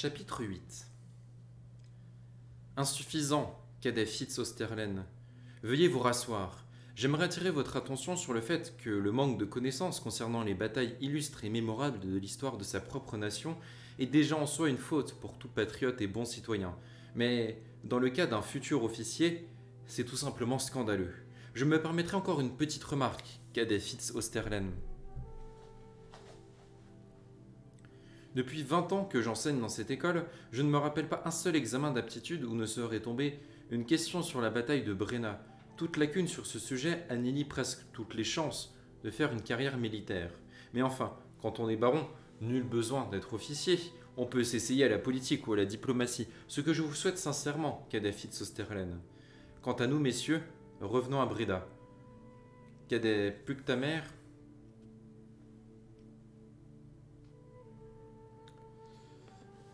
Chapitre 8. Insuffisant, cadet Fitz Osterlen. Veuillez vous rasseoir. J'aimerais attirer votre attention sur le fait que le manque de connaissances concernant les batailles illustres et mémorables de l'histoire de sa propre nation est déjà en soi une faute pour tout patriote et bon citoyen. Mais dans le cas d'un futur officier, c'est tout simplement scandaleux. Je me permettrai encore une petite remarque, cadet Fitz Osterlen. Depuis 20 ans que j'enseigne dans cette école, je ne me rappelle pas un seul examen d'aptitude où ne serait tombée une question sur la bataille de Brenna. Toute lacune sur ce sujet annihilie presque toutes les chances de faire une carrière militaire. Mais enfin, quand on est baron, nul besoin d'être officier. On peut s'essayer à la politique ou à la diplomatie, ce que je vous souhaite sincèrement, cadet Fitz Osterlen. Quant à nous, messieurs, revenons à Breda. Cadet Puctamer.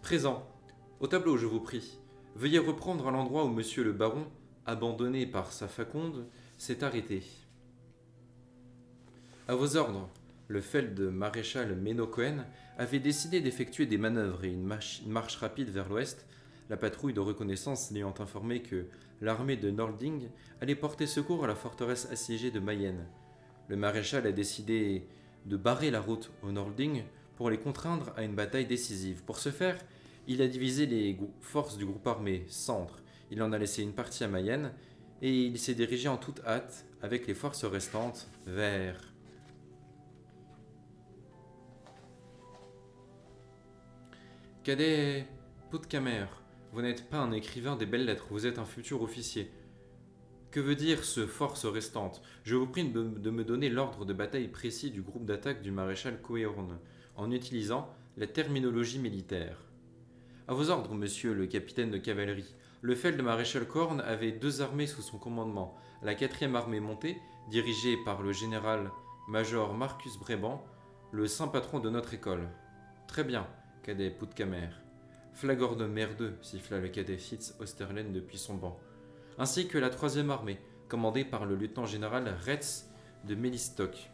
Présent. Au tableau, je vous prie. Veuillez reprendre à l'endroit où monsieur le baron, abandonné par sa faconde, s'est arrêté. À vos ordres, le feld-maréchal Menno Cohen avait décidé d'effectuer des manœuvres et une marche rapide vers l'ouest, la patrouille de reconnaissance l'ayant informé que l'armée de Nördling allait porter secours à la forteresse assiégée de Mayenne. Le maréchal a décidé de barrer la route aux Nördling pour les contraindre à une bataille décisive. Pour ce faire, il a divisé les forces du groupe armé Centre. Il en a laissé une partie à Mayenne et il s'est dirigé en toute hâte avec les forces restantes vers... Cadet Puttkamer, vous n'êtes pas un écrivain des belles lettres, vous êtes un futur officier. Que veut dire ce force restante? Je vous prie de me donner l'ordre de bataille précis du groupe d'attaque du maréchal Coehorn, en utilisant la terminologie militaire. À vos ordres, monsieur le capitaine de cavalerie. Le feld-maréchal Korn avait deux armées sous son commandement. La 4e armée montée, dirigée par le général-major Marcus Brabant, le saint patron de notre école. Très bien, cadet Puttkamer. Flagorde merdeux, siffla le cadet Fitz Osterlen depuis son banc. Ainsi que la 3e armée, commandée par le lieutenant-général Retz de Mélistock.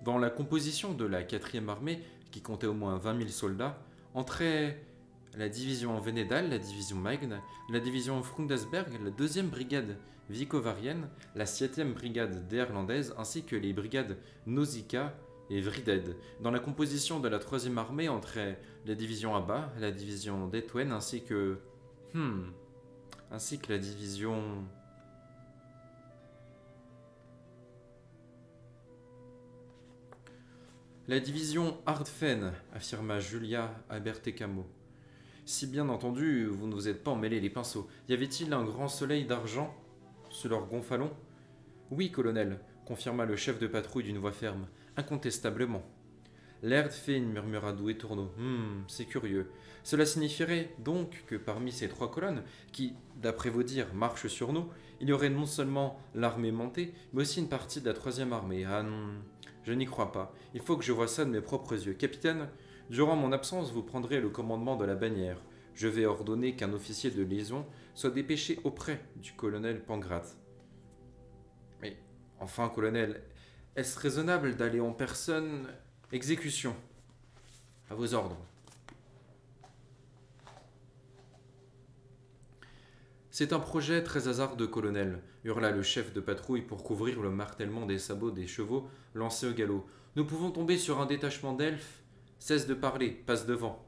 Dans la composition de la 4e armée, qui comptait au moins 20 000 soldats, entraient la division Venedal, la division Magne, la division Frundesberg, la 2e brigade vicovarienne, la 7e brigade néerlandaise, ainsi que les brigades Nausicaa et Vrided. Dans la composition de la 3e armée entraient la division Abba, la division d'Etwen, ainsi que la division... La division Hardfen, affirma Julia Abertecamo. Si bien entendu, vous ne vous êtes pas emmêlé les pinceaux. Y avait-il un grand soleil d'argent sur leur gonfalon? Oui, colonel, confirma le chef de patrouille d'une voix ferme. Incontestablement. L'Erdfein, murmura Doué Tourneau. C'est curieux. Cela signifierait donc que parmi ces 3 colonnes, qui, d'après vos dires, marchent sur nous, il y aurait non seulement l'armée montée, mais aussi une partie de la 3e armée. Ah non, je n'y crois pas. Il faut que je voie ça de mes propres yeux. Capitaine, durant mon absence, vous prendrez le commandement de la bannière. Je vais ordonner qu'un officier de liaison soit dépêché auprès du colonel Pangrat. Mais, enfin, colonel, est-ce raisonnable d'aller en personne? Exécution. À vos ordres. C'est un projet très hasardeux, colonel, hurla le chef de patrouille pour couvrir le martèlement des sabots des chevaux lancés au galop. Nous pouvons tomber sur un détachement d'elfes. Cesse de parler, passe devant.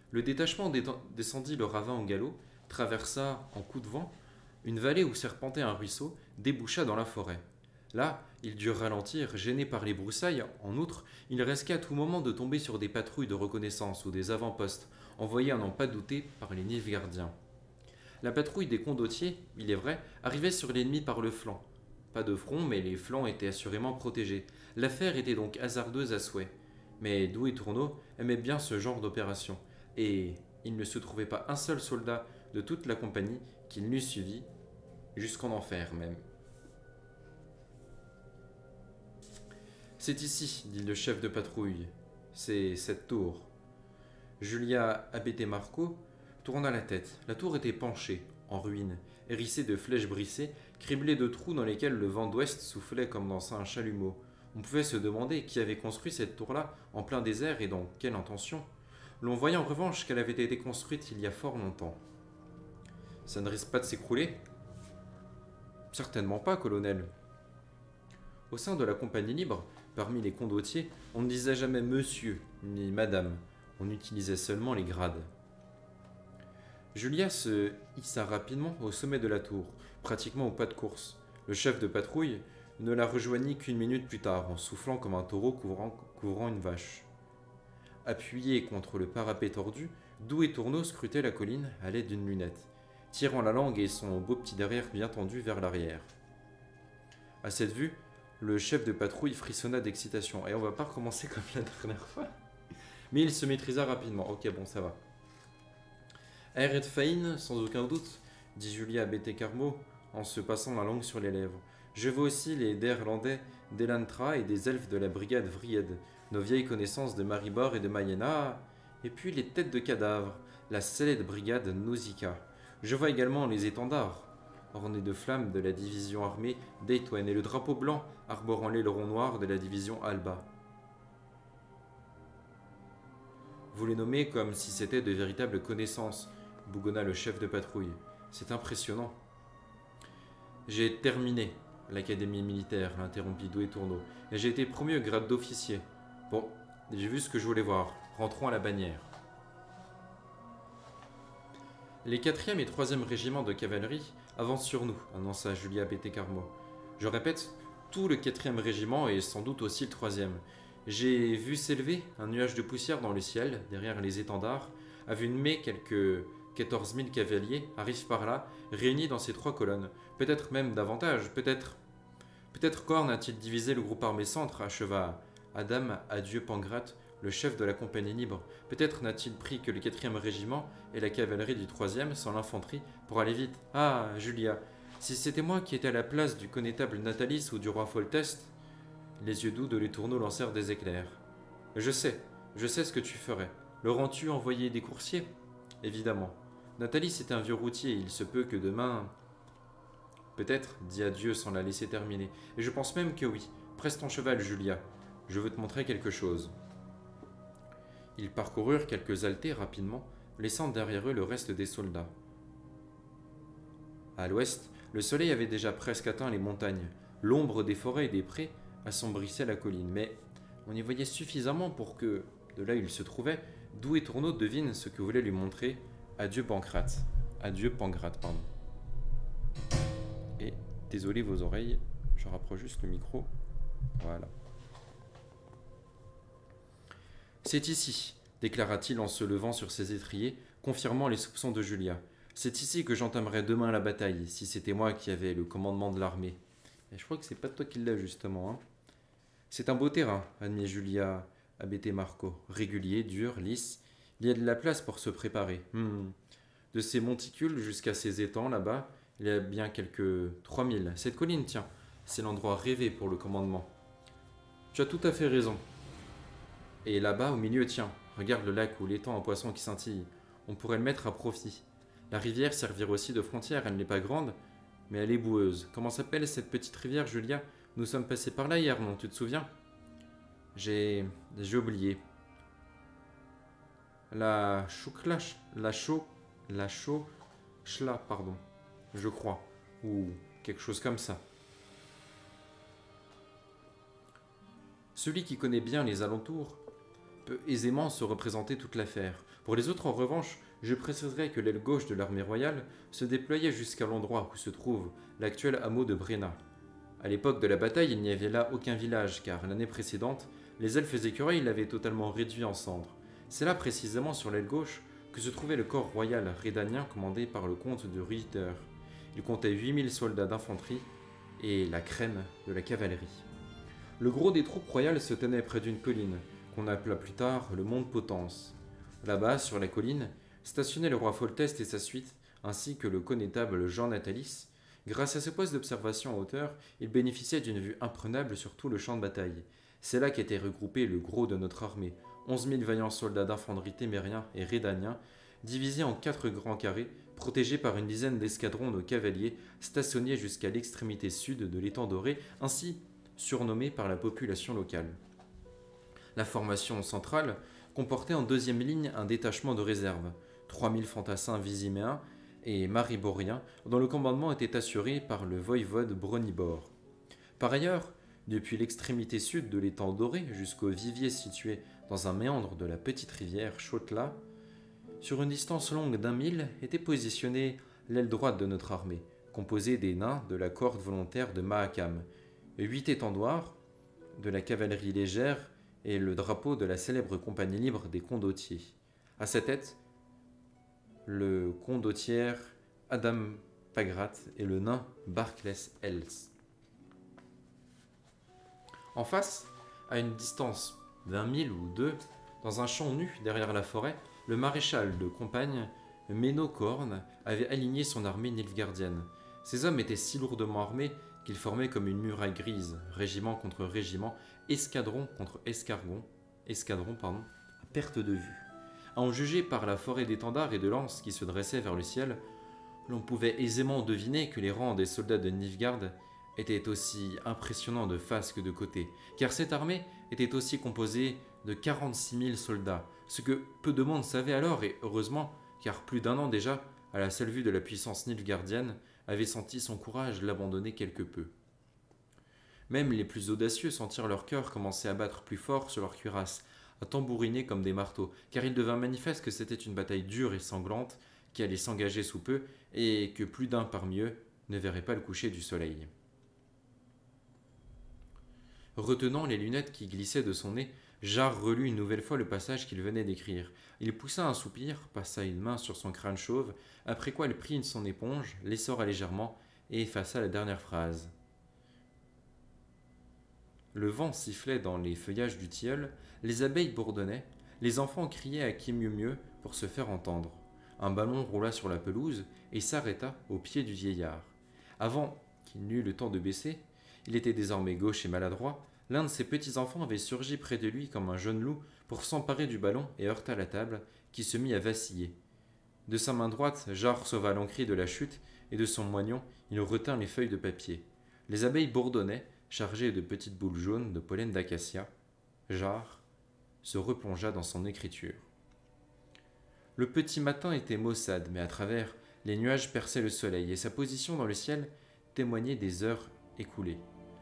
Le détachement descendit le ravin au galop, traversa, en coup de vent, une vallée où serpentait un ruisseau, déboucha dans la forêt. Là, ils durent ralentir, gênés par les broussailles. En outre, il risquait à tout moment de tomber sur des patrouilles de reconnaissance ou des avant-postes, envoyés à n'en pas douter par les Nilfgaardiens. La patrouille des condottiers, il est vrai, arrivait sur l'ennemi par le flanc. Pas de front, mais les flancs étaient assurément protégés. L'affaire était donc hasardeuse à souhait. Mais Doué Tourneau aimait bien ce genre d'opération, et il ne se trouvait pas un seul soldat de toute la compagnie qu'il n'eût suivi, jusqu'en enfer même. C'est ici, dit le chef de patrouille. C'est cette tour. Julia Abete-Marco tourna la tête. La tour était penchée, en ruine, hérissée de flèches brissées, criblée de trous dans lesquels le vent d'ouest soufflait comme dans un chalumeau. On pouvait se demander qui avait construit cette tour-là, en plein désert et dans quelle intention. L'on voyait en revanche qu'elle avait été construite il y a fort longtemps. Ça ne risque pas de s'écrouler? Certainement pas, colonel. Au sein de la compagnie libre, parmi les condottiers, on ne disait jamais monsieur ni madame, on utilisait seulement les grades. Julia se hissa rapidement au sommet de la tour, pratiquement au pas de course. Le chef de patrouille ne la rejoignit qu'une minute plus tard, en soufflant comme un taureau couvrant une vache. Appuyé contre le parapet tordu, Doux et Tourneau scrutaient la colline à l'aide d'une lunette, tirant la langue et son beau petit derrière bien tendu vers l'arrière. À cette vue, le chef de patrouille frissonna d'excitation. Et on va pas recommencer comme la dernière fois. Mais il se maîtrisa rapidement. Ok, bon, ça va. Air Fain, sans aucun doute, dit Julia à Bété Carmo, en se passant la langue sur les lèvres. Je vois aussi les Néerlandais d'Elantra et des elfes de la brigade Vried, nos vieilles connaissances de Maribor et de Mayena, et puis les têtes de cadavres, la célèbre brigade Nausicaa. Je vois également les étendards, ornés de flammes de la division armée d'Eitwen et le drapeau blanc arborant l'aileron noir de la division Alba. Vous les nommez comme si c'était de véritables connaissances, bougonna le chef de patrouille. C'est impressionnant. J'ai terminé l'académie militaire, l'interrompit Doué Tourneau, et j'ai été promu au grade d'officier. Bon, j'ai vu ce que je voulais voir. Rentrons à la bannière. Les 4e et 3e régiments de cavalerie avancent sur nous, annonça Julia Bété Carmo. Je répète, tout le 4e régiment et sans doute aussi le 3e. J'ai vu s'élever un nuage de poussière dans le ciel, derrière les étendards. À vue de mai, quelques 14 000 cavaliers arrivent par là, réunis dans ces 3 colonnes. Peut-être même davantage, peut-être Korn a-t-il divisé le groupe armé centre, acheva Adam Adieu Pangrate, le chef de la compagnie libre. Peut-être n'a-t-il pris que le 4e régiment et la cavalerie du 3e sans l'infanterie pour aller vite. Ah, Julia, si c'était moi qui étais à la place du connétable Natalis ou du roi Foltest. Les yeux doux de Les Tourneaux lancèrent des éclairs. Je sais ce que tu ferais. L'aurais-tu envoyé des coursiers? Évidemment. Natalis est un vieux routier, il se peut que demain... Peut-être, dit Adieu sans la laisser terminer. Et je pense même que oui. Presse ton cheval, Julia. Je veux te montrer quelque chose. Ils parcoururent quelques altées rapidement, laissant derrière eux le reste des soldats. À l'ouest, le soleil avait déjà presque atteint les montagnes. L'ombre des forêts et des prés assombrissait la colline, mais on y voyait suffisamment pour que, de là où il se trouvait, Doux et Tourneau devine ce que voulait lui montrer Adieu Pancrate. Adieu Pangrate, pardon. Et désolé vos oreilles, je rapproche juste le micro. Voilà. C'est ici, déclara-t-il en se levant sur ses étriers, confirmant les soupçons de Julia. C'est ici que j'entamerai demain la bataille, si c'était moi qui avais le commandement de l'armée. Et je crois que c'est pas toi qui l'as justement, hein. C'est un beau terrain, admit Julia Abete Marco. Régulier, dur, lisse. Il y a de la place pour se préparer. De ces monticules jusqu'à ces étangs là-bas, il y a bien quelques 3000. Cette colline, tiens, c'est l'endroit rêvé pour le commandement. Tu as tout à fait raison. Et là-bas, au milieu, tiens, regarde le lac ou l'étang en poisson qui scintille. On pourrait le mettre à profit. La rivière servirait aussi de frontière, elle n'est pas grande, mais elle est boueuse. Comment s'appelle cette petite rivière, Julia? Nous sommes passés par là hier, non? Tu te souviens? J'ai oublié. La chouclache, chla, pardon, je crois, ou quelque chose comme ça. Celui qui connaît bien les alentours peut aisément se représenter toute l'affaire. Pour les autres, en revanche, je préciserai que l'aile gauche de l'armée royale se déployait jusqu'à l'endroit où se trouve l'actuel hameau de Brenna. À l'époque de la bataille, il n'y avait là aucun village, car l'année précédente, les elfes écureuils l'avaient totalement réduit en cendres. C'est là précisément sur l'aile gauche que se trouvait le corps royal rédanien commandé par le comte de Ritter. Il comptait 8000 soldats d'infanterie et la crème de la cavalerie. Le gros des troupes royales se tenait près d'une colline, qu'on appela plus tard le Mont de Potence. Là-bas, sur la colline, stationnaient le roi Foltest et sa suite, ainsi que le connétable Jean Natalis. Grâce à ce poste d'observation en hauteur, il bénéficiait d'une vue imprenable sur tout le champ de bataille. C'est là qu'était regroupé le gros de notre armée, 11 000 vaillants soldats d'infanterie témériens et rédaniens, divisés en 4 grands carrés, protégés par une dizaine d'escadrons de cavaliers stationnés jusqu'à l'extrémité sud de l'étang doré, ainsi surnommé par la population locale. La formation centrale comportait en deuxième ligne un détachement de réserve, 3000 fantassins visiméens et mariboriens, dont le commandement était assuré par le voïvode Bronibor. Par ailleurs, depuis l'extrémité sud de l'étang Doré jusqu'au vivier situé dans un méandre de la petite rivière Chotla, sur une distance longue d'1 mille était positionnée l'aile droite de notre armée, composée des nains de la cohorte volontaire de Mahakam, 8 étendoirs de la cavalerie légère et le drapeau de la célèbre compagnie libre des condottiers. À sa tête, le condottière Adam Pagrat et le nain Barclès Els. En face, à une distance d'1 mille ou deux, dans un champ nu derrière la forêt, le maréchal de campagne Méno Corne avait aligné son armée nilfgaardienne. Ces hommes étaient si lourdement armés qu'ils formaient comme une muraille grise, régiment contre régiment, escadron contre escadron, à perte de vue. À en juger par la forêt d'étendards et de lances qui se dressait vers le ciel, l'on pouvait aisément deviner que les rangs des soldats de Nilfgaard étaient aussi impressionnants de face que de côté, car cette armée était aussi composée de 46 000 soldats, ce que peu de monde savait alors, et heureusement, car plus d'1 an déjà, à la seule vue de la puissance nilfgaardienne, avait senti son courage l'abandonner quelque peu. Même les plus audacieux sentirent leur cœur commencer à battre plus fort sur leur cuirasse, à tambouriner comme des marteaux, car il devint manifeste que c'était une bataille dure et sanglante qui allait s'engager sous peu, et que plus d'un parmi eux ne verrait pas le coucher du soleil. Retenant les lunettes qui glissaient de son nez, Jarre relut une nouvelle fois le passage qu'il venait d'écrire. Il poussa un soupir, passa une main sur son crâne chauve, après quoi il prit son éponge, l'essora légèrement et effaça la dernière phrase. Le vent sifflait dans les feuillages du tilleul, les abeilles bourdonnaient, les enfants criaient à qui mieux mieux pour se faire entendre. Un ballon roula sur la pelouse et s'arrêta au pied du vieillard. Avant qu'il n'eût le temps de baisser, il était désormais gauche et maladroit, l'un de ses petits-enfants avait surgi près de lui comme un jeune loup pour s'emparer du ballon et heurta la table, qui se mit à vaciller. De sa main droite, Jarre sauva l'encris de la chute, et de son moignon, il retint les feuilles de papier. Les abeilles bourdonnaient, chargées de petites boules jaunes de pollen d'acacia. Jarre se replongea dans son écriture. Le petit matin était maussade, mais à travers, les nuages perçaient le soleil, et sa position dans le ciel témoignait des heures écoulées.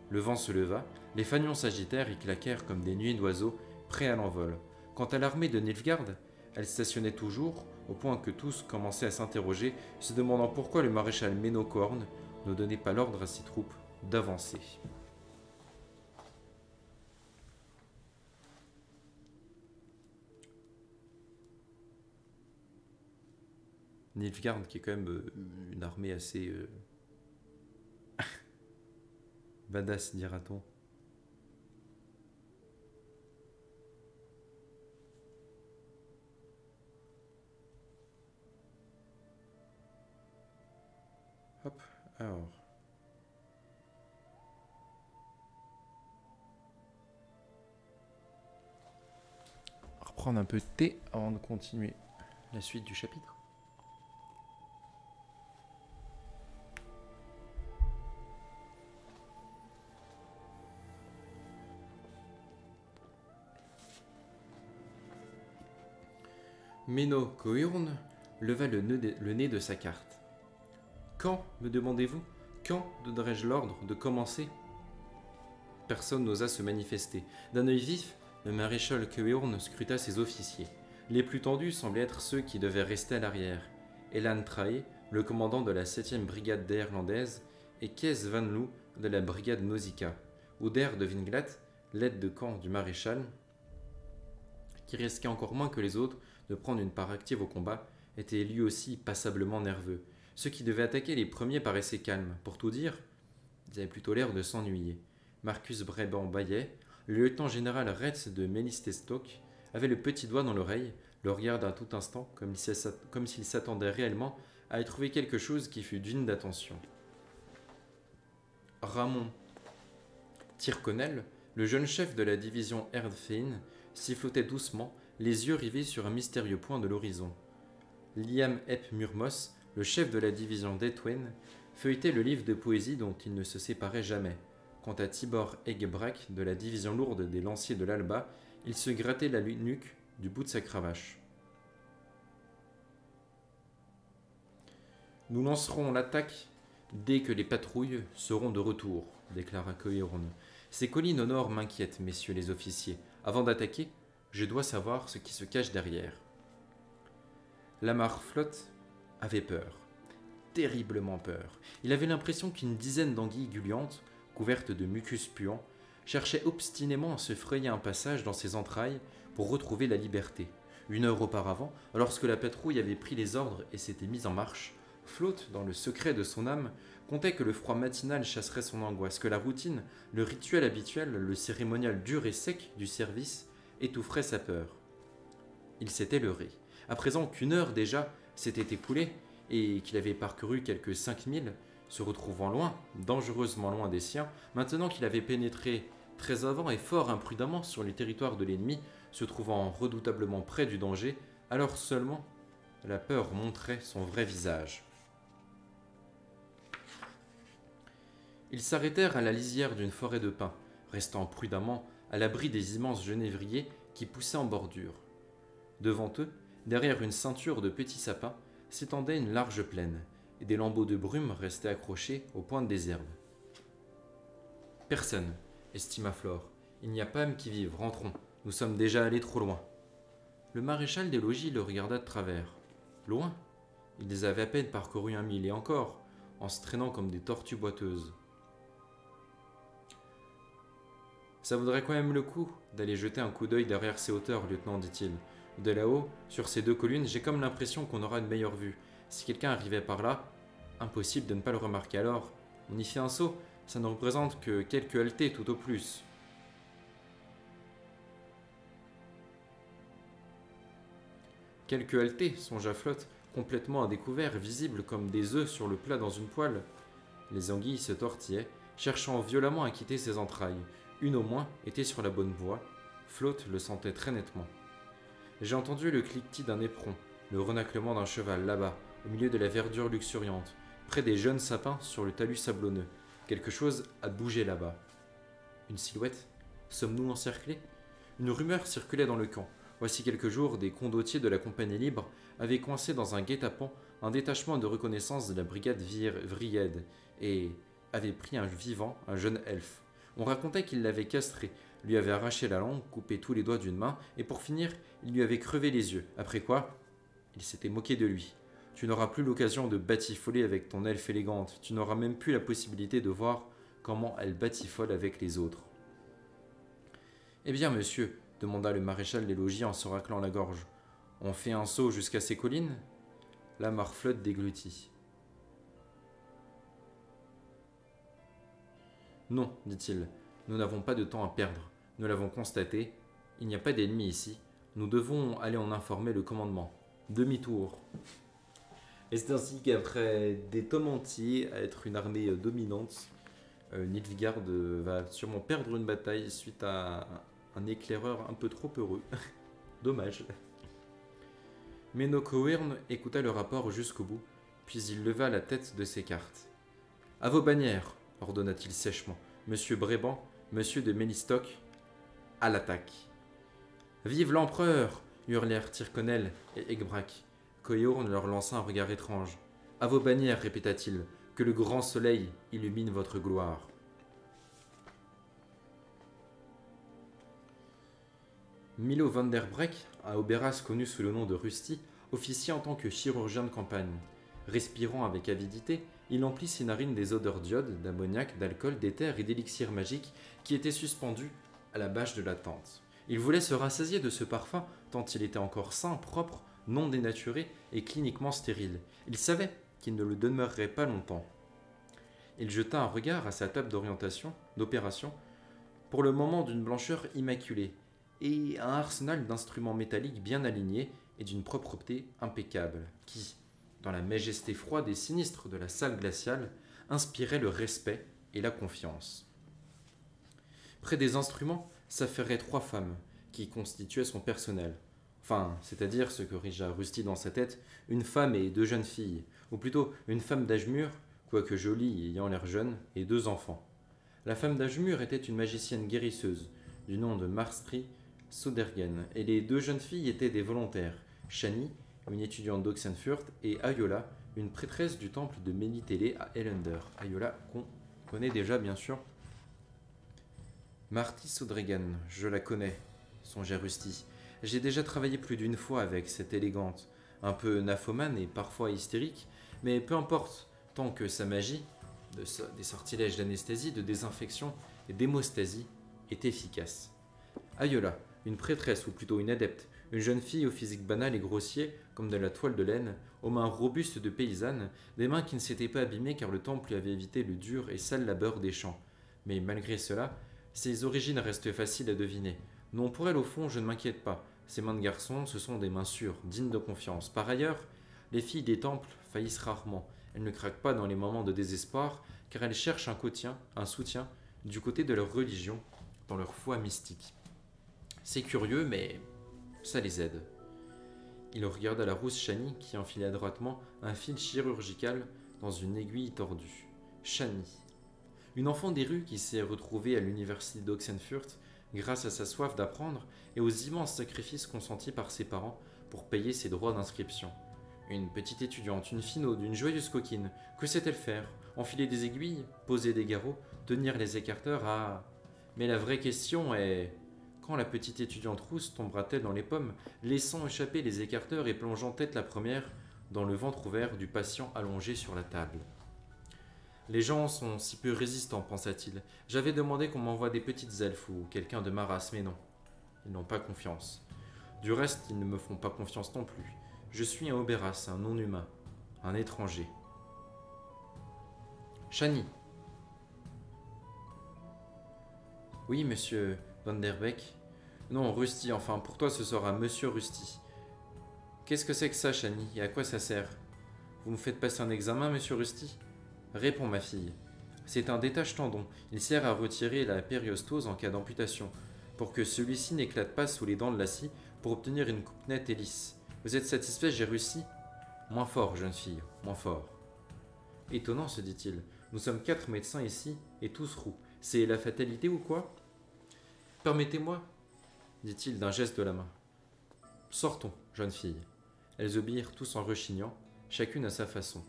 Le vent se leva, les fanions s'agitèrent et claquèrent comme des nuées d'oiseaux prêts à l'envol. Quant à l'armée de Nilfgaard, elle stationnait toujours, au point que tous commençaient à s'interroger, se demandant pourquoi le maréchal Ménocorne ne donnait pas l'ordre à ses troupes d'avancer. Nilfgaard, qui est quand même une armée assez badass, dira-t-on. Hop, alors. On va reprendre un peu de thé avant de continuer la suite du chapitre. Méno Cohurne leva le nez de sa carte. Quand, me demandez-vous, quand donnerai-je l'ordre de commencer ? Personne n'osa se manifester. D'un œil vif, le maréchal Cohurne scruta ses officiers. Les plus tendus semblaient être ceux qui devaient rester à l'arrière. Elan Trahe, le commandant de la 7e brigade néerlandaise, et Kees van Loo de la brigade Nausicaa. Oeder de Winglat, l'aide de camp du maréchal, qui risquait encore moins que les autres de prendre une part active au combat, était lui aussi passablement nerveux. Ceux qui devaient attaquer les premiers paraissaient calmes. Pour tout dire, ils avaient plutôt l'air de s'ennuyer. Marcus Brabant Bayet, le lieutenant-général Retz de Mélistestock, avait le petit doigt dans l'oreille, le regard d'un tout instant, comme s'il s'attendait réellement à y trouver quelque chose qui fût digne d'attention. Ramon Tyrconnel, le jeune chef de la division Erdfein, sifflotait doucement, les yeux rivés sur un mystérieux point de l'horizon. Liam Ep Murmos, le chef de la division d'Etwen, feuilletait le livre de poésie dont il ne se séparait jamais. Quant à Tibor Eggebrak, de la division lourde des lanciers de l'Alba, il se grattait la nuque du bout de sa cravache. Nous lancerons l'attaque dès que les patrouilles seront de retour, déclara Cohorn. Ces collines au nord m'inquiètent, messieurs les officiers. Avant d'attaquer, je dois savoir ce qui se cache derrière. Lamar Flotte avait peur, terriblement peur. Il avait l'impression qu'une dizaine d'anguilles gluantes, couvertes de mucus puant, cherchaient obstinément à se frayer un passage dans ses entrailles pour retrouver la liberté. 1 heure auparavant, lorsque la patrouille avait pris les ordres et s'était mise en marche, Flotte, dans le secret de son âme, comptait que le froid matinal chasserait son angoisse, que la routine, le rituel habituel, le cérémonial dur et sec du service étoufferait sa peur. Il s'était leurré. À présent qu'1 heure déjà s'était écoulée et qu'il avait parcouru quelques 5000, se retrouvant loin, dangereusement loin des siens, maintenant qu'il avait pénétré très avant et fort imprudemment sur les territoires de l'ennemi, se trouvant redoutablement près du danger, alors seulement la peur montrait son vrai visage. Ils s'arrêtèrent à la lisière d'une forêt de pins, restant prudemment à l'abri des immenses genévriers qui poussaient en bordure. Devant eux, derrière une ceinture de petits sapins, s'étendait une large plaine, et des lambeaux de brume restaient accrochés aux pointes des herbes. « Personne, estima Flore. Il n'y a pas âme qui vive, rentrons. Nous sommes déjà allés trop loin. » Le maréchal des logis le regarda de travers. Loin ? Ils avaient à peine parcouru 1 mille et encore, en se traînant comme des tortues boiteuses. Ça vaudrait quand même le coup d'aller jeter un coup d'œil derrière ces hauteurs, lieutenant, dit-il. De là-haut, sur ces 2 collines, j'ai comme l'impression qu'on aura une meilleure vue. Si quelqu'un arrivait par là, impossible de ne pas le remarquer. Alors, on y fait un saut, ça ne représente que quelques haltées tout au plus. Quelques haltées, songea Flotte, complètement à découvert, visibles comme des œufs sur le plat dans une poêle. Les anguilles se tortillaient, cherchant violemment à quitter ses entrailles. Une au moins était sur la bonne voie. Flotte le sentait très nettement. J'ai entendu le cliquetis d'un éperon, le renaclement d'un cheval là-bas, au milieu de la verdure luxuriante, près des jeunes sapins sur le talus sablonneux. Quelque chose a bougé là-bas. Une silhouette ? Sommes-nous encerclés ? Une rumeur circulait dans le camp. Voici quelques jours, des condottiers de la compagnie libre avaient coincé dans un guet-apens un détachement de reconnaissance de la brigade Vried et avaient pris un vivant, un jeune elfe. On racontait qu'il l'avait castré, lui avait arraché la langue, coupé tous les doigts d'une main, et pour finir, il lui avait crevé les yeux, après quoi, il s'était moqué de lui. Tu n'auras plus l'occasion de batifoler avec ton elfe élégante, tu n'auras même plus la possibilité de voir comment elle batifole avec les autres. Eh bien, monsieur, demanda le maréchal des logis en se raclant la gorge, on fait un saut jusqu'à ces collines ? Lamar Flotte déglutit. Non, dit-il, nous n'avons pas de temps à perdre. Nous l'avons constaté, il n'y a pas d'ennemis ici. Nous devons aller en informer le commandement. Demi-tour. Et c'est ainsi qu'après des tomes entiers à être une armée dominante, Nilfgaard va sûrement perdre une bataille suite à un éclaireur un peu trop heureux. Dommage. Mais Cohorn écouta le rapport jusqu'au bout, puis il leva la tête de ses cartes. « À vos bannières !» ordonna-t-il sèchement. « Monsieur Bréban, monsieur de Mélistock, à l'attaque !» « Vive l'empereur !» hurlèrent Tyrconnel et Egbrac. Cohorn leur lança un regard étrange. « À vos bannières !» répéta-t-il. « Que le grand soleil illumine votre gloire !» Milo van der Breck, un Oberas connu sous le nom de Rusty, officiait en tant que chirurgien de campagne. Respirant avec avidité, il emplit ses narines des odeurs d'iode, d'ammoniac, d'alcool, d'éther et d'élixir magique qui étaient suspendus à la bâche de la tente. Il voulait se rassasier de ce parfum tant il était encore sain, propre, non dénaturé et cliniquement stérile. Il savait qu'il ne le demeurerait pas longtemps. Il jeta un regard à sa table d'opération, pour le moment d'une blancheur immaculée, et un arsenal d'instruments métalliques bien alignés et d'une propreté impeccable, qui, dans la majesté froide et sinistre de la salle glaciale, inspirait le respect et la confiance. Près des instruments s'affairaient 3 femmes, qui constituaient son personnel. Enfin, c'est-à-dire ce que corrigea Rusty dans sa tête, une femme et 2 jeunes filles, ou plutôt une femme d'âge mûr, quoique jolie et ayant l'air jeune, et 2 enfants. La femme d'âge mûr était une magicienne guérisseuse, du nom de Marstry Sodergen, et les deux jeunes filles étaient des volontaires, Shani, une étudiante d'Oxenfurt, et Ayola, une prêtresse du temple de Ménitélé à Ellender. Ayola, qu'on connaît déjà bien sûr. Marty Sodergen, je la connais, songeait Rusty. J'ai déjà travaillé plus d'une fois avec cette élégante, un peu nymphomane et parfois hystérique, mais peu importe, tant que sa magie, des sortilèges d'anesthésie, de désinfection et d'hémostasie, est efficace. Ayola, une prêtresse ou plutôt une adepte, une jeune fille au physique banal et grossier, comme de la toile de laine, aux mains robustes de paysanne, des mains qui ne s'étaient pas abîmées car le temple lui avait évité le dur et sale labeur des champs. Mais malgré cela, ses origines restent faciles à deviner. Non, pour elle au fond, je ne m'inquiète pas. Ces mains de garçon, ce sont des mains sûres, dignes de confiance. Par ailleurs, les filles des temples faillissent rarement. Elles ne craquent pas dans les moments de désespoir, car elles cherchent un soutien, du côté de leur religion, dans leur foi mystique. C'est curieux, mais ça les aide. Il regarda la rousse Shani qui enfilait adroitement un fil chirurgical dans une aiguille tordue. Shani, une enfant des rues qui s'est retrouvée à l'université d'Oxenfurt grâce à sa soif d'apprendre et aux immenses sacrifices consentis par ses parents pour payer ses droits d'inscription. Une petite étudiante, une finaude, une joyeuse coquine. Que sait-elle faire? Enfiler des aiguilles? Poser des garrots? Tenir les écarteurs? Ah! Mais la vraie question est... Quand la petite étudiante rousse tombera-t-elle dans les pommes, laissant échapper les écarteurs et plongeant tête la première dans le ventre ouvert du patient allongé sur la table? Les gens sont si peu résistants, pensa-t-il. J'avais demandé qu'on m'envoie des petites elfes ou quelqu'un de ma race, mais non. Ils n'ont pas confiance. Du reste, ils ne me font pas confiance non plus. Je suis un Oberas, un non-humain, un étranger. Shani. Oui, monsieur Van der Beek. Non, Rusty, enfin, pour toi ce sera monsieur Rusty. Qu'est-ce que c'est que ça, Shani, et à quoi ça sert? Vous me faites passer un examen, monsieur Rusty? Réponds, ma fille. C'est un détache-tendon. Il sert à retirer la périostose en cas d'amputation, pour que celui-ci n'éclate pas sous les dents de la scie, pour obtenir une coupe nette et lisse. Vous êtes satisfait, j'ai réussi? Moins fort, jeune fille, moins fort. Étonnant, se dit-il. Nous sommes 4 médecins ici, et tous roux. C'est la fatalité ou quoi? Permettez-moi, dit-il d'un geste de la main. Sortons, jeune fille. Elles obéirent tous en rechignant, chacune à sa façon.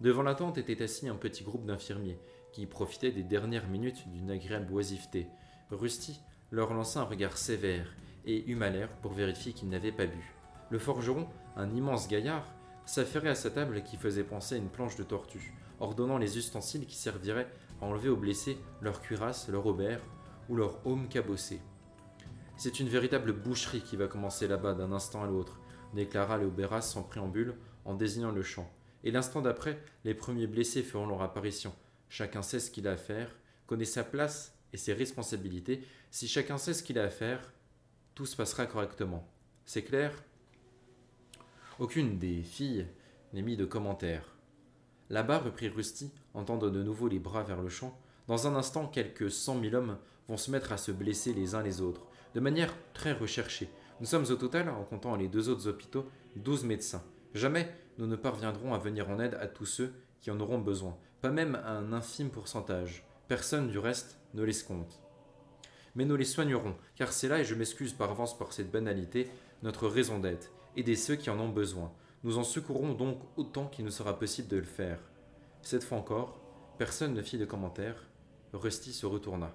Devant la tente était assis un petit groupe d'infirmiers, qui profitaient des dernières minutes d'une agréable oisiveté. Rusty leur lança un regard sévère et eut l'air pour vérifier qu'ils n'avaient pas bu. Le forgeron, un immense gaillard, s'affairait à sa table qui faisait penser à une planche de tortue, ordonnant les ustensiles qui serviraient à enlever aux blessés leur cuirasse, leur aubert ou leur aume cabossé. C'est une véritable boucherie qui va commencer là-bas d'un instant à l'autre, déclara le Oberas sans préambule en désignant le champ. Et l'instant d'après, les premiers blessés feront leur apparition. Chacun sait ce qu'il a à faire, connaît sa place et ses responsabilités. Si chacun sait ce qu'il a à faire, tout se passera correctement. C'est clair? Aucune des filles n'émit de commentaires. Là-bas, reprit Rusty, en tendant de nouveau les bras vers le champ, dans un instant, quelques 100 000 hommes vont se mettre à se blesser les uns les autres, de manière très recherchée. Nous sommes au total, en comptant les 2 autres hôpitaux, 12 médecins. Jamais nous ne parviendrons à venir en aide à tous ceux qui en auront besoin, pas même à un infime pourcentage. Personne, du reste, ne les compte. Mais nous les soignerons, car c'est là, et je m'excuse par avance pour cette banalité, notre raison d'être, aider ceux qui en ont besoin. Nous en secourrons donc autant qu'il nous sera possible de le faire. Cette fois encore, personne ne fit de commentaire. Rusty se retourna.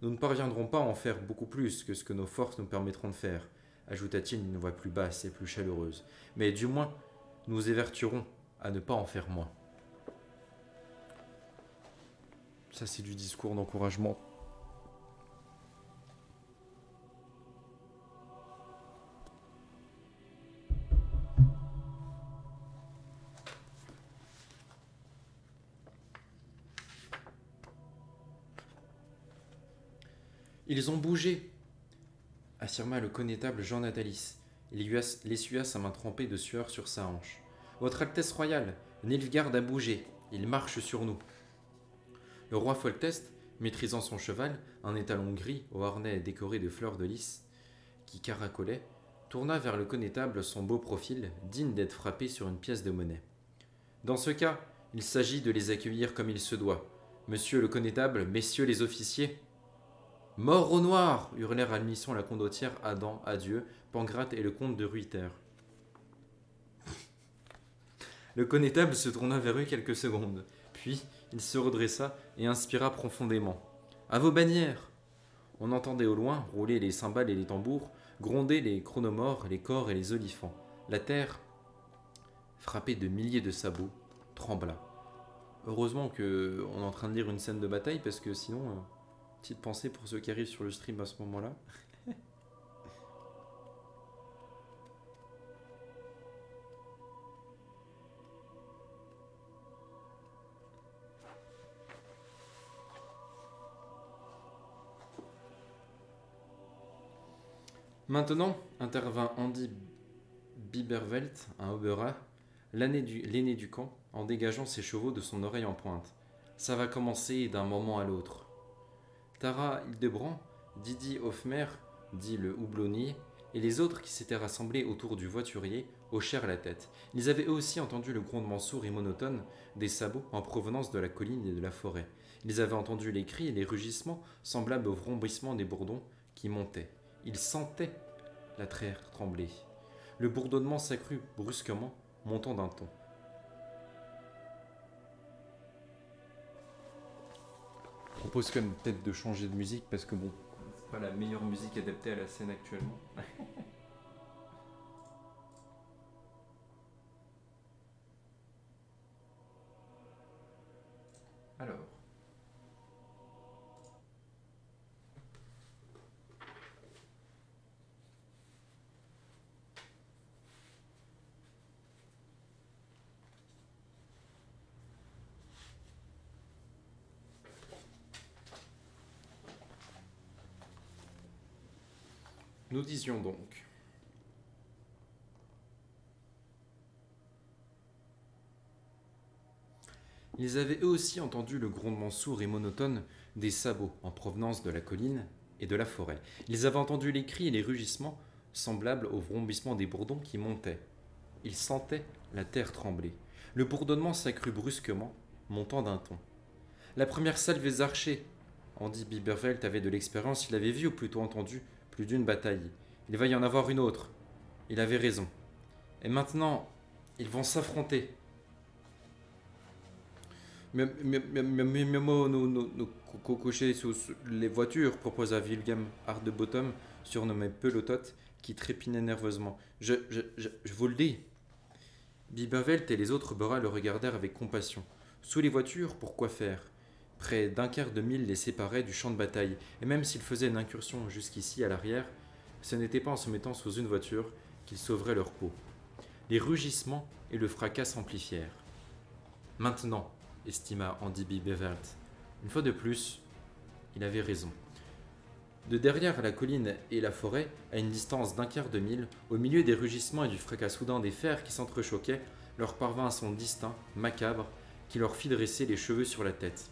Nous ne parviendrons pas à en faire beaucoup plus que ce que nos forces nous permettront de faire, ajouta-t-il d'une voix plus basse et plus chaleureuse. Mais du moins, nous évertuerons à ne pas en faire moins. Ça, c'est du discours d'encouragement. Ils ont bougé, affirma le connétable Jean Natalis. Il essuya sa main trempée de sueur sur sa hanche. Votre Altesse royale, Nilfgaard a bougé, il marche sur nous. Le roi Foltest, maîtrisant son cheval, un étalon gris au harnais décoré de fleurs de lys, qui caracolait, tourna vers le connétable son beau profil, digne d'être frappé sur une pièce de monnaie. Dans ce cas, il s'agit de les accueillir comme il se doit. Monsieur le connétable, messieurs les officiers. Mort au noir hurlèrent à l'unisson la condottière Adam, Adieu, Pancrate et le comte de Ruyter. Le connétable se tourna vers eux quelques secondes, puis il se redressa et inspira profondément. À vos bannières! On entendait au loin rouler les cymbales et les tambours, gronder les chronomores, les cors et les olifants. La terre, frappée de milliers de sabots, trembla. Heureusement qu'on est en train de lire une scène de bataille, parce que sinon, petite pensée pour ceux qui arrivent sur le stream à ce moment-là. Maintenant, intervint Andy Bibervelt, un Oberat, l'aîné du camp, en dégageant ses chevaux de son oreille en pointe. Ça va commencer d'un moment à l'autre. Tara Hildebrand, Didi Hofmer, dit le houblonnier, et les autres qui s'étaient rassemblés autour du voiturier hochèrent la tête. Ils avaient eux aussi entendu le grondement sourd et monotone des sabots en provenance de la colline et de la forêt. Ils avaient entendu les cris et les rugissements semblables au vrombissement des bourdons qui montaient. Ils sentaient la terre trembler. Le bourdonnement s'accrut brusquement, montant d'un ton. Je propose quand même peut-être de changer de musique parce que bon, c'est pas la meilleure musique adaptée à la scène actuellement. Alors. Nous disions donc. Ils avaient eux aussi entendu le grondement sourd et monotone des sabots en provenance de la colline et de la forêt. Ils avaient entendu les cris et les rugissements semblables au vrombissement des bourdons qui montaient. Ils sentaient la terre trembler. Le bourdonnement s'accrut brusquement, montant d'un ton. La première salve des archers. Andy Bibervelt avait de l'expérience, il avait vu ou plutôt entendu plus d'une bataille. Il va y en avoir une autre. Il avait raison. Et maintenant, ils vont s'affronter. Mais nous cocher sous les voitures, proposa William Hardebottom, surnommé Pelototte, qui trépignait nerveusement. Je vous le dis. Bibervelt et les autres Borats le regardèrent avec compassion. Sous les voitures, pour quoi faire? Près d'un quart de mille les séparait du champ de bataille, et même s'ils faisaient une incursion jusqu'ici à l'arrière, ce n'était pas en se mettant sous une voiture qu'ils sauveraient leur peau. Les rugissements et le fracas s'amplifièrent. Maintenant, estima Andy Bibervelt. Une fois de plus, il avait raison. De derrière la colline et la forêt, à une distance d'un quart de mille, au milieu des rugissements et du fracas soudain des fers qui s'entrechoquaient, leur parvint un son distinct, macabre, qui leur fit dresser les cheveux sur la tête.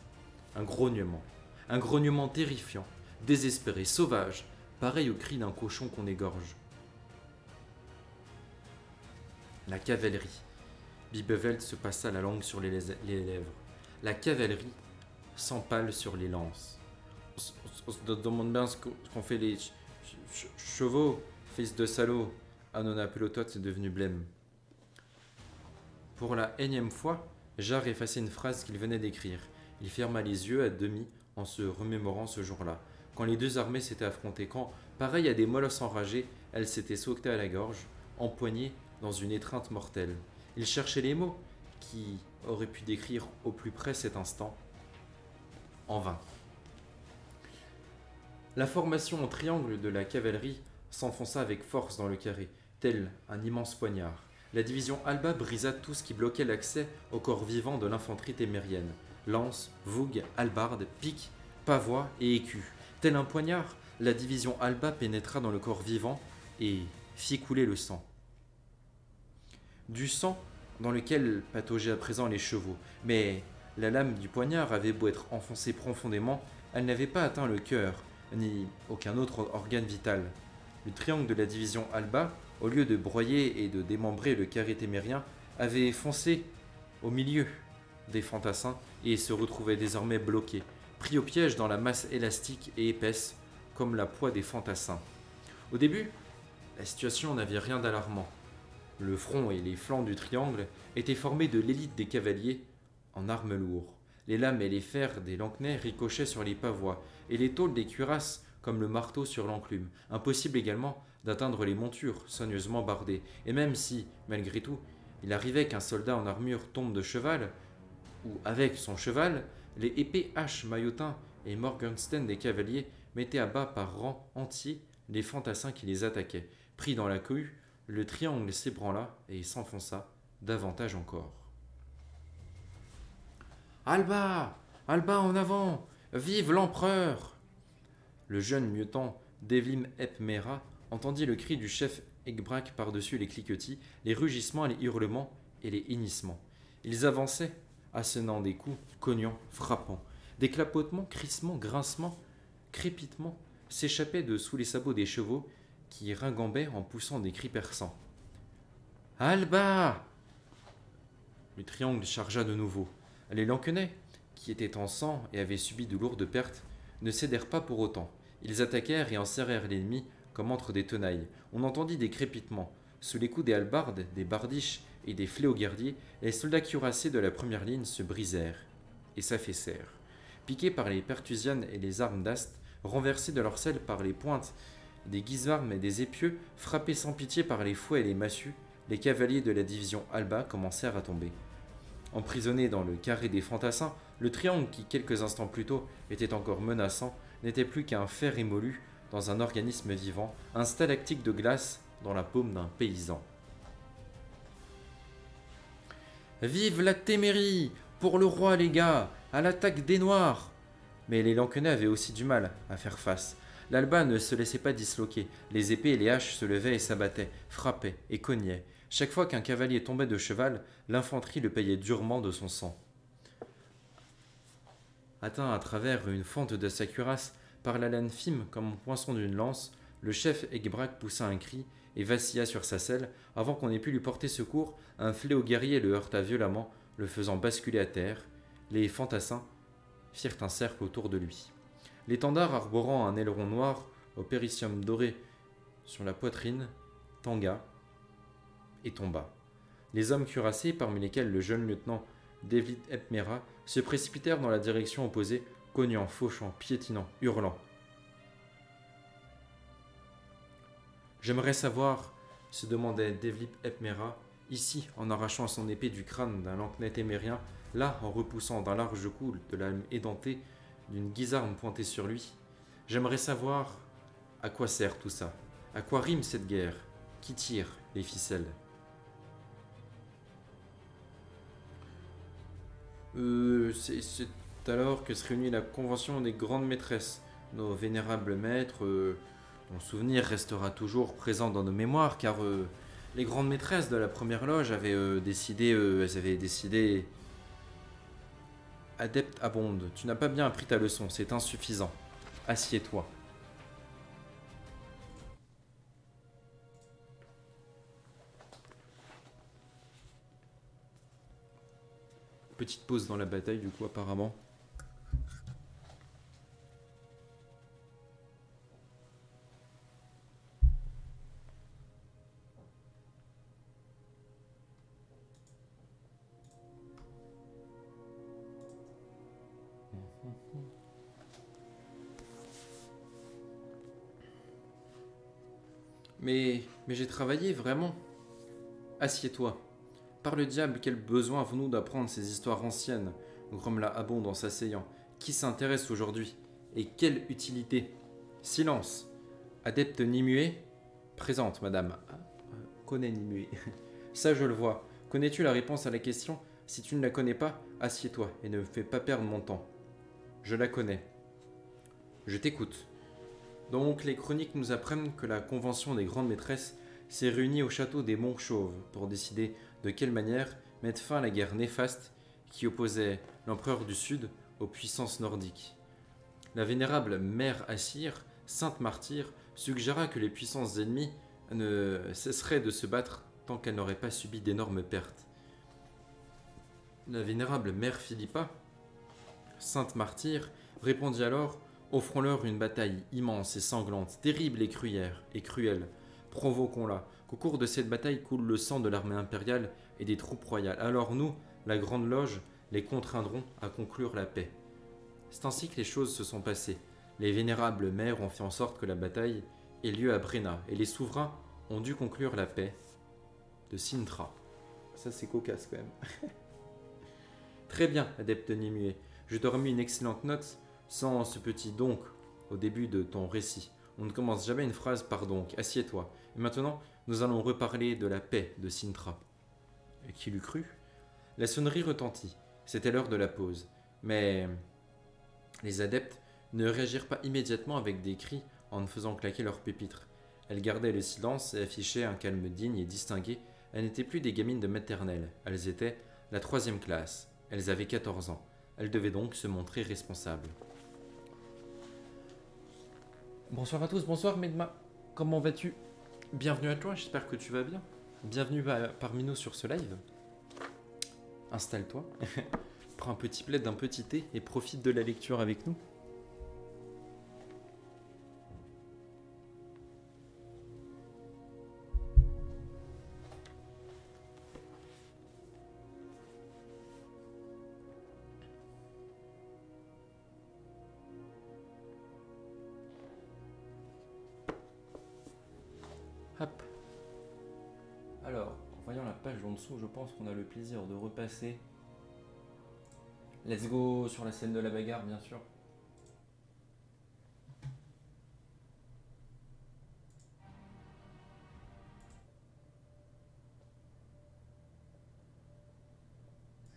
Un grognement terrifiant, désespéré, sauvage, pareil au cri d'un cochon qu'on égorge. La cavalerie. Bibervelt se passa la langue sur les lèvres. La cavalerie s'empale sur les lances. On se demande bien ce qu'ont fait les chevaux, fils de salaud. Anona Pelototte est devenu blême. Pour la énième fois, Jarre effaçait une phrase qu'il venait d'écrire. Il ferma les yeux à demi en se remémorant ce jour-là. Quand les deux armées s'étaient affrontées, quand, pareil à des molosses enragés, elles s'étaient sautées à la gorge, empoignées dans une étreinte mortelle. Il cherchait les mots qui auraient pu décrire au plus près cet instant. En vain. La formation en triangle de la cavalerie s'enfonça avec force dans le carré, tel un immense poignard. La division Alba brisa tout ce qui bloquait l'accès au corps vivant de l'infanterie témérienne. Lances, vougues, hallebardes, piques, pavois et écus. Tel un poignard, la division Alba pénétra dans le corps vivant et fit couler le sang. Du sang dans lequel pataugeaient à présent les chevaux. Mais la lame du poignard avait beau être enfoncée profondément, elle n'avait pas atteint le cœur, ni aucun autre organe vital. Le triangle de la division Alba, au lieu de broyer et de démembrer le carré témérien, avait foncé au milieu des fantassins et se retrouvait désormais bloqué, pris au piège dans la masse élastique et épaisse comme la poix des fantassins. Au début, la situation n'avait rien d'alarmant. Le front et les flancs du triangle étaient formés de l'élite des cavaliers en armes lourdes. Les lames et les fers des lansquenets ricochaient sur les pavois, et les tôles des cuirasses comme le marteau sur l'enclume. Impossible également d'atteindre les montures soigneusement bardées, et même si, malgré tout, il arrivait qu'un soldat en armure tombe de cheval, ou avec son cheval, les épées haches maillotin et Morgenstern des cavaliers mettaient à bas par rang entier les fantassins qui les attaquaient. Pris dans la cohue, le triangle s'ébranla et s'enfonça davantage encore. Alba, Alba en avant, vive l'empereur! Le jeune lieutenant Devlim Ep Mera entendit le cri du chef Ekbrak par-dessus les cliquetis, les rugissements, les hurlements et les hennissements. Ils avançaient, assénant des coups, cognant, frappant. Des clapotements, crissements, grincements, crépitements s'échappaient de sous les sabots des chevaux qui ringambaient en poussant des cris perçants. Alba! Le triangle chargea de nouveau. Les Lansquenets, qui étaient en sang et avaient subi de lourdes pertes, ne cédèrent pas pour autant. Ils attaquèrent et enserrèrent l'ennemi comme entre des tenailles. On entendit des crépitements. Sous les coups des hallebardes, des bardiches et des fléaux-guerriers, les soldats cuirassés de la première ligne se brisèrent et s'affaissèrent. Piqués par les pertusianes et les armes d'ast, renversés de leur selle par les pointes des guisarmes et des épieux, frappés sans pitié par les fouets et les massues, les cavaliers de la division Alba commencèrent à tomber. Emprisonnés dans le carré des fantassins, le triangle qui, quelques instants plus tôt, était encore menaçant, n'était plus qu'un fer émolu dans un organisme vivant, un stalactique de glace dans la paume d'un paysan. Vive la Témérie! Pour le roi, les gars! À l'attaque des Noirs! Mais les Lansquenets avaient aussi du mal à faire face. L'Alba ne se laissait pas disloquer. Les épées et les haches se levaient et s'abattaient, frappaient et cognaient. Chaque fois qu'un cavalier tombait de cheval, l'infanterie le payait durement de son sang. Atteint à travers une fente de sa cuirasse par la laine fine comme un poinçon d'une lance, le chef Ekbrak poussa un cri et vacilla sur sa selle. Avant qu'on ait pu lui porter secours, un fléau guerrier le heurta violemment, le faisant basculer à terre. Les fantassins firent un cercle autour de lui. L'étendard arborant un aileron noir au péricium doré sur la poitrine tangua et tomba. Les hommes cuirassés, parmi lesquels le jeune lieutenant David Epmera, se précipitèrent dans la direction opposée, cognant, fauchant, piétinant, hurlant. J'aimerais savoir, se demandait David Epmera, ici en arrachant son épée du crâne d'un lansquenet témérien, là en repoussant d'un large coup de la lame édentée d'une guisarme pointée sur lui. J'aimerais savoir à quoi sert tout ça, à quoi rime cette guerre, qui tire les ficelles. C'est alors que se réunit la convention des grandes maîtresses. Nos vénérables maîtres, dont le souvenir restera toujours présent dans nos mémoires, car les grandes maîtresses de la première loge avaient décidé. Adepte Abonde, tu n'as pas bien appris ta leçon, c'est insuffisant. Assieds-toi. Petite pause dans la bataille, du coup, apparemment. Mais j'ai travaillé, vraiment. Assieds-toi. Par le diable, quel besoin avons-nous d'apprendre ces histoires anciennes, grommela Abond en s'asseyant. Qui s'intéresse aujourd'hui? Et quelle utilité? Silence. Adepte Nimue? Présente, madame. Connais Nimue. Ça, je le vois. Connais-tu la réponse à la question? Si tu ne la connais pas, assieds-toi et ne me fais pas perdre mon temps. Je la connais. Je t'écoute. Donc, les chroniques nous apprennent que la convention des grandes maîtresses s'est réunie au château des Montchauves pour décider de quelle manière mettre fin à la guerre néfaste qui opposait l'empereur du Sud aux puissances nordiques. La vénérable mère Assir, sainte martyre, suggéra que les puissances ennemies ne cesseraient de se battre tant qu'elles n'auraient pas subi d'énormes pertes. La vénérable mère Philippa, sainte martyre, répondit alors Offrons-leur une bataille immense et sanglante, terrible et cruelle. Provoquons-la, qu'au cours de cette bataille coule le sang de l'armée impériale et des troupes royales. Alors nous, la Grande Loge, les contraindrons à conclure la paix. C'est ainsi que les choses se sont passées. Les vénérables maires ont fait en sorte que la bataille ait lieu à Brenna, et les souverains ont dû conclure la paix de Cintra. Ça c'est cocasse quand même. Très bien, adepte Nimue. Je t'aurais mis une excellente note sans ce petit donc au début de ton récit. On ne commence jamais une phrase par donc. Assieds-toi. Et maintenant, nous allons reparler de la paix de Cintra. Et qui l'eût cru? La sonnerie retentit. C'était l'heure de la pause. Mais les adeptes ne réagirent pas immédiatement avec des cris en faisant claquer leurs pupitres. Elles gardaient le silence et affichaient un calme digne et distingué. Elles n'étaient plus des gamines de maternelle. Elles étaient la 3e classe. Elles avaient 14 ans. Elles devaient donc se montrer responsables. Bonsoir à tous, bonsoir Medma. Comment vas-tu? Bienvenue à toi, j'espère que tu vas bien. Bienvenue parmi nous sur ce live. Installe-toi, prends un petit plaid, un petit thé et profite de la lecture avec nous. Hop. Alors, en voyant la page en dessous, je pense qu'on a le plaisir de repasser. Let's go sur la scène de la bagarre, bien sûr.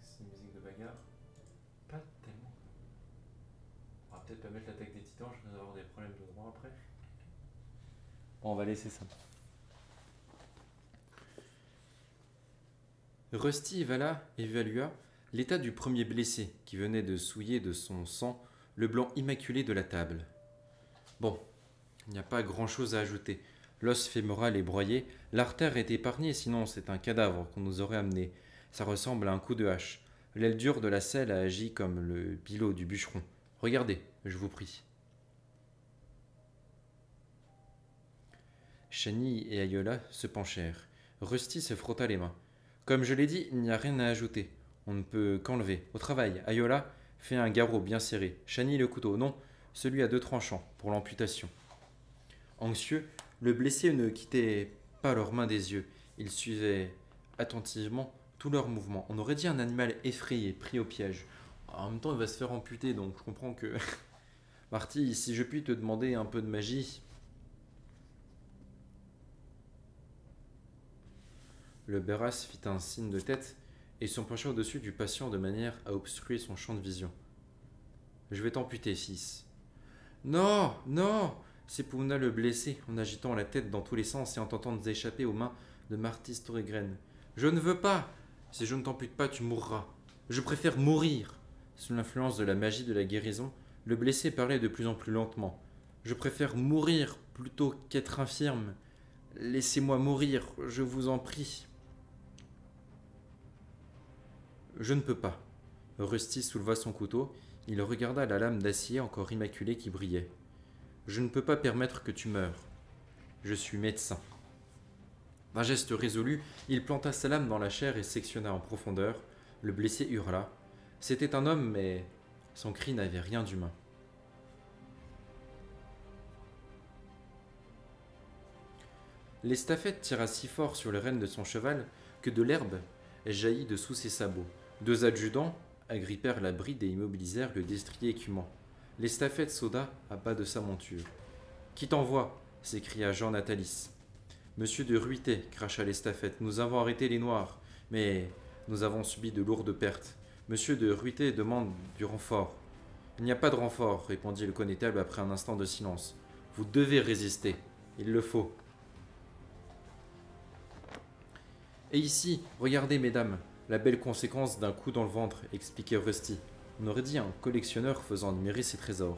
C'est une musique de bagarre. Pas tellement. On va peut-être pas mettre l'attaque des titans, je vais avoir des problèmes de droit après. Bon, on va laisser ça. Rusty évalua l'état du premier blessé qui venait de souiller de son sang le blanc immaculé de la table. Bon, il n'y a pas grand-chose à ajouter. L'os fémoral est broyé, l'artère est épargnée, sinon c'est un cadavre qu'on nous aurait amené. Ça ressemble à un coup de hache. L'aile dure de la selle a agi comme le bilot du bûcheron. Regardez, je vous prie. Shani et Ayola se penchèrent. Rusty se frotta les mains. Comme je l'ai dit, il n'y a rien à ajouter. On ne peut qu'enlever. Au travail, Ayola fait un garrot bien serré. Shani le couteau, non, celui à 2 tranchants, pour l'amputation. Anxieux, le blessé ne quittait pas leurs mains des yeux. Il suivait attentivement tous leurs mouvements. On aurait dit un animal effrayé, pris au piège. En même temps, il va se faire amputer, donc je comprends que... Marty, si je puis te demander un peu de magie... Le Beras fit un signe de tête et se pencha au-dessus du patient de manière à obstruer son champ de vision. « Je vais t'amputer, fils. »« Non, non !» s'épouvna le blessé en agitant la tête dans tous les sens et en tentant de s'échapper aux mains de Marty Storygren. « Je ne veux pas. Si je ne t'ampute pas, tu mourras. Je préfère mourir. » Sous l'influence de la magie de la guérison, le blessé parlait de plus en plus lentement. « Je préfère mourir plutôt qu'être infirme. Laissez-moi mourir, je vous en prie. » Je ne peux pas. Rusty souleva son couteau. Il regarda la lame d'acier encore immaculée qui brillait. Je ne peux pas permettre que tu meures. Je suis médecin. D'un geste résolu, il planta sa lame dans la chair et sectionna en profondeur. Le blessé hurla. C'était un homme, mais son cri n'avait rien d'humain. L'estafette tira si fort sur les rênes de son cheval que de l'herbe jaillit de sous ses sabots. 2 adjudants agrippèrent la bride et immobilisèrent le destrier écumant. L'estafette sauta à bas de sa monture. « Qui t'envoie » s'écria Jean Natalis. « Monsieur de Ruité, cracha l'estafette, nous avons arrêté les Noirs, mais nous avons subi de lourdes pertes. Monsieur de Ruité demande du renfort. »« Il n'y a pas de renfort, répondit le connétable après un instant de silence. Vous devez résister. Il le faut. Et ici, regardez, mesdames, la belle conséquence d'un coup dans le ventre, expliquait Rusty. On aurait dit un collectionneur faisant admirer ses trésors.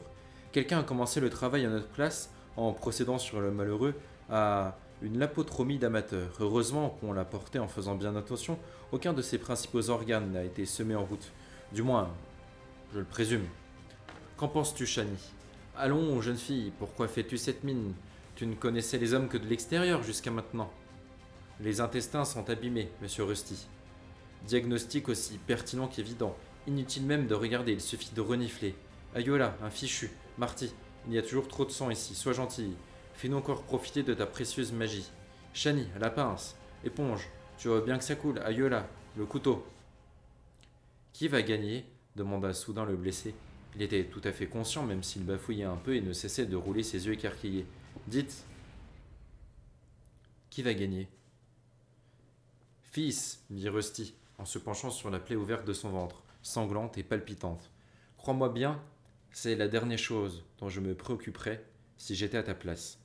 Quelqu'un a commencé le travail à notre place en procédant sur le malheureux à une lapotromie d'amateur. Heureusement qu'on l'a porté en faisant bien attention, aucun de ses principaux organes n'a été semé en route. Du moins, je le présume. Qu'en penses-tu, Shani? Allons, jeune fille, pourquoi fais-tu cette mine? Tu ne connaissais les hommes que de l'extérieur jusqu'à maintenant. Les intestins sont abîmés, monsieur Rusty. Diagnostic aussi pertinent qu'évident. Inutile même de regarder, il suffit de renifler. Ayola, un fichu. Marty, il y a toujours trop de sang ici, sois gentille. Fais-nous encore profiter de ta précieuse magie. Shani, à la pince. Éponge, tu vois bien que ça coule. Ayola, le couteau. Qui va gagner demanda soudain le blessé. Il était tout à fait conscient, même s'il bafouillait un peu et ne cessait de rouler ses yeux écarquillés. Dites. Qui va gagner? Fils, dit Rusty, en se penchant sur la plaie ouverte de son ventre, sanglante et palpitante. Crois-moi bien, c'est la dernière chose dont je me préoccuperais si j'étais à ta place.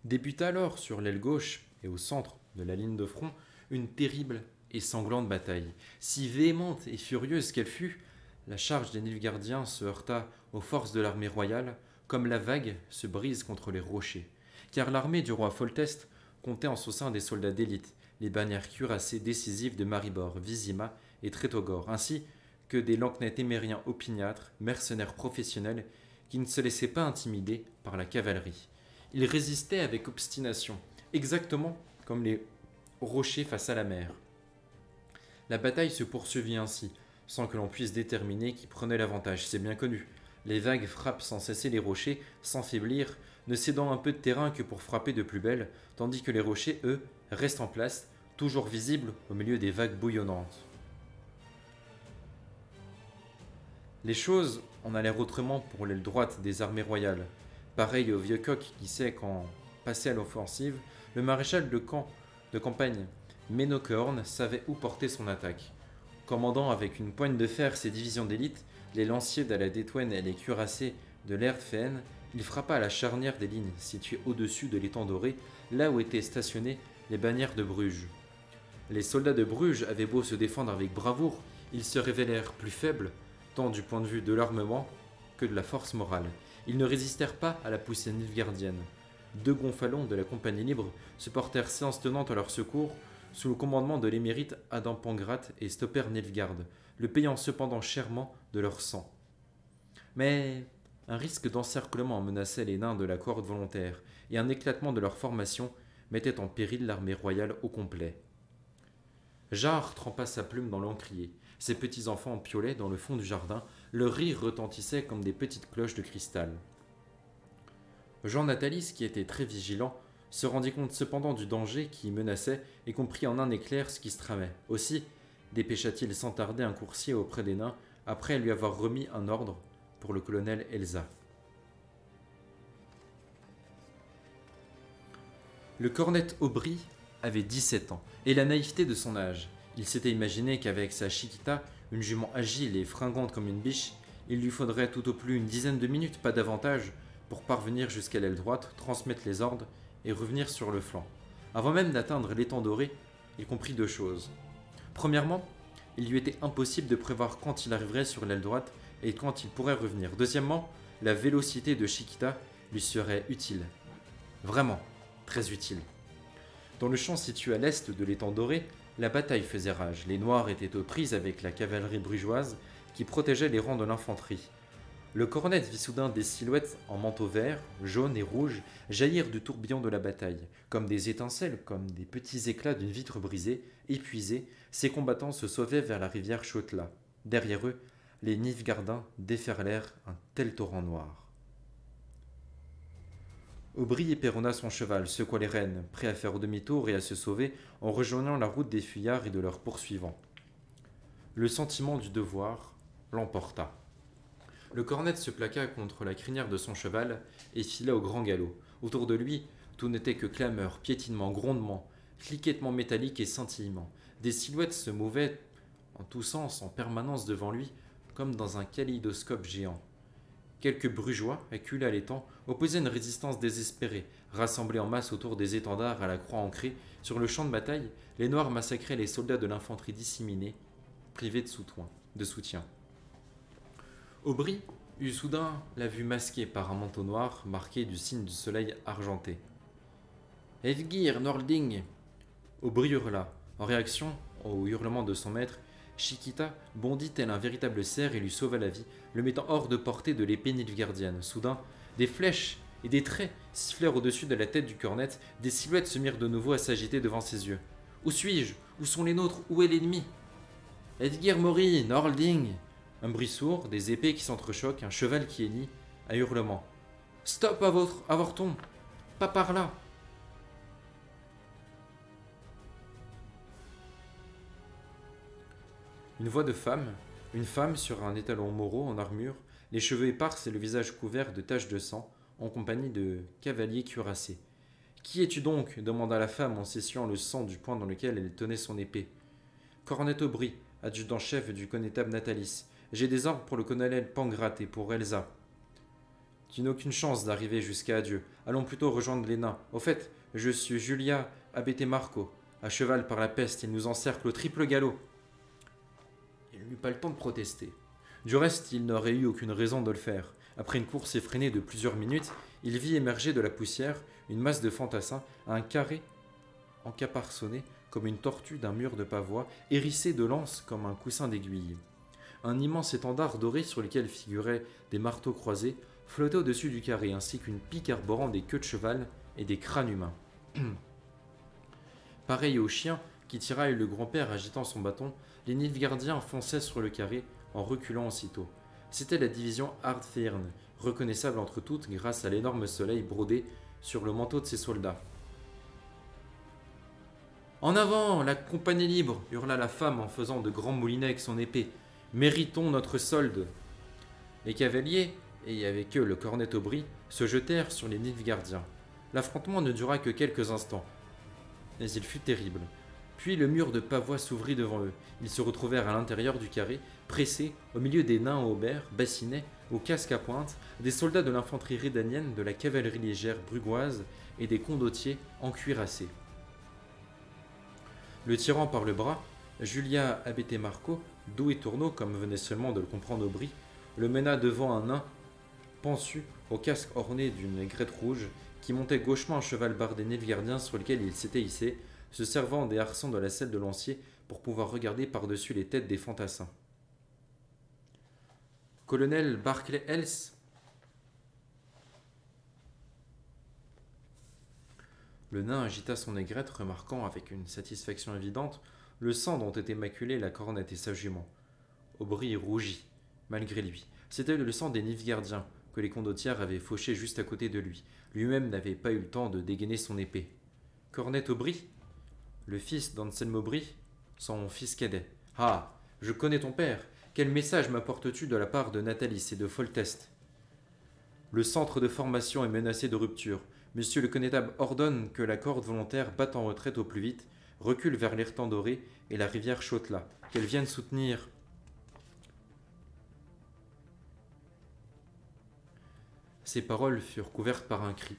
Débuta alors, sur l'aile gauche et au centre de la ligne de front, une terrible et sanglante bataille. Si véhémente et furieuse qu'elle fut, la charge des Nilfgaardiens se heurta aux forces de l'armée royale, comme la vague se brise contre les rochers. Car l'armée du roi Foltest comptait en son sein des soldats d'élite, les bannières cuirassées décisives de Maribor, Vizima et Trétogor, ainsi que des lansquenets témériens opiniâtres, mercenaires professionnels, qui ne se laissaient pas intimider par la cavalerie. Ils résistaient avec obstination, exactement comme les rochers face à la mer. La bataille se poursuivit ainsi, sans que l'on puisse déterminer qui prenait l'avantage, c'est bien connu. Les vagues frappent sans cesser les rochers, sans faiblir, ne cédant un peu de terrain que pour frapper de plus belle, tandis que les rochers, eux, restent en place, toujours visibles au milieu des vagues bouillonnantes. Les choses en allèrent autrement pour l'aile droite des armées royales. Pareil au vieux coq qui sait quand passer à l'offensive, le maréchal de campagne Ménokéorn savait où porter son attaque. Commandant avec une poigne de fer ses divisions d'élite, les lanciers de la Détoine et les cuirassés de l'Erdfehen, il frappa à la charnière des lignes situées au-dessus de l'étang doré, là où étaient stationnées les bannières de Bruges. Les soldats de Bruges avaient beau se défendre avec bravoure, ils se révélèrent plus faibles, tant du point de vue de l'armement que de la force morale. Ils ne résistèrent pas à la poussée nilfgaardienne. 2 gonfalons de la compagnie libre se portèrent séance tenante à leur secours, sous le commandement de l'émérite Adam Pangrat et stoppèrent Nilfgaard, le payant cependant chèrement de leur sang. Mais un risque d'encerclement menaçait les nains de la cohorte volontaire, et un éclatement de leur formation mettait en péril l'armée royale au complet. Jarre trempa sa plume dans l'encrier. Ses petits-enfants piaulaient dans le fond du jardin, leur rire retentissait comme des petites cloches de cristal. Jean Natalis, qui était très vigilant, se rendit compte cependant du danger qui menaçait et comprit en un éclair ce qui se tramait. Aussi dépêcha-t-il sans tarder un coursier auprès des nains, après lui avoir remis un ordre pour le colonel Elsa. Le cornette Aubry avait 17 ans, et la naïveté de son âge. Il s'était imaginé qu'avec sa Chiquita, une jument agile et fringante comme une biche, il lui faudrait tout au plus une dizaine de minutes, pas davantage, pour parvenir jusqu'à l'aile droite, transmettre les ordres et revenir sur le flanc. Avant même d'atteindre l'étang doré, il comprit 2 choses. Premièrement, il lui était impossible de prévoir quand il arriverait sur l'aile droite et quand il pourrait revenir. Deuxièmement, la vélocité de Chiquita lui serait utile. Vraiment, très utile. Dans le champ situé à l'est de l'étang doré, la bataille faisait rage. Les Noirs étaient aux prises avec la cavalerie brugeoise qui protégeait les rangs de l'infanterie. Le cornette vit soudain des silhouettes en manteau vert, jaune et rouge jaillir du tourbillon de la bataille. Comme des étincelles, comme des petits éclats d'une vitre brisée, épuisés, ces combattants se sauvaient vers la rivière Chotla. Derrière eux, les Nilfgaardiens déferlèrent un tel torrent noir. Aubry éperonna son cheval, secoua les rênes, prêt à faire demi-tour et à se sauver en rejoignant la route des fuyards et de leurs poursuivants. Le sentiment du devoir l'emporta. Le cornette se plaqua contre la crinière de son cheval et fila au grand galop. Autour de lui, tout n'était que clameur, piétinement, grondement, cliquetement métallique et scintillement. Des silhouettes se mouvaient en tous sens, en permanence devant lui, comme dans un kaléidoscope géant. Quelques brugeois, acculés à l'étang, opposaient une résistance désespérée. Rassemblés en masse autour des étendards à la croix ancrée, sur le champ de bataille, les Noirs massacraient les soldats de l'infanterie disséminés, privés de soutien. Aubry eut soudain la vue masquée par un manteau noir marqué du signe du soleil argenté. « Evgir, Nordling !» Aubry hurla. En réaction au hurlement de son maître, Chiquita bondit tel un véritable cerf et lui sauva la vie, le mettant hors de portée de l'épée nilfgaardienne. Soudain, des flèches et des traits sifflèrent au-dessus de la tête du cornet, des silhouettes se mirent de nouveau à s'agiter devant ses yeux. Où suis-je? Où sont les nôtres? Où est l'ennemi? Edgir Mori, Norlding! Un bruit sourd, des épées qui s'entrechoquent, un cheval qui hennit, un hurlement. Stop avorton! Pas par là! Une voix de femme, une femme sur un étalon maureau en armure, les cheveux épars et le visage couvert de taches de sang, en compagnie de cavaliers cuirassés. Qui es-tu donc? Demanda la femme en s'essuyant le sang du poing dans lequel elle tenait son épée. Cornet Aubry, adjudant-chef du connétable Natalis. J'ai des ordres pour le colonel Pangrat et pour Elsa. Tu n'as aucune chance d'arriver jusqu'à Adieu. Allons plutôt rejoindre les nains. Au fait, je suis Julia Abete Marco. À cheval par la peste, il nous encercle au triple galop. Il n'eut pas le temps de protester. Du reste, il n'aurait eu aucune raison de le faire. Après une course effrénée de plusieurs minutes, il vit émerger de la poussière une masse de fantassins à un carré encaparsonné comme une tortue d'un mur de pavois, hérissé de lances comme un coussin d'aiguille. Un immense étendard doré sur lequel figuraient des marteaux croisés flottait au-dessus du carré, ainsi qu'une pique arborant des queues de cheval et des crânes humains. Pareil au chien qui tiraille le grand-père agitant son bâton, les nilfgaardiens fonçaient sur le carré en reculant aussitôt. C'était la division Hardfearn, reconnaissable entre toutes grâce à l'énorme soleil brodé sur le manteau de ses soldats. En avant, la compagnie libre, hurla la femme en faisant de grands moulinets avec son épée. Méritons notre solde. Les cavaliers, et avec eux le cornet Aubry, se jetèrent sur les nilfgaardiens. L'affrontement ne dura que quelques instants, mais il fut terrible. Puis le mur de pavois s'ouvrit devant eux. Ils se retrouvèrent à l'intérieur du carré, pressés, au milieu des nains haubert, bassinets, aux casques à pointe, des soldats de l'infanterie rédanienne, de la cavalerie légère brugoise et des condottiers encuirassés. Le tirant par le bras, Julia Abete Marco, doux et tourneau comme venait seulement de le comprendre Aubry, le mena devant un nain pansu au casque orné d'une aigrette rouge qui montait gauchement un cheval bardé nilfgaardien sur lequel il s'était hissé, se servant des harçons de la selle de lancier pour pouvoir regarder par-dessus les têtes des fantassins. Colonel Barclay Else. Le nain agita son aigrette, remarquant avec une satisfaction évidente le sang dont était maculée la cornette et sa jument. Aubry rougit, malgré lui. C'était le sang des nilfgaardiens que les condottières avaient fauché juste à côté de lui. Lui-même n'avait pas eu le temps de dégainer son épée. Cornet Aubry, le fils d'Anselme Aubry, son fils cadet. Ah, je connais ton père. Quel message m'apportes-tu de la part de Natalis et de Foltest? Le centre de formation est menacé de rupture. Monsieur le connétable ordonne que la corde volontaire batte en retraite au plus vite, recule vers l'Ertan doré et la rivière Chotla, qu'elle vienne soutenir. Ces paroles furent couvertes par un cri,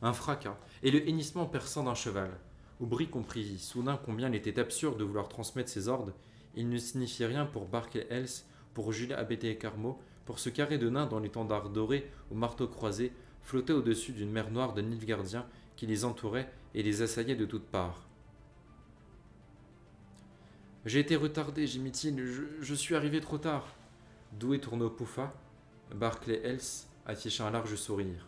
un fracas et le hennissement perçant d'un cheval. Aubry comprit soudain combien il était absurde de vouloir transmettre ses ordres. Il ne signifiait rien pour Barclay Else, pour Julia Abete et Carmo, pour ce carré de nains dont l'étendard doré au marteau croisé flottait au-dessus d'une mer noire de nilfgaardiens qui les entourait et les assaillait de toutes parts. J'ai été retardé, gémit-il, je suis arrivé trop tard. Doué tourneau pouffa, Barclay Else afficha un large sourire.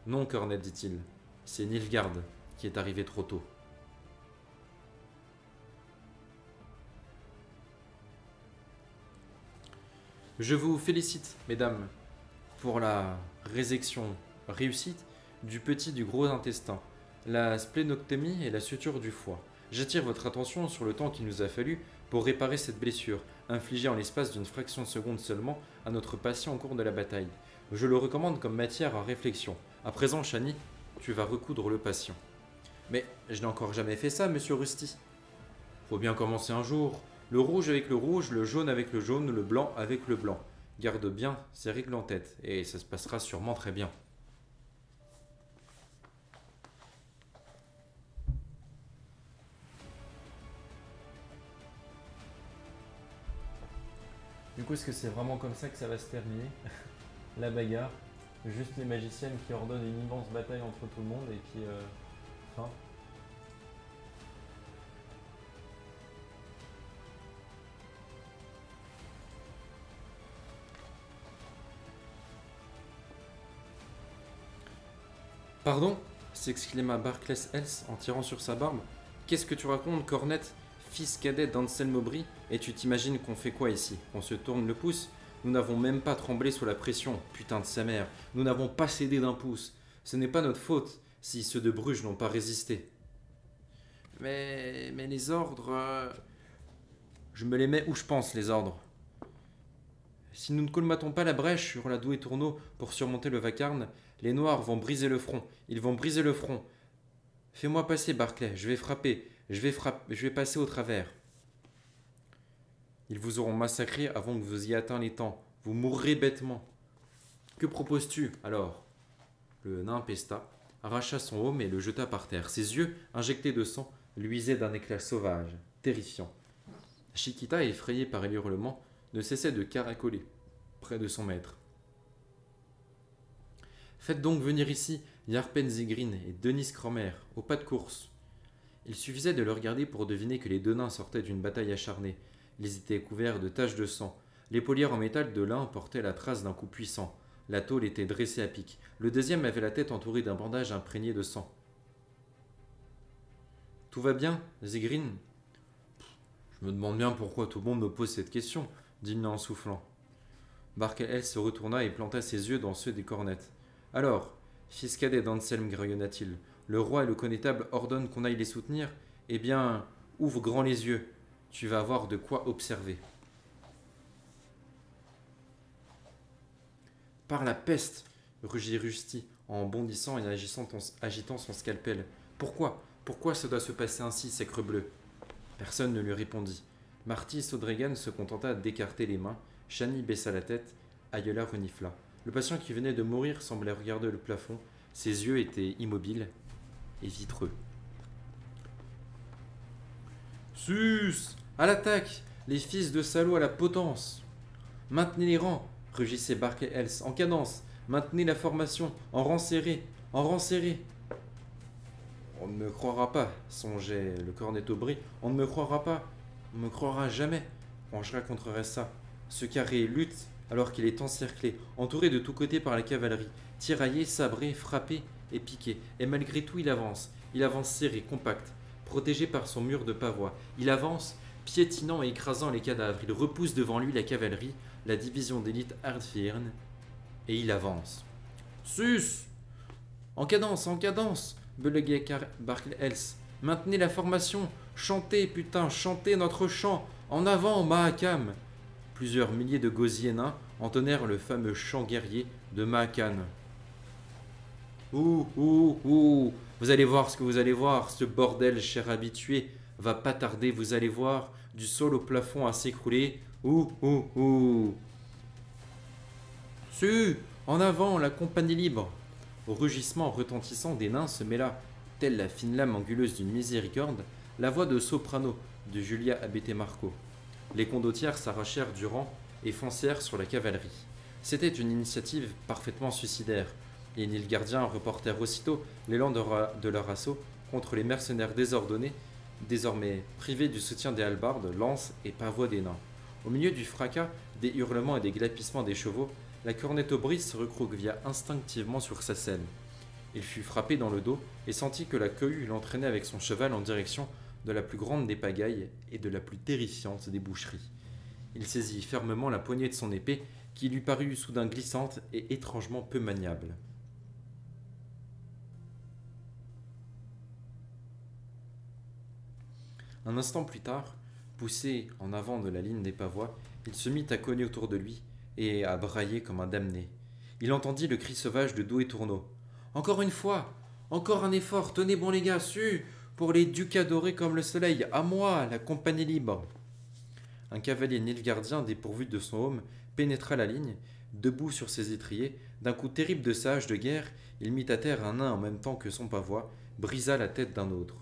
Non, Cornet, dit-il, c'est Nilfgaard qui est arrivé trop tôt. Je vous félicite, mesdames, pour la résection réussite du petit du gros intestin, la splénoctomie et la suture du foie. J'attire votre attention sur le temps qu'il nous a fallu pour réparer cette blessure, infligée en l'espace d'une fraction de seconde seulement à notre patient au cours de la bataille. Je le recommande comme matière à réflexion. À présent, Chani, tu vas recoudre le patient. Mais je n'ai encore jamais fait ça, monsieur Rusty. Faut bien commencer un jour. Le rouge avec le rouge, le jaune avec le jaune, le blanc avec le blanc. Garde bien ces règles en tête, et ça se passera sûrement très bien. Du coup, est-ce que c'est vraiment comme ça que ça va se terminer? La bagarre, juste les magiciennes qui ordonnent une immense bataille entre tout le monde, et puis fin. Pardon s'exclama Barclay Else en tirant sur sa barbe. Qu'est-ce que tu racontes, Cornette, fils cadet d'Anselm Aubry? Et tu t'imagines qu'on fait quoi ici? Qu'on se tourne le pouce? Nous n'avons même pas tremblé sous la pression, putain de sa mère. Nous n'avons pas cédé d'un pouce. Ce n'est pas notre faute si ceux de Bruges n'ont pas résisté. Mais les ordres... Je me les mets où je pense, les ordres. Si nous ne colmatons pas la brèche sur la Douai Tourneau pour surmonter le vacarme, les Noirs vont briser le front. Ils vont briser le front. Fais-moi passer, Barclay. Je vais frapper. Je vais passer au travers. Ils vous auront massacré avant que vous y atteint les temps. Vous mourrez bêtement. Que proposes-tu, alors? Le nain pesta, arracha son aume et le jeta par terre. Ses yeux, injectés de sang, luisaient d'un éclat sauvage, terrifiant. Chiquita, effrayée par les hurlements, ne cessait de caracoler près de son maître. Faites donc venir ici Yarpen Zigrin et Denis Cromer, au pas de course. Il suffisait de le regarder pour deviner que les deux nains sortaient d'une bataille acharnée. Ils étaient couverts de taches de sang. Les paulières en métal de l'un portaient la trace d'un coup puissant. La tôle était dressée à pic. Le deuxième avait la tête entourée d'un bandage imprégné de sang. Tout va bien, Zigrin? Je me demande bien pourquoi tout le monde me pose cette question, dit le nain en soufflant. Barclay se retourna et planta ses yeux dans ceux des cornettes. Alors, fils cadet d'Anselm, grogna-t-il, le roi et le connétable ordonnent qu'on aille les soutenir? Eh bien, ouvre grand les yeux. Tu vas avoir de quoi observer. Par la peste, rugit Rusty en bondissant et agitant son scalpel. Pourquoi ça doit se passer ainsi, sacre bleu? Personne ne lui répondit. Marty Sodregan se contenta d'écarter les mains. Chani baissa la tête. Ayola renifla. Le patient qui venait de mourir semblait regarder le plafond. Ses yeux étaient immobiles et vitreux. Sus! À l'attaque! Les fils de salauds à la potence! Maintenez les rangs! Rugissait Barclay Else. En cadence! Maintenez la formation! En rang serré! En rang serré! On ne me croira pas, songeait le cornet Aubry. On ne me croira pas. On ne me croira jamais. Quand je raconterai ça. Ce carré lutte alors qu'il est encerclé, entouré de tous côtés par la cavalerie, tiraillé, sabré, frappé et piqué. Et malgré tout, il avance. Il avance serré, compact, protégé par son mur de pavois. Il avance, piétinant et écrasant les cadavres. Il repousse devant lui la cavalerie, la division d'élite Hardfirn, et il avance. Sus! En cadence, belégait Barclay Else. Maintenez la formation, chantez, putain, chantez notre chant. En avant, Mahakam! Plusieurs milliers de gosiers nains entonnèrent le fameux chant guerrier de Mahakan. Ouh, vous allez voir ce que vous allez voir, ce bordel, cher habitué, va pas tarder, vous allez voir, du sol au plafond à s'écrouler. Ouh. Su, en avant, la compagnie libre. Au rugissement retentissant des nains se mêla, telle la fine lame anguleuse d'une miséricorde, la voix de soprano de Julia Abete-Marco. Les condottières s'arrachèrent du rang et foncèrent sur la cavalerie. C'était une initiative parfaitement suicidaire, et les Nilgardiens reportèrent aussitôt l'élan de leur assaut contre les mercenaires désordonnés, désormais privés du soutien des hallebardes, lances et pavois des nains. Au milieu du fracas, des hurlements et des glapissements des chevaux, la cornette Aubry se recroquevilla instinctivement sur sa selle. Il fut frappé dans le dos et sentit que la cohue l'entraînait avec son cheval en direction de la plus grande des pagailles et de la plus terrifiante des boucheries. Il saisit fermement la poignée de son épée, qui lui parut soudain glissante et étrangement peu maniable. Un instant plus tard, poussé en avant de la ligne des pavois, il se mit à cogner autour de lui et à brailler comme un damné. Il entendit le cri sauvage de Douai Tourneau. « Encore une fois! Encore un effort! Tenez bon les gars, pour les ducats dorés comme le soleil! À moi, la compagnie libre !» Un cavalier nilgardien dépourvu de son aume pénétra la ligne, debout sur ses étriers. D'un coup terrible de sa hache de guerre, il mit à terre un nain en même temps que son pavois, brisa la tête d'un autre.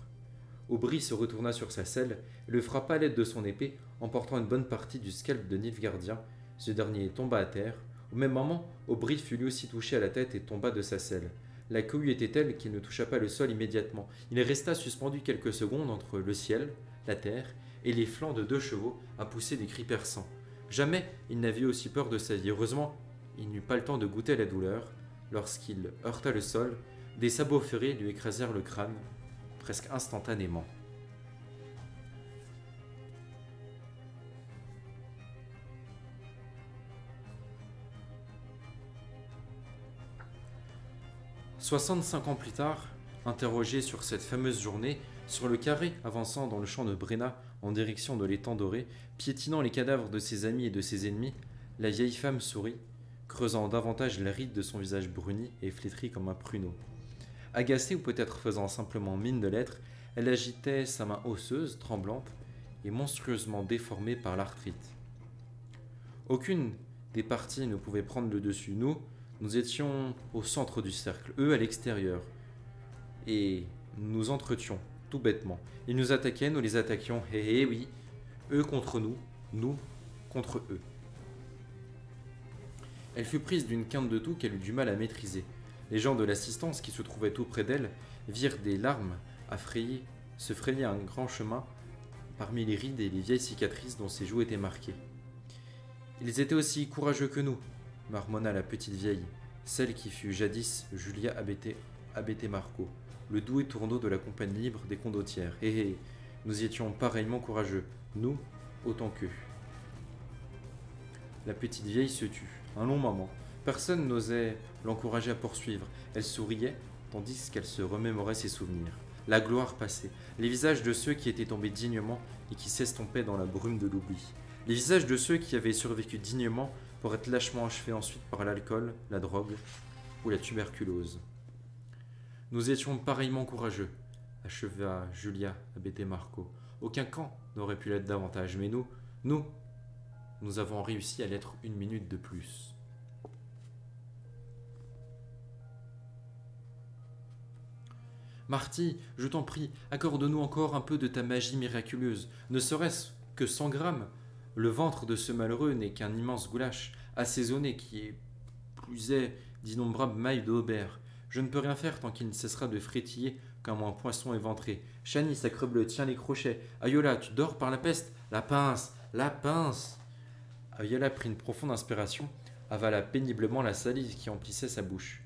Aubry se retourna sur sa selle et le frappa à l'aide de son épée, emportant une bonne partie du scalp de Nilfgaardien. Ce dernier tomba à terre. Au même moment, Aubry fut lui aussi touché à la tête et tomba de sa selle. La cohue était telle qu'il ne toucha pas le sol immédiatement. Il resta suspendu quelques secondes entre le ciel, la terre et les flancs de 2 chevaux à pousser des cris perçants. Jamais il n'avait eu aussi peur de sa vie. Heureusement, il n'eut pas le temps de goûter à la douleur. Lorsqu'il heurta le sol, Des sabots ferrés lui écrasèrent le crâne, presque instantanément. « 65 ans plus tard, interrogé sur cette fameuse journée, sur le carré avançant dans le champ de Brenna en direction de l'étang doré, piétinant les cadavres de ses amis et de ses ennemis, la vieille femme sourit, creusant davantage la ride de son visage bruni et flétri comme un pruneau. Agacée ou peut-être faisant simplement mine de l'être, elle agitait sa main osseuse, tremblante et monstrueusement déformée par l'arthrite. Aucune des parties ne pouvait prendre le dessus. Nous étions au centre du cercle, eux à l'extérieur. Et nous entretions, tout bêtement. Ils nous attaquaient, nous les attaquions. Eh oui, eux contre nous contre eux. Elle fut prise d'une quinte de toux qu'elle eut du mal à maîtriser. Les gens de l'assistance qui se trouvaient tout près d'elle virent des larmes se frayer un grand chemin parmi les rides et les vieilles cicatrices dont ses joues étaient marquées. Ils étaient aussi courageux que nous, marmonna la petite vieille, celle qui fut jadis Julia Abete Marco, le doux étourneau de la compagnie libre des condottières. Eh, nous étions pareillement courageux, nous autant qu'eux. La petite vieille se tut. Un long moment. Personne n'osait l'encourager à poursuivre. Elle souriait, tandis qu'elle se remémorait ses souvenirs. La gloire passée. Les visages de ceux qui étaient tombés dignement et qui s'estompaient dans la brume de l'oubli. Les visages de ceux qui avaient survécu dignement pour être lâchement achevés ensuite par l'alcool, la drogue ou la tuberculose. Nous étions pareillement courageux, acheva Julia Abete Marco. Aucun camp n'aurait pu l'être davantage, mais nous avons réussi à l'être une minute de plus. Marty, je t'en prie, accorde-nous encore un peu de ta magie miraculeuse, ne serait-ce que 100 grammes. Le ventre de ce malheureux n'est qu'un immense goulash, assaisonné qui est plus est d'innombrables mailles d'aubert. Je ne peux rien faire tant qu'il ne cessera de frétiller comme un poisson éventré. Chani, sacrebleu, tiens les crochets. Ayola, tu dors par la peste. La pince, la pince. Ayola prit une profonde inspiration, avala péniblement la salive qui emplissait sa bouche.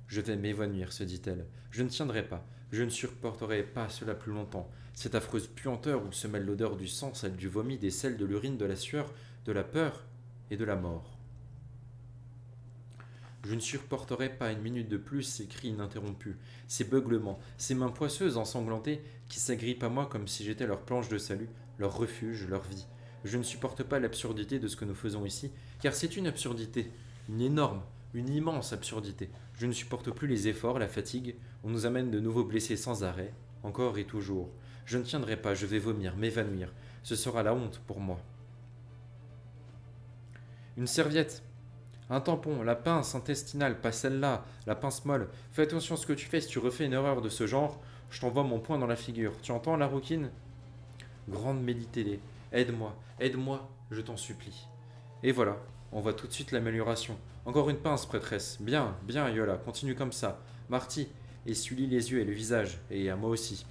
Je vais m'évanouir, se dit-elle. Je ne tiendrai pas. Je ne supporterai pas cela plus longtemps. Cette affreuse puanteur où se mêle l'odeur du sang, celle du vomi, des sels, de l'urine, de la sueur, de la peur et de la mort. Je ne supporterai pas une minute de plus ces cris ininterrompus, ces beuglements, ces mains poisseuses ensanglantées qui s'agrippent à moi comme si j'étais leur planche de salut, leur refuge, leur vie. Je ne supporte pas l'absurdité de ce que nous faisons ici, car c'est une absurdité, une énorme, une immense absurdité. Je ne supporte plus les efforts, la fatigue, on nous amène de nouveaux blessés sans arrêt, encore et toujours. Je ne tiendrai pas, je vais vomir, m'évanouir. Ce sera la honte pour moi. Une serviette, un tampon, la pince intestinale, pas celle-là, la pince molle. Fais attention à ce que tu fais, si tu refais une erreur de ce genre, je t'envoie mon poing dans la figure. Tu entends, la rouquine? Grande Méditélé, aide-moi, je t'en supplie. Et voilà, on voit tout de suite l'amélioration. Encore une pince, prêtresse. Bien, bien, Yola, continue comme ça. Marty, essuie-lui les yeux et le visage, et à moi aussi.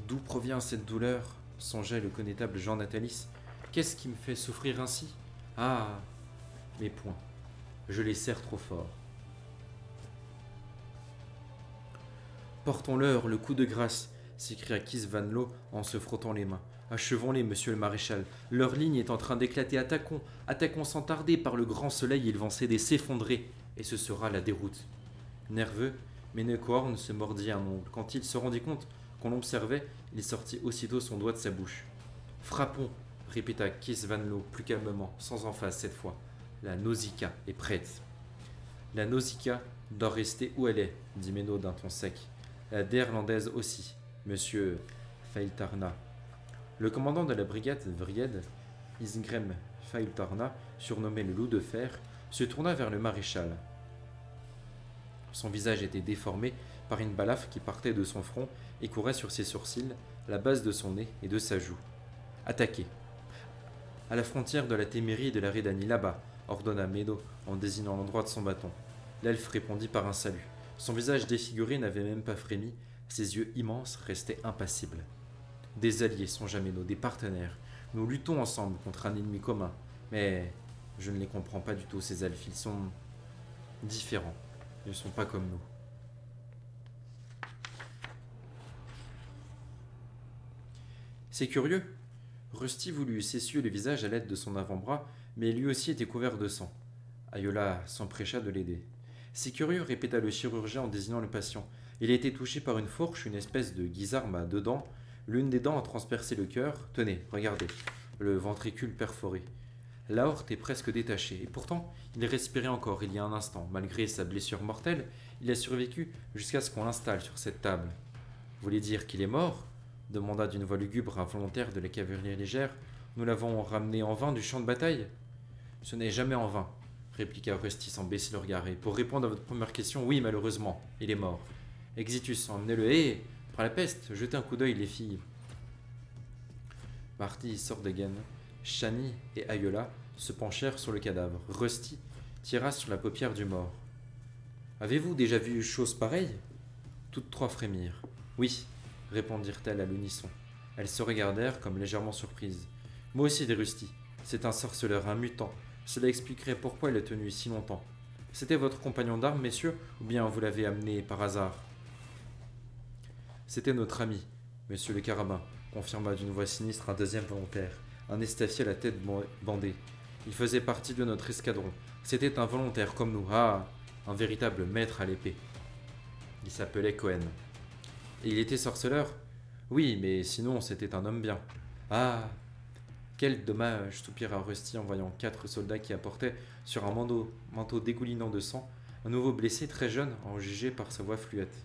D'où provient cette douleur? Songeait le connétable Jean Natalis. Qu'est-ce qui me fait souffrir ainsi? Ah, mes poings. Je les serre trop fort. Portons-leur le coup de grâce, s'écria Kees Van Loo en se frottant les mains. Achevons-les, monsieur le maréchal. Leur ligne est en train d'éclater. Attaquons sans tarder. Par le grand soleil, ils vont céder, s'effondrer, et ce sera la déroute. Nerveux, Ménécoorn se mordit un ongle. Quand il se rendit compte qu'on l'observait, il sortit aussitôt son doigt de sa bouche. Frappons, répéta Kees Van Loo plus calmement, sans emphase cette fois. La Nausicaa est prête. La Nausicaa doit rester où elle est, dit Méno d'un ton sec. La Déirlandaise aussi, monsieur Feiltarna. Le commandant de la brigade Vried, Isgrem Feiltarna, surnommé le loup de fer, se tourna vers le maréchal. Son visage était déformé par une balafre qui partait de son front et courait sur ses sourcils, la base de son nez et de sa joue. Attaquez. À la frontière de la Témérie et de la Rhédanie, là-bas, ordonna Méno en désignant l'endroit de son bâton. L'elfe répondit par un salut. Son visage défiguré n'avait même pas frémi, ses yeux immenses restaient impassibles. Des alliés, songea Méno, des partenaires. Nous luttons ensemble contre un ennemi commun. Mais Je ne les comprends pas du tout, ces elfes. Ils sont différents. Ils ne sont pas comme nous. C'est curieux. Rusty voulut s'essuyer le visage à l'aide de son avant-bras, mais lui aussi était couvert de sang. Ayola s'empressa de l'aider. C'est curieux, répéta le chirurgien en désignant le patient. Il a été touché par une fourche, une espèce de guisarme à deux dents. L'une des dents a transpercé le cœur. Tenez, regardez, le ventricule perforé. L'aorte est presque détachée, et pourtant, il respirait encore il y a un instant. Malgré sa blessure mortelle, il a survécu jusqu'à ce qu'on l'installe sur cette table. Vous voulez dire qu'il est mort demanda d'une voix lugubre un volontaire de la cavalerie légère. Nous l'avons ramené en vain du champ de bataille. Ce n'est jamais en vain, répliqua Rusty sans baisser le regard. Et pour répondre à votre première question, oui, malheureusement, il est mort. Exitus, emmenez-le. Hé, par la peste, jetez un coup d'œil, les filles. Marty, Sordegan, Shani et Ayola se penchèrent sur le cadavre. Rusty tira sur la paupière du mort. Avez-vous déjà vu chose pareille? Toutes trois frémirent. Oui, répondirent-elles à l'unisson. Elles se regardèrent comme légèrement surprises. Moi aussi, dit Rusty. C'est un sorceleur, un mutant. Cela expliquerait pourquoi il a tenu si longtemps. C'était votre compagnon d'armes, messieurs, ou bien vous l'avez amené par hasard? C'était notre ami, monsieur le carabin, confirma d'une voix sinistre un deuxième volontaire, un estafier à la tête bandée. Il faisait partie de notre escadron. C'était un volontaire comme nous. Ah, un véritable maître à l'épée. Il s'appelait Cohen. Et il était sorceleur? Oui, mais sinon c'était un homme bien. Ah, quel dommage, soupira Rusty en voyant 4 soldats qui apportaient, sur un manteau dégoulinant de sang, un nouveau blessé très jeune, en jugé par sa voix fluette.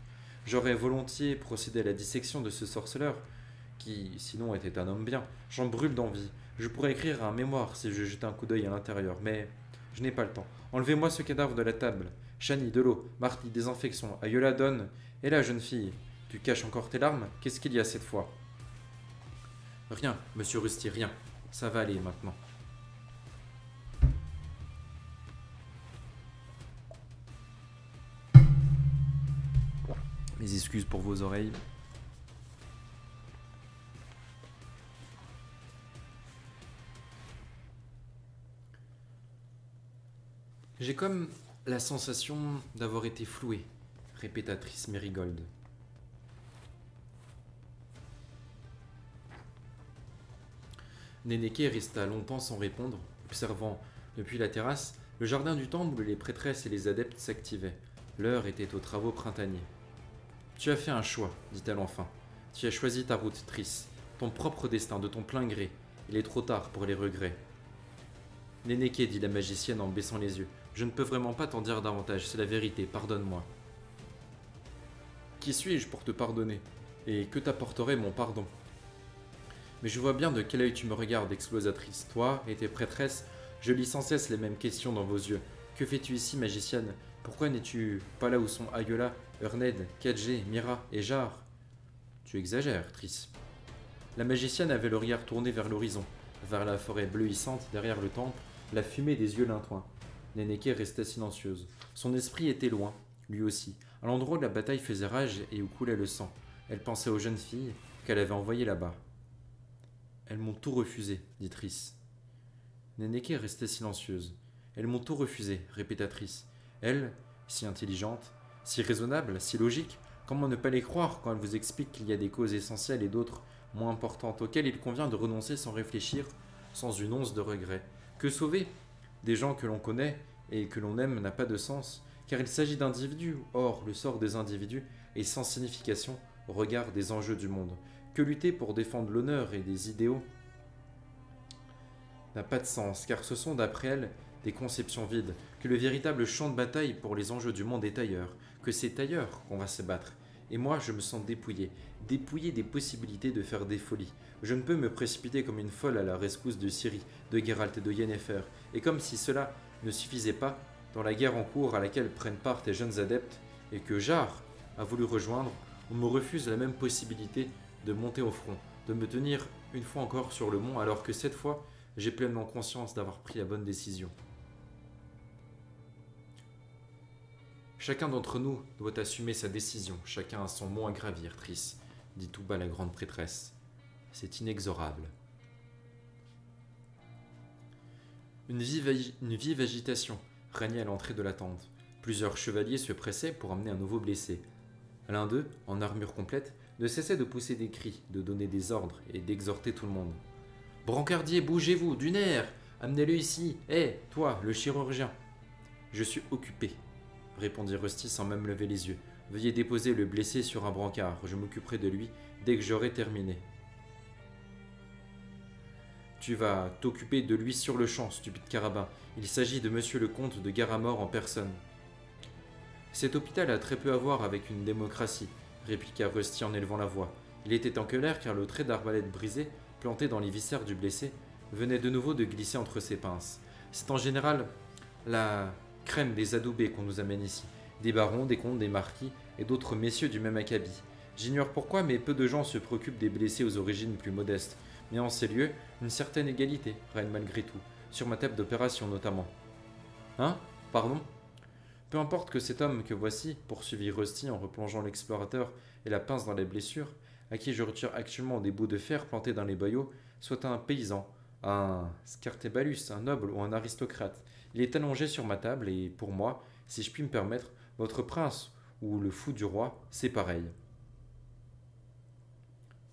J'aurais volontiers procédé à la dissection de ce sorceleur, qui sinon était un homme bien. J'en brûle d'envie. Je pourrais écrire un mémoire si je jetais un coup d'œil à l'intérieur, mais je n'ai pas le temps. Enlevez-moi ce cadavre de la table. Shani, de l'eau. Marty, désinfection. Ayola, donne. Et la jeune fille, tu caches encore tes larmes? Qu'est-ce qu'il y a cette fois? Rien, monsieur Rusty, rien. Ça va aller maintenant. Mes excuses pour vos oreilles. J'ai comme la sensation d'avoir été floué, répéta Triss Merigold. Nénéké resta longtemps sans répondre, observant, depuis la terrasse, le jardin du temple où les prêtresses et les adeptes s'activaient. L'heure était aux travaux printaniers. Tu as fait un choix, dit-elle enfin. Tu as choisi ta route, Triss, ton propre destin, de ton plein gré. Il est trop tard pour les regrets. Nénéké, dit la magicienne en baissant les yeux, je ne peux vraiment pas t'en dire davantage, c'est la vérité, pardonne-moi. Qui suis-je pour te pardonner? Et que t'apporterait mon pardon? Mais je vois bien de quel œil tu me regardes, explosa Triss. Toi et tes prêtresses, je lis sans cesse les mêmes questions dans vos yeux. Que fais-tu ici, magicienne? Pourquoi n'es-tu pas là où sont Ayola, Urned, Kadje, Mira et Jar? Tu exagères, Triss. La magicienne avait le regard tourné vers l'horizon, vers la forêt bleuissante derrière le temple, la fumée des yeux lintoins. Nénéké restait silencieuse. Son esprit était loin, lui aussi, à l'endroit où la bataille faisait rage et où coulait le sang. Elle pensait aux jeunes filles qu'elle avait envoyées là-bas. Elles m'ont tout refusé, dit Triss. Nénéké restait silencieuse. Elles m'ont tout refusé, répéta Triss. Elles, si intelligentes, si raisonnables, si logiques, comment ne pas les croire quand elles vous expliquent qu'il y a des causes essentielles et d'autres moins importantes auxquelles il convient de renoncer sans réfléchir, sans une once de regret? Que sauver des gens que l'on connaît et que l'on aime n'a pas de sens, car il s'agit d'individus. Or, le sort des individus est sans signification au regard des enjeux du monde. Que lutter pour défendre l'honneur et des idéaux n'a pas de sens, car ce sont, d'après elle, des conceptions vides, que le véritable champ de bataille pour les enjeux du monde est ailleurs, que c'est ailleurs qu'on va se battre. Et moi, je me sens dépouillé des possibilités de faire des folies. Je ne peux me précipiter comme une folle à la rescousse de Ciri, de Geralt et de Yennefer, et comme si cela ne suffisait pas, dans la guerre en cours à laquelle prennent part tes jeunes adeptes, et que Jar a voulu rejoindre, on me refuse la même possibilité de monter au front, de me tenir une fois encore sur le mont, alors que cette fois, j'ai pleinement conscience d'avoir pris la bonne décision. Chacun d'entre nous doit assumer sa décision, chacun a son mot à gravir, Triss, dit tout bas la grande prêtresse. C'est inexorable. Une vive agitation régnait à l'entrée de la tente. Plusieurs chevaliers se pressaient pour emmener un nouveau blessé. L'un d'eux, en armure complète, ne cessait de pousser des cris, de donner des ordres et d'exhorter tout le monde. Brancardier, bougez-vous, du nerf! Amenez-le ici! Hé, toi, le chirurgien! Je suis occupé, répondit Rusty sans même lever les yeux. Veuillez déposer le blessé sur un brancard, je m'occuperai de lui dès que j'aurai terminé. Tu vas t'occuper de lui sur le champ, stupide carabin. Il s'agit de monsieur le comte de Garamor en personne. Cet hôpital a très peu à voir avec une démocratie, répliqua Rusty en élevant la voix. Il était en colère car le trait d'arbalète brisé, planté dans les viscères du blessé, venait de nouveau de glisser entre ses pinces. C'est en général la crème des adoubés qu'on nous amène ici. Des barons, des comtes, des marquis et d'autres messieurs du même acabit. J'ignore pourquoi, mais peu de gens se préoccupent des blessés aux origines plus modestes. Mais en ces lieux, une certaine égalité règne malgré tout, sur ma table d'opération notamment. Hein? Pardon? Peu importe que cet homme que voici, poursuivit Rusty en replongeant l'explorateur et la pince dans les blessures, à qui je retire actuellement des bouts de fer plantés dans les boyaux, soit un paysan, un scartébalus, un noble ou un aristocrate. Il est allongé sur ma table et, pour moi, si je puis me permettre, votre prince ou le fou du roi, c'est pareil.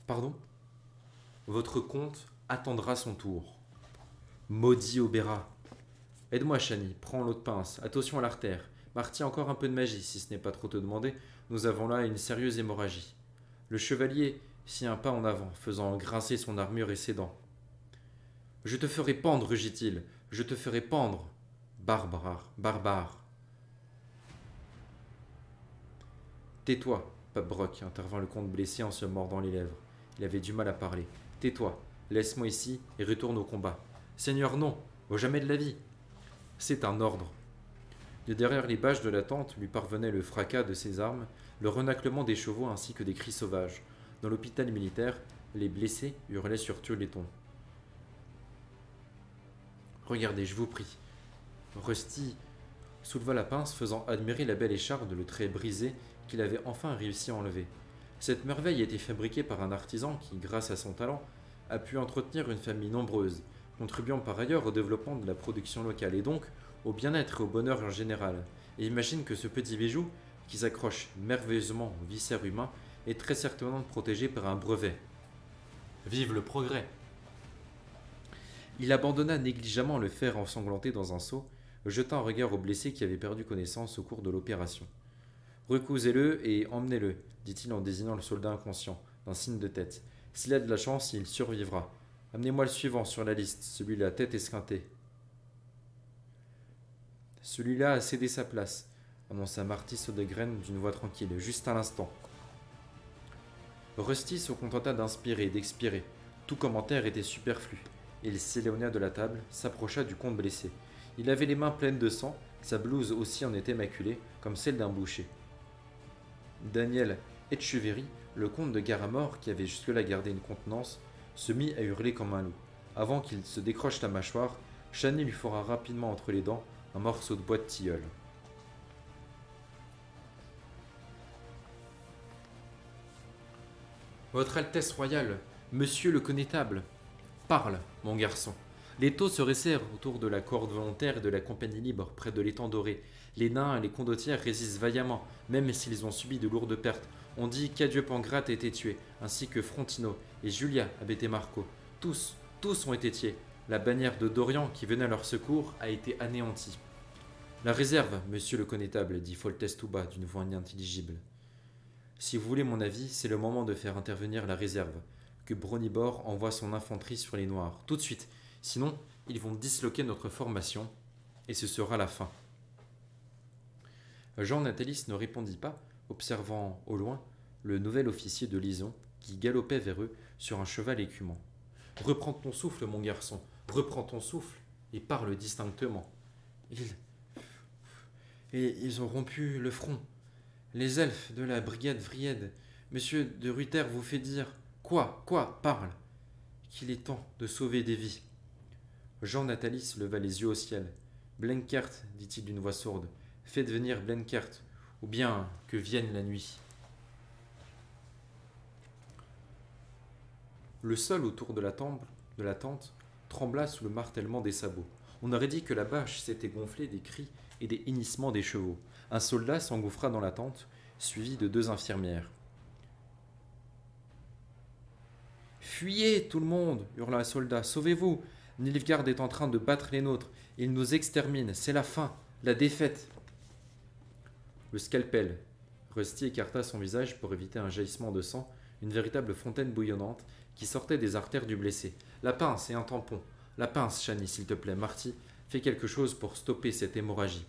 Pardon? Votre comte attendra son tour. Maudit Aubera. Aide-moi, Chani, prends l'autre pince. Attention à l'artère. Marty, encore un peu de magie, si ce n'est pas trop te demander. Nous avons là une sérieuse hémorragie. Le chevalier fit un pas en avant, faisant grincer son armure et ses dents. Je te ferai pendre, rugit-il. Je te ferai pendre. Barbare. Tais-toi, Pabrock, intervint le comte blessé en se mordant les lèvres. Il avait du mal à parler. Tais-toi, laisse-moi ici et retourne au combat. Seigneur, non, jamais de la vie. C'est un ordre. De derrière les bâches de la tente lui parvenait le fracas de ses armes, le renaclement des chevaux ainsi que des cris sauvages. Dans l'hôpital militaire, les blessés hurlaient sur tous les tons. Regardez, je vous prie. Rusty souleva la pince, faisant admirer la belle écharde, le trait brisé qu'il avait enfin réussi à enlever. Cette merveille était fabriquée par un artisan qui, grâce à son talent, a pu entretenir une famille nombreuse, contribuant par ailleurs au développement de la production locale et donc au bien-être et au bonheur en général. Et imagine que ce petit bijou, qui s'accroche merveilleusement aux viscères humains, est très certainement protégé par un brevet. Vive le progrès! Il abandonna négligemment le fer ensanglanté dans un seau, jeta un regard au blessé qui avait perdu connaissance au cours de l'opération. Recousez-le et emmenez-le, dit-il en désignant le soldat inconscient, d'un signe de tête. S'il a de la chance, il survivra. Amenez-moi le suivant sur la liste, celui de la tête esquintée. Celui-là a cédé sa place, annonça Marty Sodegraine d'une voix tranquille, juste à l'instant. Rusty se contenta d'inspirer et d'expirer. Tout commentaire était superflu. Il s'éloigna de la table, s'approcha du comte blessé. Il avait les mains pleines de sang, sa blouse aussi en était maculée, comme celle d'un boucher. Daniel Etcheverry, le comte de Garamor, qui avait jusque-là gardé une contenance, se mit à hurler comme un loup. Avant qu'il se décroche la mâchoire, Chani lui fora rapidement entre les dents un morceau de bois de tilleul. Votre Altesse royale, monsieur le connétable, parle, mon garçon. Les taux se resserrent autour de la corde volontaire et de la compagnie libre, près de l'étang doré. Les nains et les condottières résistent vaillamment, même s'ils ont subi de lourdes pertes. On dit qu'Adieu Pangrate a été tué, ainsi que Frontino et Julia Abete Marco. Tous ont été tués. La bannière de Dorian qui venait à leur secours a été anéantie. La réserve, monsieur le connétable, dit Foltest tout bas d'une voix inintelligible. Si vous voulez mon avis, c'est le moment de faire intervenir la réserve. Que Bronibor envoie son infanterie sur les Noirs, tout de suite. Sinon, ils vont disloquer notre formation, et ce sera la fin. Jean Natalis ne répondit pas, observant au loin le nouvel officier de Lison qui galopait vers eux sur un cheval écumant. « Reprends ton souffle, mon garçon, reprends ton souffle, et parle distinctement. Ils ont rompu le front. Les elfes de la brigade Vried, monsieur de Ruther vous fait dire... Quoi? Parle. Qu'il est temps de sauver des vies. » Jean Natalis leva les yeux au ciel. « Blenkert, dit-il d'une voix sourde, faites venir Blenkert, ou bien que vienne la nuit. » Le sol autour de la tente trembla sous le martèlement des sabots. On aurait dit que la bâche s'était gonflée des cris et des hennissements des chevaux. Un soldat s'engouffra dans la tente, suivi de 2 infirmières. « Fuyez, tout le monde !» hurla un soldat. « Sauvez-vous! Nilfgaard est en train de battre les nôtres. Il nous extermine. C'est la fin. La défaite. » Le scalpel. Rusty écarta son visage pour éviter un jaillissement de sang, une véritable fontaine bouillonnante qui sortait des artères du blessé. La pince et un tampon. La pince, Shani, s'il te plaît. Marty, fais quelque chose pour stopper cette hémorragie.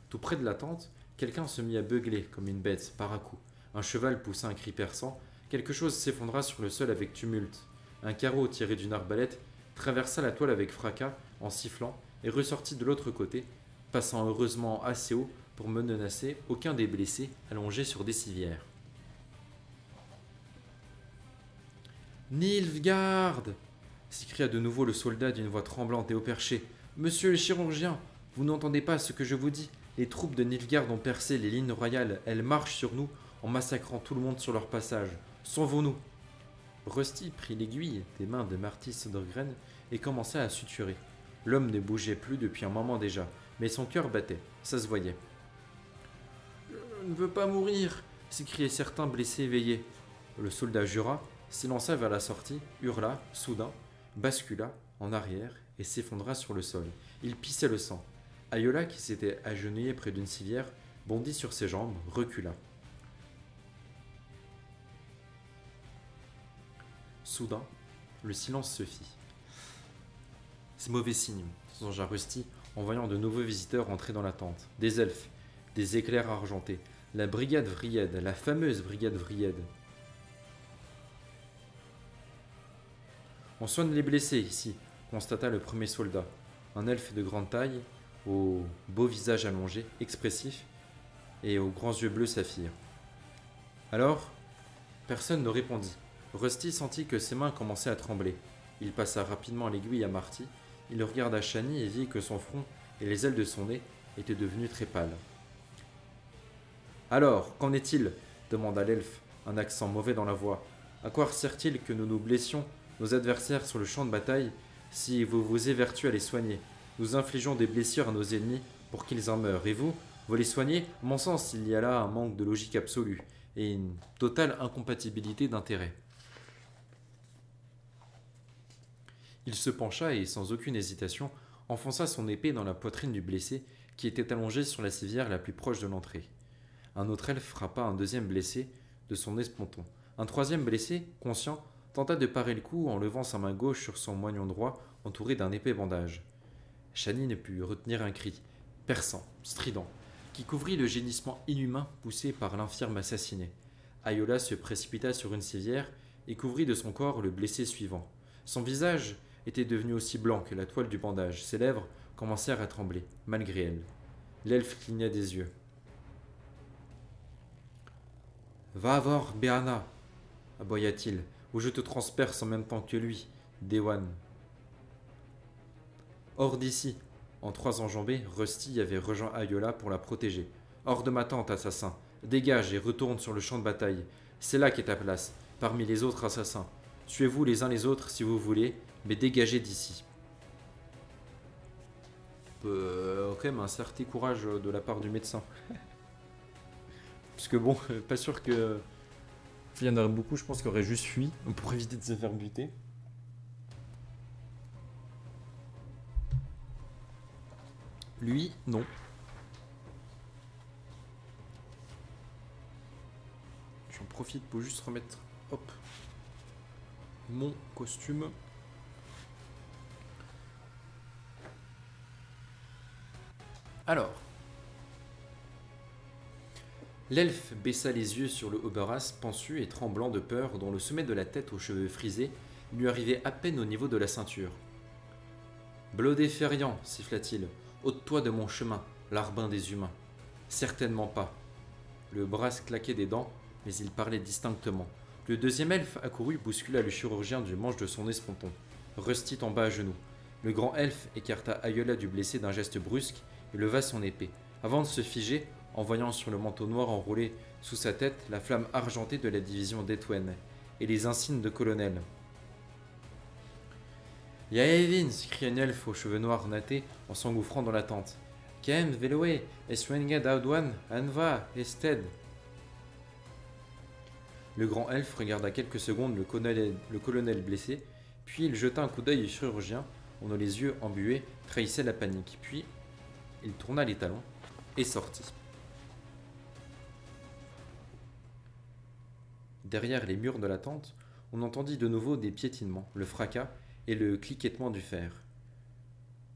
Tout près de la tente, quelqu'un se mit à beugler comme une bête, par à coup. Un cheval poussa un cri perçant. Quelque chose s'effondra sur le sol avec tumulte. Un carreau tiré d'une arbalète traversa la toile avec fracas en sifflant et ressortit de l'autre côté, passant heureusement assez haut pour ne menacer aucun des blessés allongés sur des civières. « Nilfgaard !» s'écria de nouveau le soldat d'une voix tremblante et au perché. « Monsieur le chirurgien, vous n'entendez pas ce que je vous dis? Les troupes de Nilfgaard ont percé les lignes royales. Elles marchent sur nous en massacrant tout le monde sur leur passage. Sauvons-nous !» Rusty prit l'aiguille des mains de Marty Sodergren et commença à suturer. L'homme ne bougeait plus depuis un moment déjà, mais son cœur battait, ça se voyait. « Je ne veux pas mourir !» s'écriaient certains blessés éveillés. Le soldat jura, s'élança vers la sortie, hurla, soudain, bascula en arrière et s'effondra sur le sol. Il pissait le sang. Ayola, qui s'était agenouillé près d'une civière, bondit sur ses jambes, recula. Soudain, le silence se fit. « C'est mauvais signe, » songea Rusty en voyant de nouveaux visiteurs entrer dans la tente. Des elfes, des éclairs argentés, la brigade Vried, la fameuse brigade Vried. « On soigne les blessés ici, » constata le premier soldat, un elfe de grande taille, au beau visage allongé, expressif, et aux grands yeux bleus saphir. Alors, personne ne répondit. Rusty sentit que ses mains commençaient à trembler. Il passa rapidement l'aiguille à Marty, il regarda Shani et vit que son front et les ailes de son nez étaient devenus très pâles. « Alors, qu'en est-il » demanda l'elfe, un accent mauvais dans la voix. « À quoi sert-il que nous nous blessions nos adversaires sur le champ de bataille si vous vous évertuez à les soigner? Nous infligeons des blessures à nos ennemis pour qu'ils en meurent. Et vous les soignez? À mon sens, il y a là un manque de logique absolue et une totale incompatibilité d'intérêts. » Il se pencha et, sans aucune hésitation, enfonça son épée dans la poitrine du blessé qui était allongé sur la civière la plus proche de l'entrée. Un autre elfe frappa un deuxième blessé de son esponton. Un troisième blessé, conscient, tenta de parer le coup en levant sa main gauche sur son moignon droit entouré d'un épais bandage. Shani ne put retenir un cri, perçant, strident, qui couvrit le gémissement inhumain poussé par l'infirme assassiné. Ayola se précipita sur une civière et couvrit de son corps le blessé suivant. Son visage était devenu aussi blanc que la toile du bandage. Ses lèvres commencèrent à trembler, malgré elle. L'elfe cligna des yeux. « Va voir Béana !» aboya-t-il, « ou je te transperce en même temps que lui, Dewan. » Hors d'ici. En 3 enjambées, Rusty avait rejoint Ayola pour la protéger. « Hors de ma tente, assassin. Dégage et retourne sur le champ de bataille. C'est là qu'est ta place, parmi les autres assassins. Tuez-vous les uns les autres si vous voulez, mais dégagez d'ici. » Quand même un certain courage de la part du médecin. Parce que bon, pas sûr que... Il y en aurait beaucoup, je pense, qui auraient juste fui pour éviter de se faire buter. Lui, non. J'en profite pour juste remettre, hop, mon costume. Alors, l'elfe baissa les yeux sur le Oberas, pensu et tremblant de peur, dont le sommet de la tête aux cheveux frisés lui arrivait à peine au niveau de la ceinture. « Blodé Férian, siffla-t-il, ôte-toi de mon chemin, larbin des humains. Certainement pas. » Le Bras claquait des dents, mais il parlait distinctement. Le deuxième elfe accourut bouscula le chirurgien du manche de son esponton. Rusty tomba à genoux. Le grand elfe écarta Ayola du blessé d'un geste brusque et leva son épée, avant de se figer en voyant sur le manteau noir enroulé sous sa tête la flamme argentée de la division d'Etwen et les insignes de colonel. Ya Evin s'écria une elfe aux cheveux noirs nattés en s'engouffrant dans la tente. Kem, Veloé, Eswenga Daudwan, Anva, Ested. Le grand elfe regarda quelques secondes le colonel blessé, puis il jeta un coup d'œil au chirurgien, dont les yeux embués trahissaient la panique. Puis il tourna les talons et sortit. Derrière les murs de la tente, on entendit de nouveau des piétinements, le fracas et le cliquettement du fer.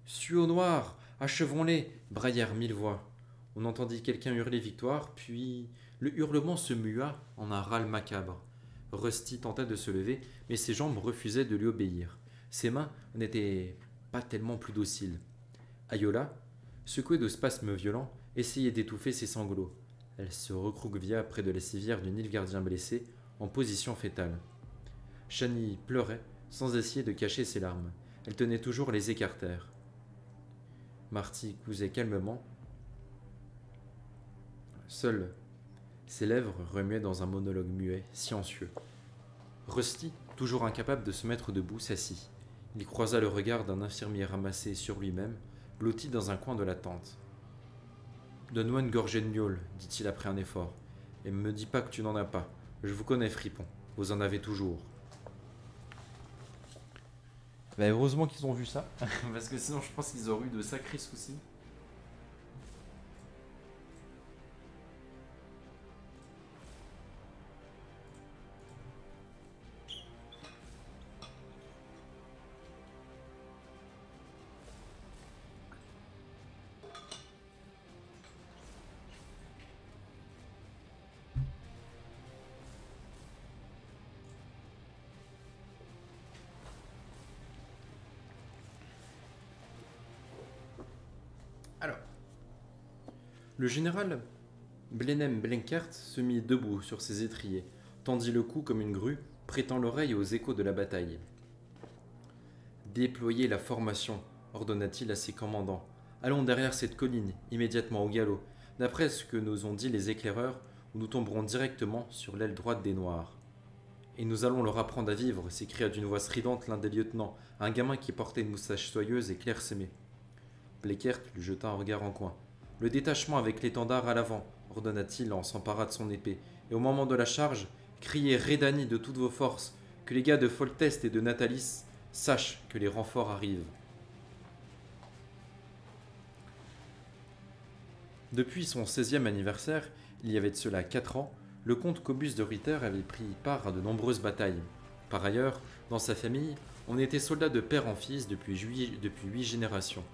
Suaux noirs, achevons-les braillèrent mille voix. On entendit quelqu'un hurler victoire, puis le hurlement se mua en un râle macabre. Rusty tenta de se lever, mais ses jambes refusaient de lui obéir. Ses mains n'étaient pas tellement plus dociles. Ayola, secouée de spasmes violents, essayait d'étouffer ses sanglots. Elle se recroquevilla près de la civière du Nilfgaardien blessé, en position fétale. Shani pleurait, sans essayer de cacher ses larmes. Elle tenait toujours les écartères. Marty cousait calmement. Seules ses lèvres remuaient dans un monologue muet, silencieux. Rusty, toujours incapable de se mettre debout, s'assit. Il croisa le regard d'un infirmier ramassé sur lui-même, blotti dans un coin de la tente. « Donne-moi une gorgée de gnôle, dit-il après un effort. Et me dis pas que tu n'en as pas. Je vous connais, fripon. Vous en avez toujours. » Bah heureusement qu'ils ont vu ça, parce que sinon je pense qu'ils auraient eu de sacrés soucis. Alors, le général Blenheim Blenkert se mit debout sur ses étriers, tendit le cou comme une grue, prêtant l'oreille aux échos de la bataille. « Déployez la formation, ordonna-t-il à ses commandants. Allons derrière cette colline, immédiatement au galop. D'après ce que nous ont dit les éclaireurs, nous tomberons directement sur l'aile droite des Noirs. Et nous allons leur apprendre à vivre, s'écria d'une voix stridente l'un des lieutenants, un gamin qui portait une moustache soyeuse et clairsemée. Blenkert lui jeta un regard en coin. « Le détachement avec l'étendard à l'avant, ordonna-t-il en s'emparant de son épée. Et au moment de la charge, criez Redani de toutes vos forces, que les gars de Foltest et de Natalis sachent que les renforts arrivent. » Depuis son 16e anniversaire, il y avait de cela 4 ans, le comte Cobus de Ritter avait pris part à de nombreuses batailles. Par ailleurs, dans sa famille, on était soldat de père en fils depuis 8 générations.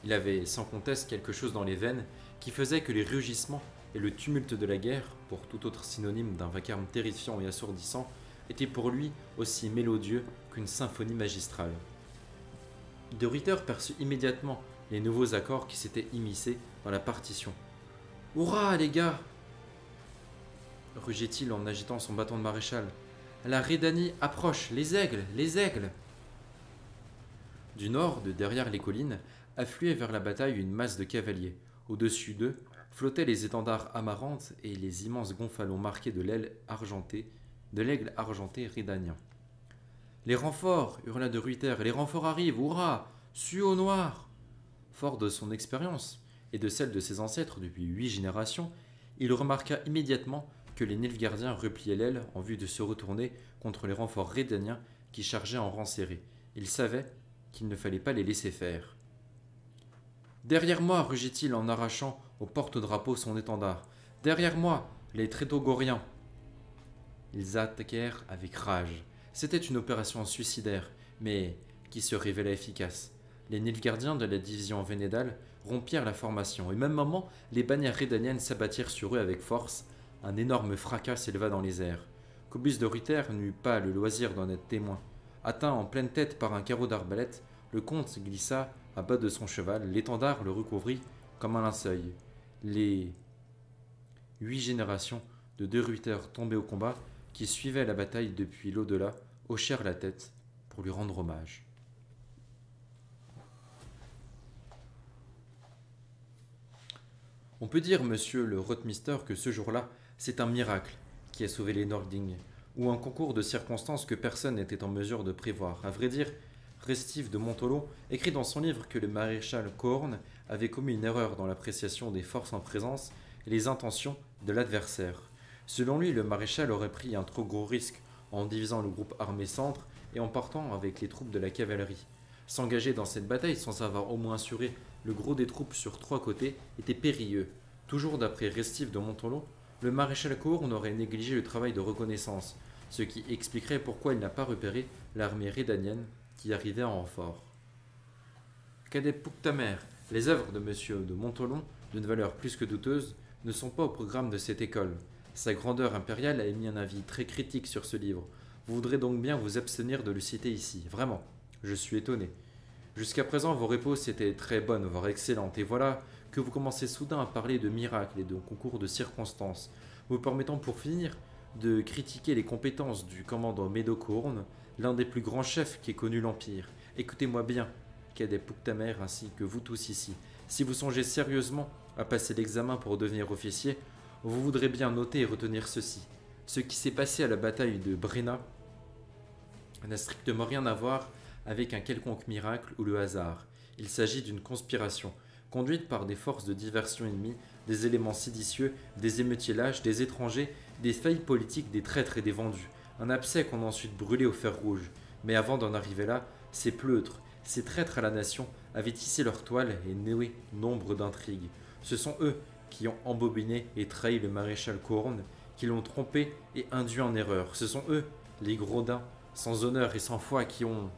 Il avait sans conteste quelque chose dans les veines qui faisait que les rugissements et le tumulte de la guerre, pour tout autre synonyme d'un vacarme terrifiant et assourdissant, étaient pour lui aussi mélodieux qu'une symphonie magistrale. De Ritter perçut immédiatement les nouveaux accords qui s'étaient immiscés dans la partition. « Hurrah, les gars !» rugit-il en agitant son bâton de maréchal. « La Redani approche, les aigles, les aigles !» Du nord, de derrière les collines, affluait vers la bataille une masse de cavaliers. Au-dessus d'eux flottaient les étendards amarantes et les immenses gonfalons marqués de l'aigle argenté ridanien. « Les renforts !» hurla de Ruyter. « Les renforts arrivent, hurrah ! Suaux noirs !» Fort de son expérience et de celle de ses ancêtres depuis 8 générations, il remarqua immédiatement que les Nilfgaardiens repliaient l'aile en vue de se retourner contre les renforts redaniens qui chargeaient en rang serré. Il savait qu'il ne fallait pas les laisser faire. « Derrière moi !» rugit-il en arrachant au porte-drapeau son étendard. « Derrière moi, les Trétogoriens !» Ils attaquèrent avec rage. C'était une opération suicidaire, mais qui se révéla efficace. Les Nilfgaardiens de la division Vénédale rompirent la formation. Au même moment, les bannières redaniennes s'abattirent sur eux avec force. Un énorme fracas s'éleva dans les airs. Cobus de Ritter n'eut pas le loisir d'en être témoin. Atteint en pleine tête par un carreau d'arbalète, le comte glissa à bas de son cheval, l'étendard le recouvrit comme un linceul. Les 8 générations de De Ruyter tombés au combat, qui suivaient la bataille depuis l'au-delà, hochèrent la tête pour lui rendre hommage. On peut dire, monsieur le Rotmister, que ce jour-là, c'est un miracle qui a sauvé les Nordling, ou un concours de circonstances que personne n'était en mesure de prévoir. À vrai dire, Restif de Montolo écrit dans son livre que le maréchal Coorn avait commis une erreur dans l'appréciation des forces en présence et les intentions de l'adversaire. Selon lui, le maréchal aurait pris un trop gros risque en divisant le groupe armé centre et en partant avec les troupes de la cavalerie. S'engager dans cette bataille sans avoir au moins assuré le gros des troupes sur 3 côtés était périlleux. Toujours d'après Restif de Montolo, le maréchal Coorn aurait négligé le travail de reconnaissance, ce qui expliquerait pourquoi il n'a pas repéré l'armée rédanienne qui arrivait en renfort. Cadet Pouctamer, les œuvres de M. de Montolon, d'une valeur plus que douteuse, ne sont pas au programme de cette école. Sa grandeur impériale a émis un avis très critique sur ce livre. Vous voudrez donc bien vous abstenir de le citer ici. Vraiment, je suis étonné. Jusqu'à présent, vos réponses étaient très bonnes, voire excellentes, et voilà que vous commencez soudain à parler de miracles et de concours de circonstances, vous permettant pour finir de critiquer les compétences du commandant Médocourne, l'un des plus grands chefs qu'ait connu l'Empire. Écoutez-moi bien, cadet Pouctamer ainsi que vous tous ici. Si vous songez sérieusement à passer l'examen pour devenir officier, vous voudrez bien noter et retenir ceci. Ce qui s'est passé à la bataille de Brenna n'a strictement rien à voir avec un quelconque miracle ou le hasard. Il s'agit d'une conspiration, conduite par des forces de diversion ennemies, des éléments séditieux, des émeutiers lâches, des étrangers, des failles politiques, des traîtres et des vendus. Un abcès qu'on a ensuite brûlé au fer rouge. Mais avant d'en arriver là, ces pleutres, ces traîtres à la nation, avaient tissé leur toile et noué nombre d'intrigues. Ce sont eux qui ont embobiné et trahi le maréchal Coorn, qui l'ont trompé et induit en erreur. Ce sont eux, les gredins, sans honneur et sans foi, qui ont...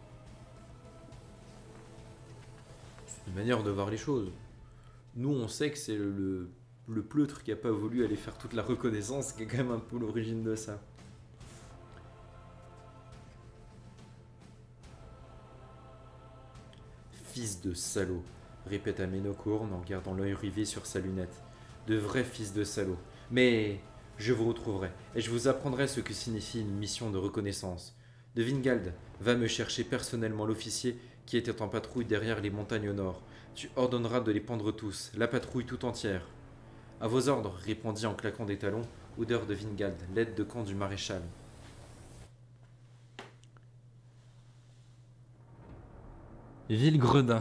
C'est une manière de voir les choses. Nous, on sait que c'est le pleutre qui n'a pas voulu aller faire toute la reconnaissance, qui est quand même un peu l'origine de ça. Fils de salaud, répéta Ménocourne en gardant l'œil rivé sur sa lunette. De vrais fils de salaud. Mais je vous retrouverai, et je vous apprendrai ce que signifie une mission de reconnaissance. De Vingald, va me chercher personnellement l'officier qui était en patrouille derrière les montagnes au nord. Tu ordonneras de les pendre tous, la patrouille tout entière. À vos ordres, répondit en claquant des talons Oudeur de Vingald, l'aide de camp du maréchal. Villegredin.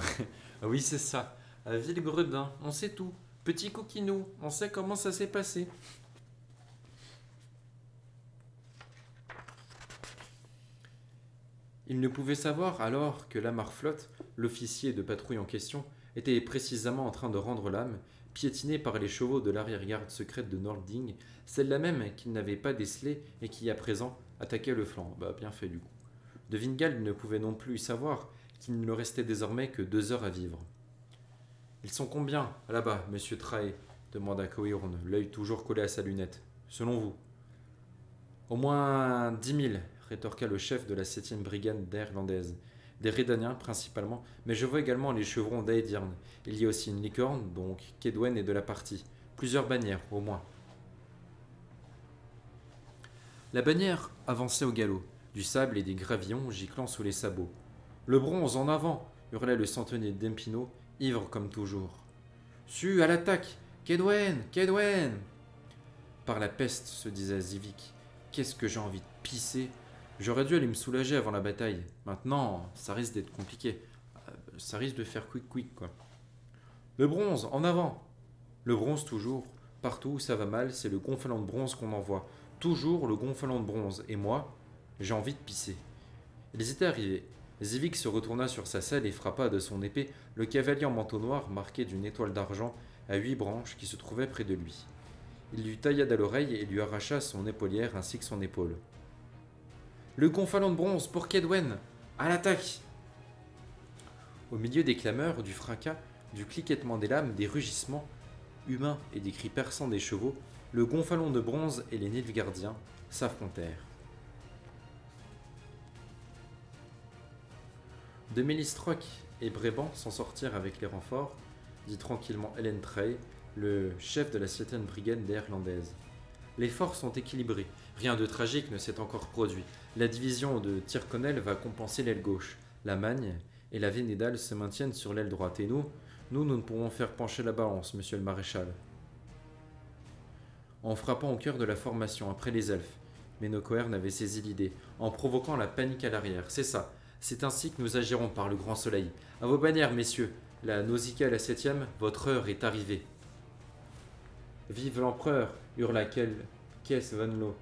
Oui, c'est ça. À Villegredin, on sait tout. Petit coquinou, on sait comment ça s'est passé. Il ne pouvait savoir alors que Lamarflotte, l'officier de patrouille en question, était précisément en train de rendre l'âme, piétinée par les chevaux de l'arrière-garde secrète de Nordling, celle-là même qu'il n'avait pas décelée et qui, à présent, attaquait le flanc. Bien fait du coup. De Vingald ne pouvait non plus savoir qu'il ne lui restait désormais que 2 heures à vivre. Ils sont combien, là-bas, monsieur Trahe demanda Cohorn, l'œil toujours collé à sa lunette. Selon vous? Au moins 10 000, rétorqua le chef de la 7e brigade néerlandaise. Des Rédaniens principalement, mais je vois également les chevrons d'Aedirn. Il y a aussi une licorne, donc Kedwen est de la partie. Plusieurs bannières, au moins. La bannière avançait au galop, du sable et des gravillons giclant sous les sabots. Le bronze en avant, hurlait le centenier d'Empino, ivre comme toujours. Su, à l'attaque! Kedwen! Kedwen! Par la peste, se disait Zivik. Qu'est-ce que j'ai envie de pisser? J'aurais dû aller me soulager avant la bataille. Maintenant, ça risque d'être compliqué. Ça risque de faire quick, quoi. Le bronze, en avant! Le bronze toujours. Partout où ça va mal, c'est le gonflant de bronze qu'on envoie. Toujours le gonflant de bronze. Et moi, j'ai envie de pisser. Ils étaient arrivés. Zivik se retourna sur sa selle et frappa de son épée le cavalier en manteau noir marqué d'une étoile d'argent à 8 branches qui se trouvait près de lui. Il lui tailla à l'oreille et lui arracha son épaulière ainsi que son épaule. Le gonfalon de bronze pour Kedwen! À l'attaque! Au milieu des clameurs, du fracas, du cliquettement des lames, des rugissements humains et des cris perçants des chevaux, le gonfalon de bronze et les Nilfgaardiens s'affrontèrent. De Mélistroc et Bréban s'en sortirent avec les renforts, dit tranquillement Helen Trahe, le chef de la 7e brigade néerlandaise. Les forces sont équilibrées, rien de tragique ne s'est encore produit. La division de Tyrconnel va compenser l'aile gauche. La Magne et la Vénédale se maintiennent sur l'aile droite. Et nous ne pourrons faire pencher la balance, monsieur le maréchal. En frappant au cœur de la formation, après les elfes, Ménocoern avait saisi l'idée, en provoquant la panique à l'arrière. C'est ça, C'est ainsi que nous agirons par le grand soleil. À vos bannières, messieurs. La Nausicaa, la 7e, votre heure est arrivée. Vive l'empereur hurla Kess Vanlo.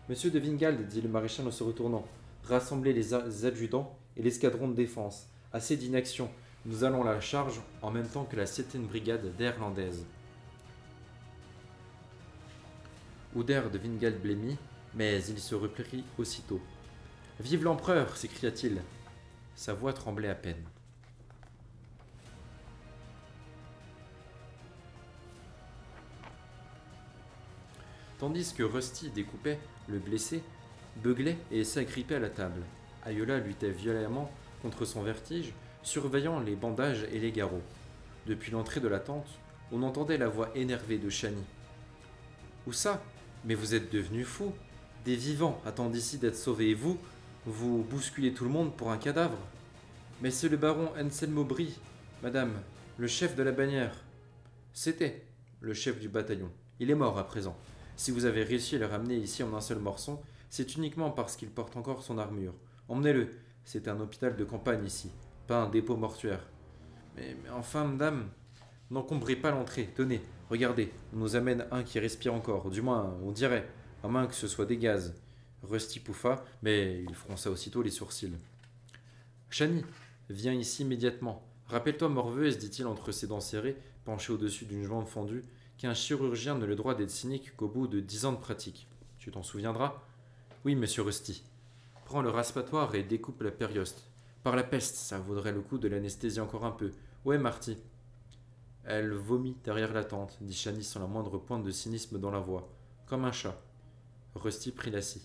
Monsieur de Vingald, dit le maréchal en se retournant, rassemblez les adjudants et l'escadron de défense. Assez d'inaction. Nous allons à la charge en même temps que la 7e brigade d'Irlandaise. Ouder de Vingald blêmit, mais il se reprit aussitôt. Vive l'empereur s'écria-t-il. Sa voix tremblait à peine. Tandis que Rusty découpait, le blessé, beuglait et s'agrippait à la table. Ayola luttait violemment contre son vertige, surveillant les bandages et les garrots. Depuis l'entrée de la tente, on entendait la voix énervée de Chani. « Où ça? Mais vous êtes devenus fous. Des vivants attendent ici d'être sauvés et vous bousculez tout le monde pour un cadavre. Mais c'est le baron Anselmo Brie, madame, le chef de la bannière. C'était le chef du bataillon. Il est mort à présent. Si vous avez réussi à le ramener ici en un seul morceau, c'est uniquement parce qu'il porte encore son armure. Emmenez-le. C'est un hôpital de campagne ici, pas un dépôt mortuaire. Mais enfin, madame, n'encombrez pas l'entrée. Tenez, regardez, on nous amène un qui respire encore. Du moins, on dirait, à moins que ce soit des gaz. Rusty pouffa, mais il fronça aussitôt les sourcils. Chani, viens ici immédiatement. Rappelle-toi, morveuse, dit-il entre ses dents serrées, penché au-dessus d'une jambe fendue, qu'un chirurgien n'a le droit d'être cynique qu'au bout de 10 ans de pratique. Tu t'en souviendras? Oui, monsieur Rusty. Prends le raspatoire et découpe la périoste. Par la peste, ça vaudrait le coup de l'anesthésier encore un peu. Ouais, Marty. Elle vomit derrière la tente, dit Chani sans la moindre pointe de cynisme dans la voix. Comme un chat. Rusty prit la scie.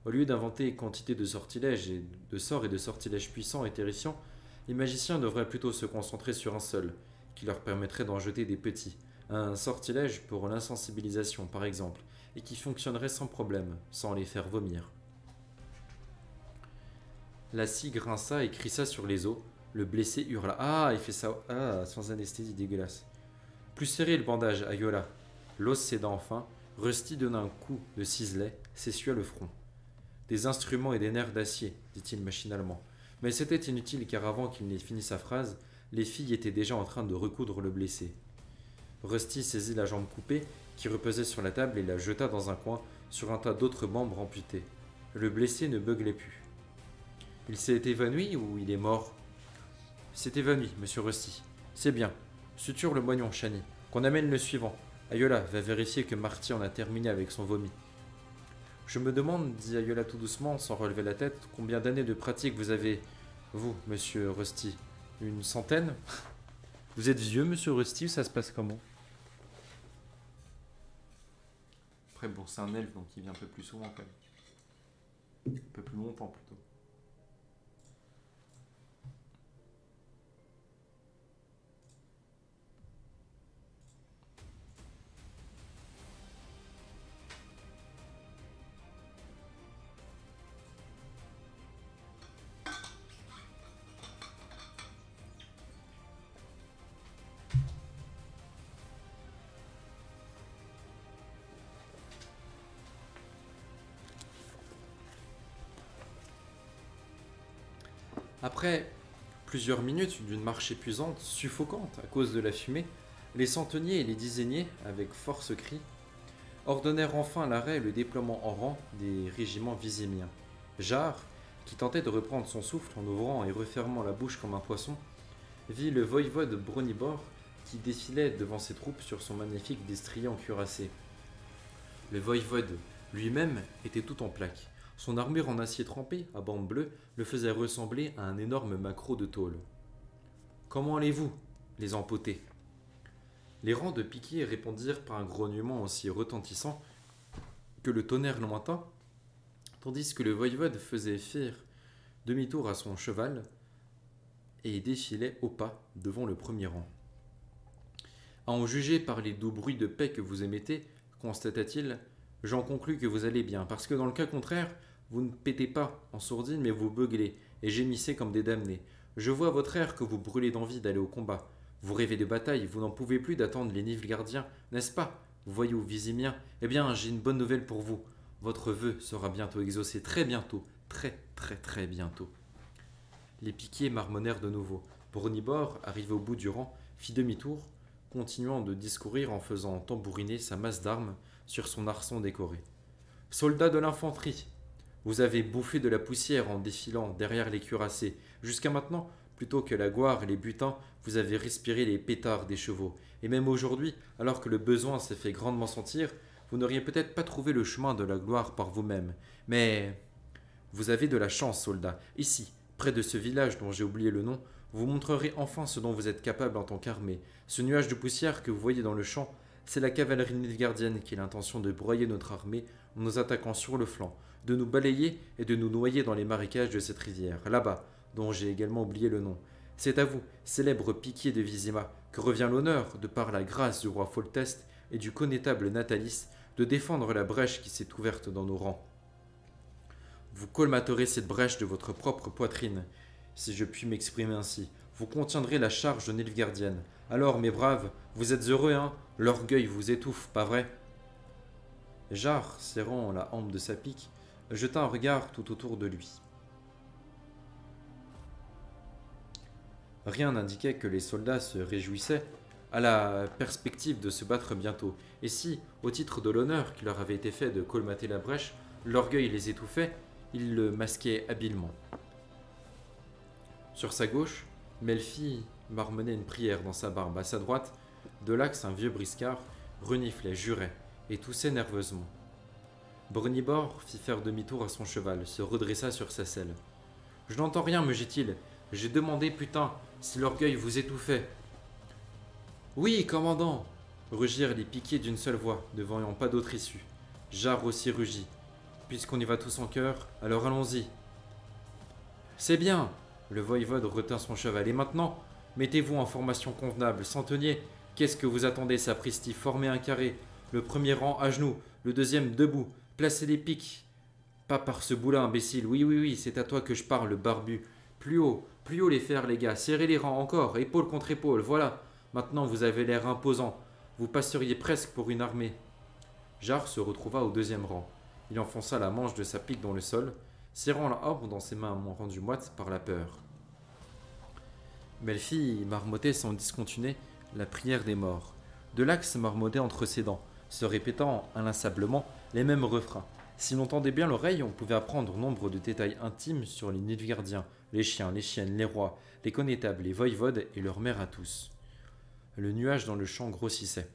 Au lieu d'inventer quantité de sortilèges et de sorts et de sortilèges puissants et terrifiants, les magiciens devraient plutôt se concentrer sur un seul, qui leur permettrait d'en jeter des petits. Un sortilège pour l'insensibilisation, par exemple, et qui fonctionnerait sans problème, sans les faire vomir. La scie grinça et crissa sur les os. Le blessé hurla. Ah, il fait ça. Ah, sans anesthésie, dégueulasse. Plus serré le bandage, Ayola. L'os céda enfin. Rusty donna un coup de ciselet, s'essuia le front. Des instruments et des nerfs d'acier, dit-il machinalement. Mais c'était inutile car avant qu'il n'ait fini sa phrase, les filles étaient déjà en train de recoudre le blessé. Rusty saisit la jambe coupée qui reposait sur la table et la jeta dans un coin sur un tas d'autres membres amputés. Le blessé ne beuglait plus. Il s'est évanoui ou il est mort? S'est évanoui, monsieur Rusty. C'est bien. Suture le moignon, Chani. Qu'on amène le suivant. Ayola va vérifier que Marty en a terminé avec son vomi. Je me demande, dit Ayola tout doucement, sans relever la tête, combien d'années de pratique vous avez, vous, monsieur Rusty? Une centaine? Vous êtes vieux, monsieur Rusty, ou ça se passe comment? Après, bon, c'est un elfe, donc il vient un peu plus souvent, quand même. Un peu plus longtemps, plutôt. Après plusieurs minutes d'une marche épuisante, suffocante à cause de la fumée, les centeniers et les dizainiers, avec force cris, ordonnèrent enfin l'arrêt et le déploiement en rang des régiments visémiens. Jarre, qui tentait de reprendre son souffle en ouvrant et refermant la bouche comme un poisson, vit le voïvode Bronibor qui défilait devant ses troupes sur son magnifique destrier en cuirassé. Le voïvode lui-même était tout en plaques. Son armure en acier trempé, à bandes bleues, le faisait ressembler à un énorme maquereau de tôle. « Comment allez-vous, les empotés ?» Les rangs de piquiers répondirent par un grognement aussi retentissant que le tonnerre lointain, tandis que le voïvode faisait faire demi-tour à son cheval et défilait au pas devant le premier rang. « À en juger par les doux bruits de paix que vous émettez, constata-t-il, j'en conclus que vous allez bien, parce que dans le cas contraire, vous ne pétez pas en sourdine, mais vous beuglez et gémissez comme des damnés. Je vois à votre air que vous brûlez d'envie d'aller au combat. Vous rêvez de bataille, vous n'en pouvez plus d'attendre les Nilfgaardiens, n'est-ce pas? Vous voyez aux Visémiens? Eh bien, j'ai une bonne nouvelle pour vous. Votre vœu sera bientôt exaucé, très bientôt, très bientôt. Les piquiers marmonnèrent de nouveau. Brunibor, arrivé au bout du rang, fit demi-tour, continuant de discourir en faisant tambouriner sa masse d'armes sur son arçon décoré. Soldats de l'infanterie, vous avez bouffé de la poussière en défilant derrière les cuirassés. Jusqu'à maintenant, plutôt que la gloire et les butins, vous avez respiré les pétards des chevaux. Et même aujourd'hui, alors que le besoin s'est fait grandement sentir, vous n'auriez peut-être pas trouvé le chemin de la gloire par vous-même. Mais vous avez de la chance, soldats. Ici, près de ce village dont j'ai oublié le nom, vous montrerez enfin ce dont vous êtes capable en tant qu'armée. Ce nuage de poussière que vous voyez dans le champ, c'est la cavalerie nilfgaardienne qui a l'intention de broyer notre armée en nous attaquant sur le flanc, de nous balayer et de nous noyer dans les marécages de cette rivière, là-bas, dont j'ai également oublié le nom. C'est à vous, célèbre piquier de Vizima, que revient l'honneur, de par la grâce du roi Foltest et du connétable Natalis, de défendre la brèche qui s'est ouverte dans nos rangs. Vous colmaterez cette brèche de votre propre poitrine, si je puis m'exprimer ainsi. Vous contiendrez la charge nilfgaardienne. Alors, mes braves, vous êtes heureux, hein? L'orgueil vous étouffe, pas vrai? Jarre, serrant la hampe de sa pique, jeta un regard tout autour de lui. Rien n'indiquait que les soldats se réjouissaient à la perspective de se battre bientôt. Et si, au titre de l'honneur qui leur avait été fait de colmater la brèche, l'orgueil les étouffait, ils le masquaient habilement. Sur sa gauche, Melfi marmonnait une prière dans sa barbe. À sa droite, Delax, un vieux briscard, reniflait, jurait et toussait nerveusement. Brunibor fit faire demi-tour à son cheval, se redressa sur sa selle. « Je n'entends rien, me dit-il. J'ai demandé, putain, si l'orgueil vous étouffait. »« Oui, commandant !» rugirent les piquiers d'une seule voix, ne voyant pas d'autre issue. Jarre aussi rugit. « Puisqu'on y va tous en cœur, alors allons-y. »« C'est bien !» Le voïvode retint son cheval. « Et maintenant, mettez-vous en formation convenable. Centenier, qu'est-ce que vous attendez, sapristi? Formez un carré. Le premier rang à genoux, le deuxième debout. Placez les piques. Pas par ce bout-là, imbécile. Oui, oui, oui, c'est à toi que je parle, barbu. Plus haut les fers, les gars. Serrez les rangs encore, épaule contre épaule. Voilà. Maintenant, vous avez l'air imposant. Vous passeriez presque pour une armée. » Jarre se retrouva au deuxième rang. Il enfonça la manche de sa pique dans le sol, serrant la hampe dans ses mains rendues moites par la peur. Melfi marmottait sans discontinuer la prière des morts. Delax marmottait entre ses dents, se répétant inlassablement les mêmes refrains. Si l'on tendait bien l'oreille, on pouvait apprendre nombre de détails intimes sur les nilfgaardiens, les chiens, les chiennes, les rois, les connétables, les voïvodes et leurs mères à tous. Le nuage dans le champ grossissait.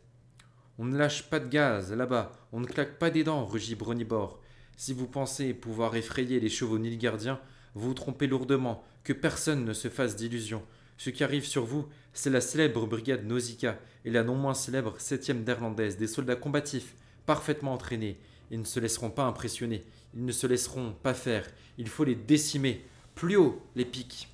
« On ne lâche pas de gaz, là-bas, on ne claque pas des dents, rugit Brunibor. Si vous pensez pouvoir effrayer les chevaux nilfgaardiens, vous vous trompez lourdement, que personne ne se fasse d'illusions. Ce qui arrive sur vous, c'est la célèbre brigade Nausicaa et la non moins célèbre 7e d'Irlandaise, des soldats combatifs, parfaitement entraînés. Ils ne se laisseront pas impressionner, ils ne se laisseront pas faire, il faut les décimer. Plus haut, les piques !»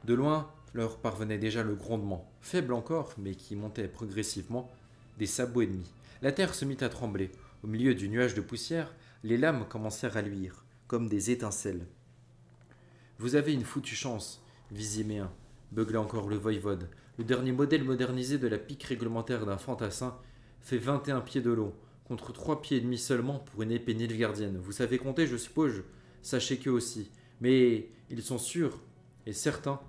De loin, leur parvenait déjà le grondement, faible encore, mais qui montait progressivement, des sabots ennemis. La terre se mit à trembler. Au milieu du nuage de poussière, les lames commencèrent à luire, comme des étincelles. « Vous avez une foutue chance, Vizéméen, » beugla encore le voïvode. Le dernier modèle modernisé de la pique réglementaire d'un fantassin fait 21 pieds de long, contre 3 pieds et demi seulement pour une épée nilfgaardienne. Vous savez compter, je suppose? Sachez qu'eux aussi. Mais ils sont sûrs et certains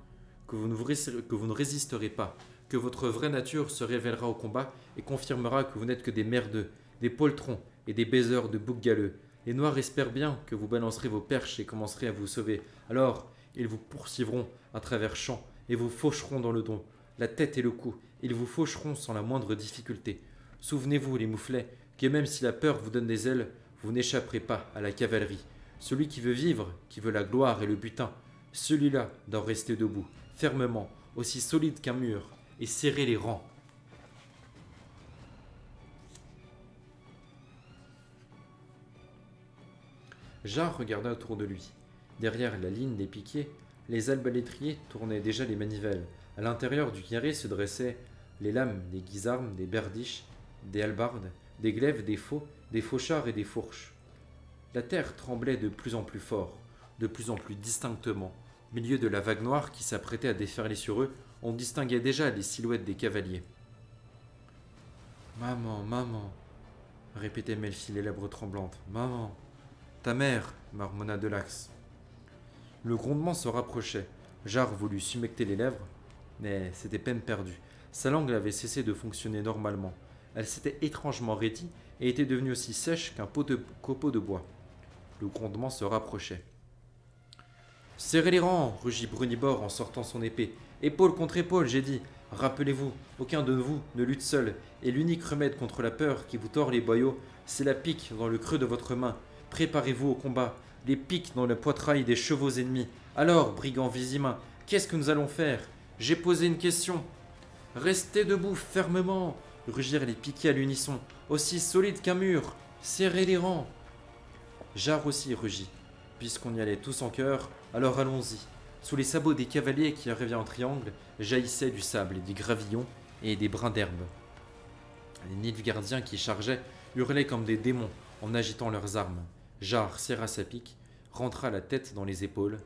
que vous ne résisterez pas, que votre vraie nature se révélera au combat et confirmera que vous n'êtes que des merdeux, des poltrons et des baiseurs de boucs galeux. Les Noirs espèrent bien que vous balancerez vos perches et commencerez à vous sauver. Alors, ils vous poursuivront à travers champs et vous faucheront dans le dos, la tête et le cou. Ils vous faucheront sans la moindre difficulté. Souvenez-vous, les mouflets, que même si la peur vous donne des ailes, vous n'échapperez pas à la cavalerie. Celui qui veut vivre, qui veut la gloire et le butin, celui-là doit rester debout, fermement, aussi solide qu'un mur, et serrer les rangs. Jarre regarda autour de lui. Derrière la ligne des piquiers, les arbalétriers tournaient déjà les manivelles. À l'intérieur du carré se dressaient les lames des guisarmes, des berdiches, des hallebardes, des glaives, des faux, des fauchards et des fourches. La terre tremblait de plus en plus fort, de plus en plus distinctement. Au milieu de la vague noire qui s'apprêtait à déferler sur eux, on distinguait déjà les silhouettes des cavaliers. « Maman, maman !» répétait Melfi les lèvres tremblantes. « Maman !»« Ta mère !» marmonna Delax. Le grondement se rapprochait. Jarre voulut s'humecter les lèvres, mais c'était peine perdue. Sa langue avait cessé de fonctionner normalement. Elle s'était étrangement raidie et était devenue aussi sèche qu'un copeau de bois. Le grondement se rapprochait. Serrez les rangs, rugit Brunibor en sortant son épée. Épaule contre épaule, j'ai dit. Rappelez-vous, aucun de vous ne lutte seul, et l'unique remède contre la peur qui vous tord les boyaux, c'est la pique dans le creux de votre main. Préparez-vous au combat, les piques dans le poitrail des chevaux ennemis. Alors, brigands Vizima, qu'est-ce que nous allons faire? J'ai posé une question. Restez debout fermement, rugirent les piquets à l'unisson, aussi solides qu'un mur. Serrez les rangs. Jarre aussi rugit. Puisqu'on y allait tous en chœur, alors allons-y. Sous les sabots des cavaliers qui arrivaient en triangle, jaillissait du sable et des gravillons et des brins d'herbe. Les Nilfgaardiens qui chargeaient hurlaient comme des démons en agitant leurs armes. Jarre serra sa pique, rentra la tête dans les épaules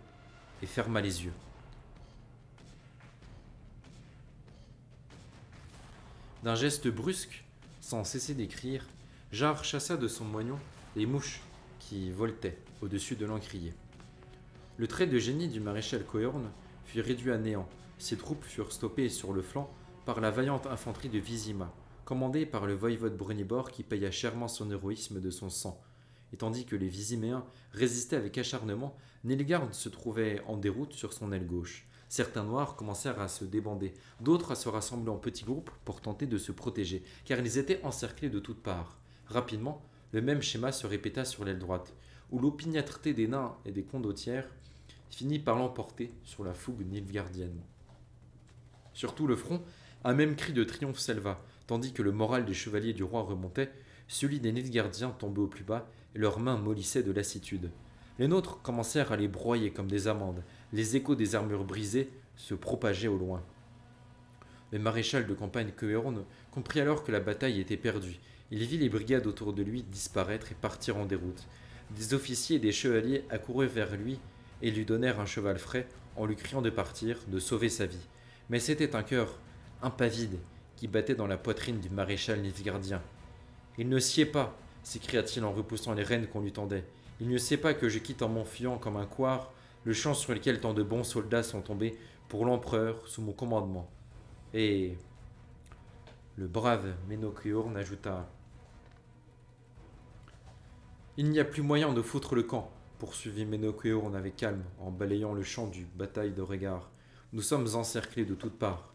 et ferma les yeux. D'un geste brusque, sans cesser d'écrire, Jarre chassa de son moignon les mouches qui voletaient au-dessus de l'encrier. Le trait de génie du maréchal Cohorn fut réduit à néant. Ses troupes furent stoppées sur le flanc par la vaillante infanterie de Vizima, commandée par le voïvode Brunibor qui paya chèrement son héroïsme de son sang. Et tandis que les Viziméens résistaient avec acharnement, Nilfgaard se trouvait en déroute sur son aile gauche. Certains noirs commencèrent à se débander, d'autres à se rassembler en petits groupes pour tenter de se protéger, car ils étaient encerclés de toutes parts. Rapidement, le même schéma se répéta sur l'aile droite, où l'opiniâtreté des nains et des condottières finit par l'emporter sur la fougue nilfgaardienne. Sur tout le front, un même cri de triomphe s'éleva, tandis que le moral des chevaliers du roi remontait, celui des Nilfgaardiens tombait au plus bas, et leurs mains mollissaient de lassitude. Les nôtres commencèrent à les broyer comme des amandes, les échos des armures brisées se propageaient au loin. Le maréchal de campagne Cohorn comprit alors que la bataille était perdue. Il vit les brigades autour de lui disparaître et partir en déroute. Des officiers et des chevaliers accoururent vers lui et lui donnèrent un cheval frais en lui criant de partir, de sauver sa vie. Mais c'était un cœur impavide qui battait dans la poitrine du maréchal nilfgaardien. « Il ne sied pas !» s'écria-t-il en repoussant les rênes qu'on lui tendait. « Il ne sait pas que je quitte en m'enfuyant comme un couard le champ sur lequel tant de bons soldats sont tombés pour l'empereur sous mon commandement. » Et le brave Ménocohorn ajouta: « Il n'y a plus moyen de foutre le camp, poursuivit Ménocohorn avec calme en balayant le champ du bataille de regard. Nous sommes encerclés de toutes parts.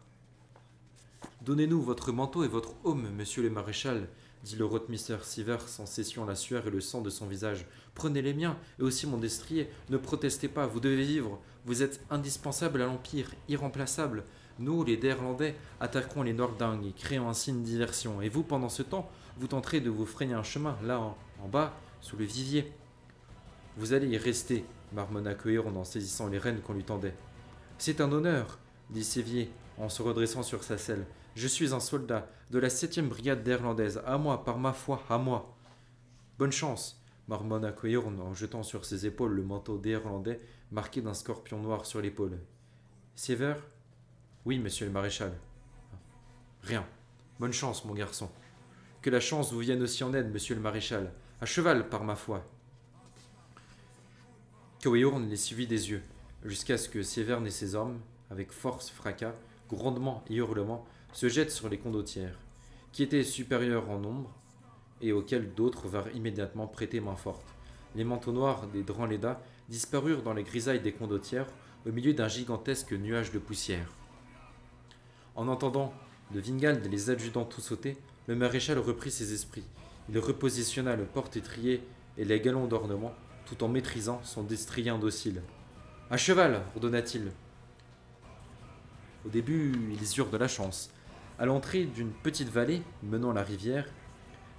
Donnez-nous votre manteau et votre aume, monsieur le maréchal, dit le rotmisser Sivers en cessant la sueur et le sang de son visage. Prenez les miens et aussi mon destrier. Ne protestez pas, vous devez vivre. Vous êtes indispensable à l'Empire, irremplaçable. Nous, les Néerlandais, attaquerons les Nordung et créons ainsi une diversion. Et vous, pendant ce temps, vous tenterez de vous frayer un chemin, là, en bas, sous le vivier. Vous allez y rester, marmonna Cohorn en saisissant les rênes qu'on lui tendait. C'est un honneur, dit Sévier en se redressant sur sa selle. Je suis un soldat de la 7e brigade néerlandaise. À moi, par ma foi, à moi. Bonne chance, marmonna Cohorn en jetant sur ses épaules le manteau néerlandais marqué d'un scorpion noir sur l'épaule. Siever? Oui, monsieur le maréchal. Rien. Bonne chance, mon garçon. Que la chance vous vienne aussi en aide, monsieur le maréchal. À cheval, par ma foi. Cohorn les suivit des yeux, jusqu'à ce que Sievern et ses hommes, avec force, fracas, grondements et hurlements, se jettent sur les condottières, qui étaient supérieurs en nombre, et auxquels d'autres vinrent immédiatement prêter main forte. Les manteaux noirs des Dranléda disparurent dans les grisailles des condottières au milieu d'un gigantesque nuage de poussière. En entendant de Vingald et les adjudants tout sauter, le maréchal reprit ses esprits. Il repositionna le porte-étrier et les galons d'ornement, tout en maîtrisant son destrier indocile. « À cheval !» ordonna-t-il. Au début, ils eurent de la chance. À l'entrée d'une petite vallée menant la rivière,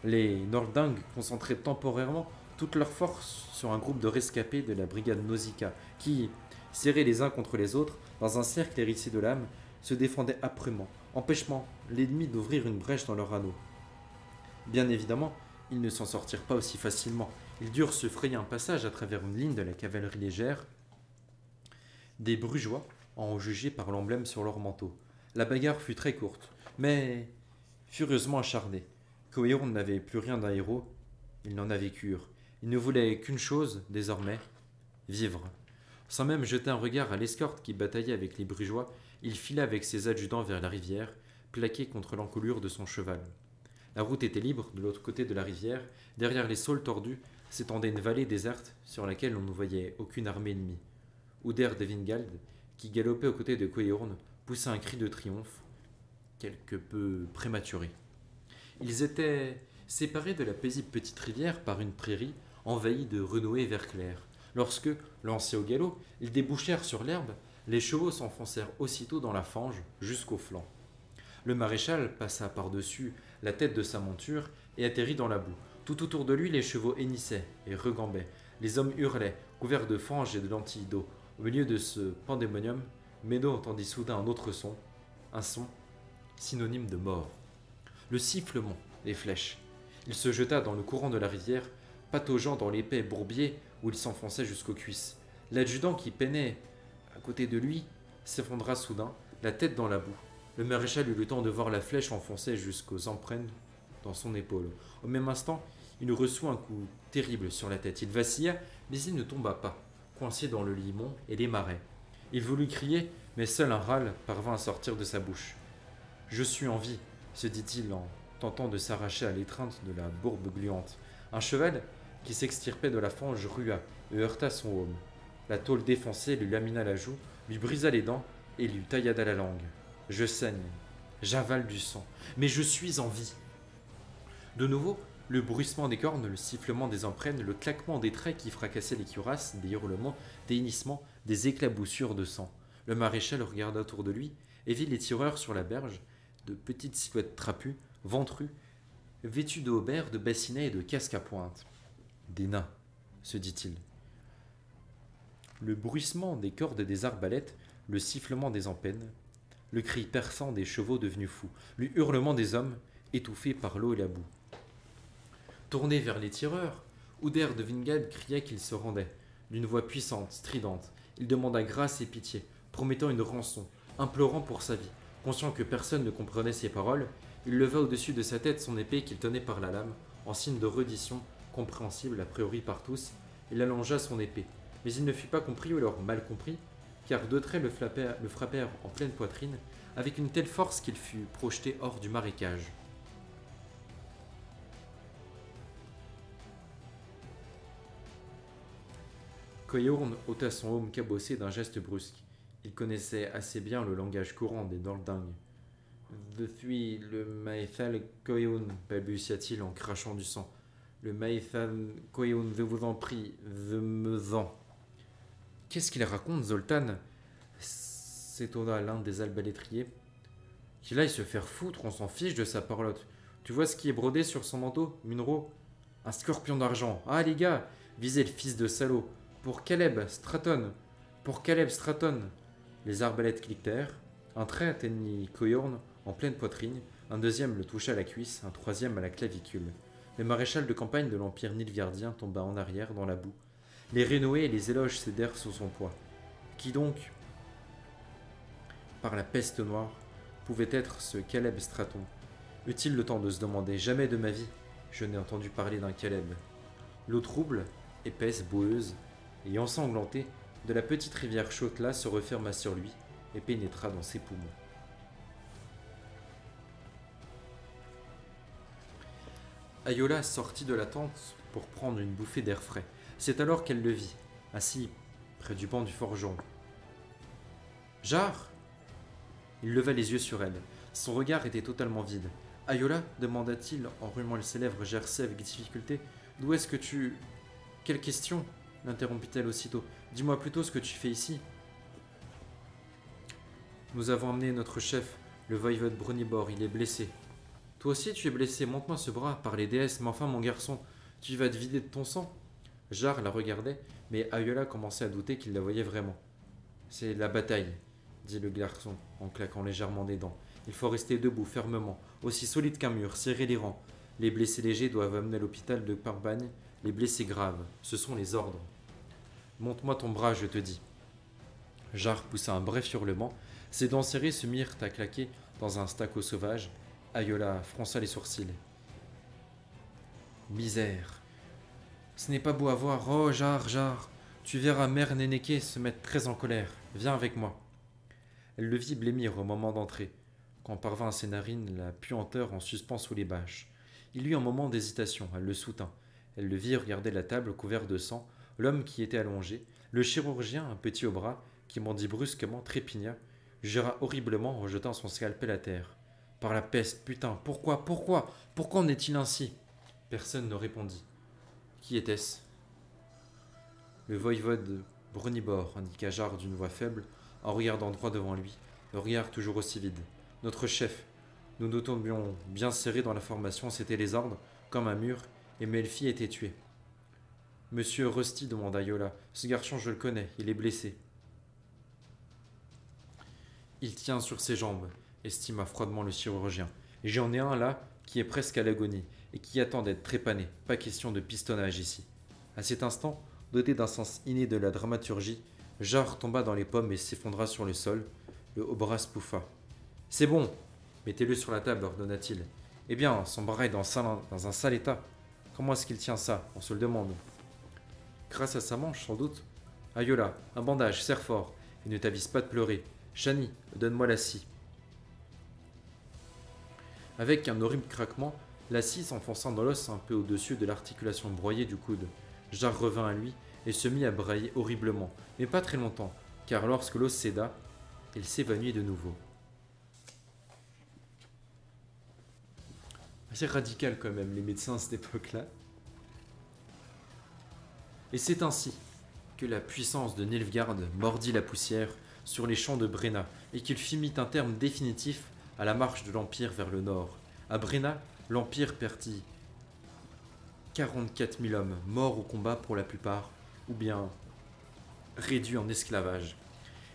les Nordung concentraient temporairement toute leur force sur un groupe de rescapés de la brigade Nausicaa qui, serrés les uns contre les autres, dans un cercle hérissé de lames, se défendaient âprement, empêchant l'ennemi d'ouvrir une brèche dans leur anneau. Bien évidemment, ils ne s'en sortirent pas aussi facilement. Ils durent se frayer un passage à travers une ligne de la cavalerie légère, des Brugeois en jugeaient par l'emblème sur leur manteau. La bagarre fut très courte, mais furieusement acharnée. Cohorn n'avait plus rien d'un héros, il n'en avait cure. Il ne voulait qu'une chose, désormais, vivre. Sans même jeter un regard à l'escorte qui bataillait avec les brugeois, il fila avec ses adjudants vers la rivière, plaqué contre l'encolure de son cheval. La route était libre de l'autre côté de la rivière, derrière les saules tordus s'étendait une vallée déserte sur laquelle on ne voyait aucune armée ennemie. Uder de Vingald, qui galopait aux côtés de Coeorn, poussa un cri de triomphe, quelque peu prématuré. Ils étaient séparés de la paisible petite rivière par une prairie envahie de renouées vert clair. Lorsque, lancés au galop, ils débouchèrent sur l'herbe, les chevaux s'enfoncèrent aussitôt dans la fange jusqu'au flanc. Le maréchal passa par-dessus la tête de sa monture et atterrit dans la boue. Tout autour de lui, les chevaux hennissaient et regambaient. Les hommes hurlaient, couverts de fange et de lentilles d'eau. Au milieu de ce pandémonium, Méno entendit soudain un son synonyme de mort. Le sifflement des flèches. Il se jeta dans le courant de la rivière, pataugeant dans l'épais bourbier où il s'enfonçait jusqu'aux cuisses. L'adjudant qui peinait à côté de lui s'effondra soudain, la tête dans la boue. Le maréchal eut le temps de voir la flèche enfoncée jusqu'aux empreintes dans son épaule. Au même instant, il reçut un coup terrible sur la tête. Il vacilla, mais il ne tomba pas, coincé dans le limon et les marais. Il voulut crier, mais seul un râle parvint à sortir de sa bouche. « Je suis en vie », se dit-il en tentant de s'arracher à l'étreinte de la bourbe gluante. Un cheval, qui s'extirpait de la fange, rua et heurta son aume. La tôle défoncée lui lamina la joue, lui brisa les dents et lui taillada la langue. « Je saigne, j'avale du sang, mais je suis en vie !» De nouveau, le bruissement des cornes, le sifflement des empreintes, le claquement des traits qui fracassaient les cuirasses, des hurlements, des hennissements, des éclaboussures de sang. Le maréchal regarda autour de lui et vit les tireurs sur la berge, de petites silhouettes trapues, ventrues, vêtues de hauberts, de bassinets et de casques à pointe. Des nains, se dit-il. Le bruissement des cordes des arbalètes, le sifflement des empennes, le cri perçant des chevaux devenus fous, le hurlement des hommes, étouffés par l'eau et la boue. Tourné vers les tireurs, Uder de Vingald cria qu'il se rendait. D'une voix puissante, stridente, il demanda grâce et pitié, promettant une rançon, implorant pour sa vie. Conscient que personne ne comprenait ses paroles, il leva au-dessus de sa tête son épée qu'il tenait par la lame, en signe de reddition, compréhensible a priori par tous. Il allongea son épée, mais il ne fut pas compris ou alors mal compris, car deux traits le frappèrent en pleine poitrine, avec une telle force qu'il fut projeté hors du marécage. Coeorn ôta son aume cabossé d'un geste brusque. Il connaissait assez bien le langage courant des Dorldingues. « Je suis le maréchal Coeorn » balbutia-t-il en crachant du sang. « Le maréchal Coeorn, je vous en prie, je me vends. »« Qu'est-ce qu'il raconte, Zoltan ?» s'étonna l'un des arbalétriers. « Qu'il aille se faire foutre, on s'en fiche de sa parlotte. Tu vois ce qui est brodé sur son manteau, Munro ? Un scorpion d'argent. Ah les gars, visez le fils de salaud. Pour Caleb Stratton. Pour Caleb Stratton. » Les arbalètes cliquetèrent. Un trait atteignit Coeorn en pleine poitrine, un deuxième le toucha à la cuisse, un troisième à la clavicule. Le maréchal de campagne de l'Empire nilfgaardien tomba en arrière dans la boue. Les renouées et les éloges cédèrent sous son poids. Qui donc, par la peste noire, pouvait être ce Caleb Stratton? Eut-il le temps de se demander? Jamais de ma vie, je n'ai entendu parler d'un Caleb. L'eau trouble, épaisse, boueuse et ensanglantée de la petite rivière Chotla se referma sur lui et pénétra dans ses poumons. Ayola sortit de la tente pour prendre une bouffée d'air frais. C'est alors qu'elle le vit, assis près du banc du forgeron. « Jar !» Il leva les yeux sur elle. Son regard était totalement vide. « Ayola » demanda-t-il en rumant ses lèvres gercées avec difficulté. « D'où est-ce que tu... » ?»« Quelle question ?» l'interrompit-elle aussitôt. « Dis-moi plutôt ce que tu fais ici. » »« Nous avons amené notre chef, le voïvode Brunibor, il est blessé. »« Toi aussi tu es blessé, montre-moi ce bras, par les déesses, mais enfin mon garçon, tu vas te vider de ton sang ?» Jar la regardait, mais Ayola commençait à douter qu'il la voyait vraiment. « C'est la bataille, » dit le garçon en claquant légèrement des dents. « Il faut rester debout, fermement, aussi solide qu'un mur, serrer les rangs. Les blessés légers doivent amener à l'hôpital de Parbagne, les blessés graves, ce sont les ordres. Montre-moi ton bras, je te dis. » Jar poussa un bref hurlement. Ses dents serrées se mirent à claquer dans un staco sauvage. Ayola fronça les sourcils. « Misère. Ce n'est pas beau à voir. Oh, Jar, Tu verras Mère Nénéké se mettre très en colère. Viens avec moi. Elle le vit blêmir au moment d'entrer, quand parvint à ses narines la puanteur en suspens sous les bâches. Il eut un moment d'hésitation, elle le soutint. Elle le vit regarder la table couverte de sang, l'homme qui était allongé, le chirurgien, un petit au bras, qui mordit brusquement, trépigna, jura horriblement en jetant son scalpel à terre. Par la peste, putain, pourquoi en est-il ainsi? Personne ne répondit. Qui était-ce? Le voïvode Brunibor, indiqua Jarre d'une voix faible, en regardant droit devant lui, le regard toujours aussi vide. Notre chef. Nous nous tombions bien serrés dans la formation, c'était les ordres, comme un mur, et Melfi était tué. Monsieur Rusty, demanda Yola. Ce garçon, je le connais, il est blessé. Il tient sur ses jambes, estima froidement le chirurgien. Et j'en ai un là qui est presque à l'agonie et qui attend d'être trépané. Pas question de pistonnage ici. À cet instant, doté d'un sens inné de la dramaturgie, Jarre tomba dans les pommes et s'effondra sur le sol. Le haut bras se pouffa. C'est bon, mettez-le sur la table, ordonna-t-il. Eh bien, son bras est dans un sale état. Comment est-ce qu'il tient ça? On se le demande. Grâce à sa manche, sans doute. Ayola, un bandage, serre fort, et ne t'avise pas de pleurer. Chani, donne-moi la scie. Avec un horrible craquement, la scie s'enfonça dans l'os un peu au-dessus de l'articulation broyée du coude. Jarre revint à lui et se mit à brailler horriblement, mais pas très longtemps, car lorsque l'os céda, il s'évanouit de nouveau. Assez radical quand même, les médecins à cette époque-là. Et c'est ainsi que la puissance de Nilfgaard mordit la poussière sur les champs de Brenna et qu'il fit mit un terme définitif à la marche de l'Empire vers le nord. À Brenna, l'Empire perdit 44 000 hommes, morts au combat pour la plupart, ou bien réduits en esclavage.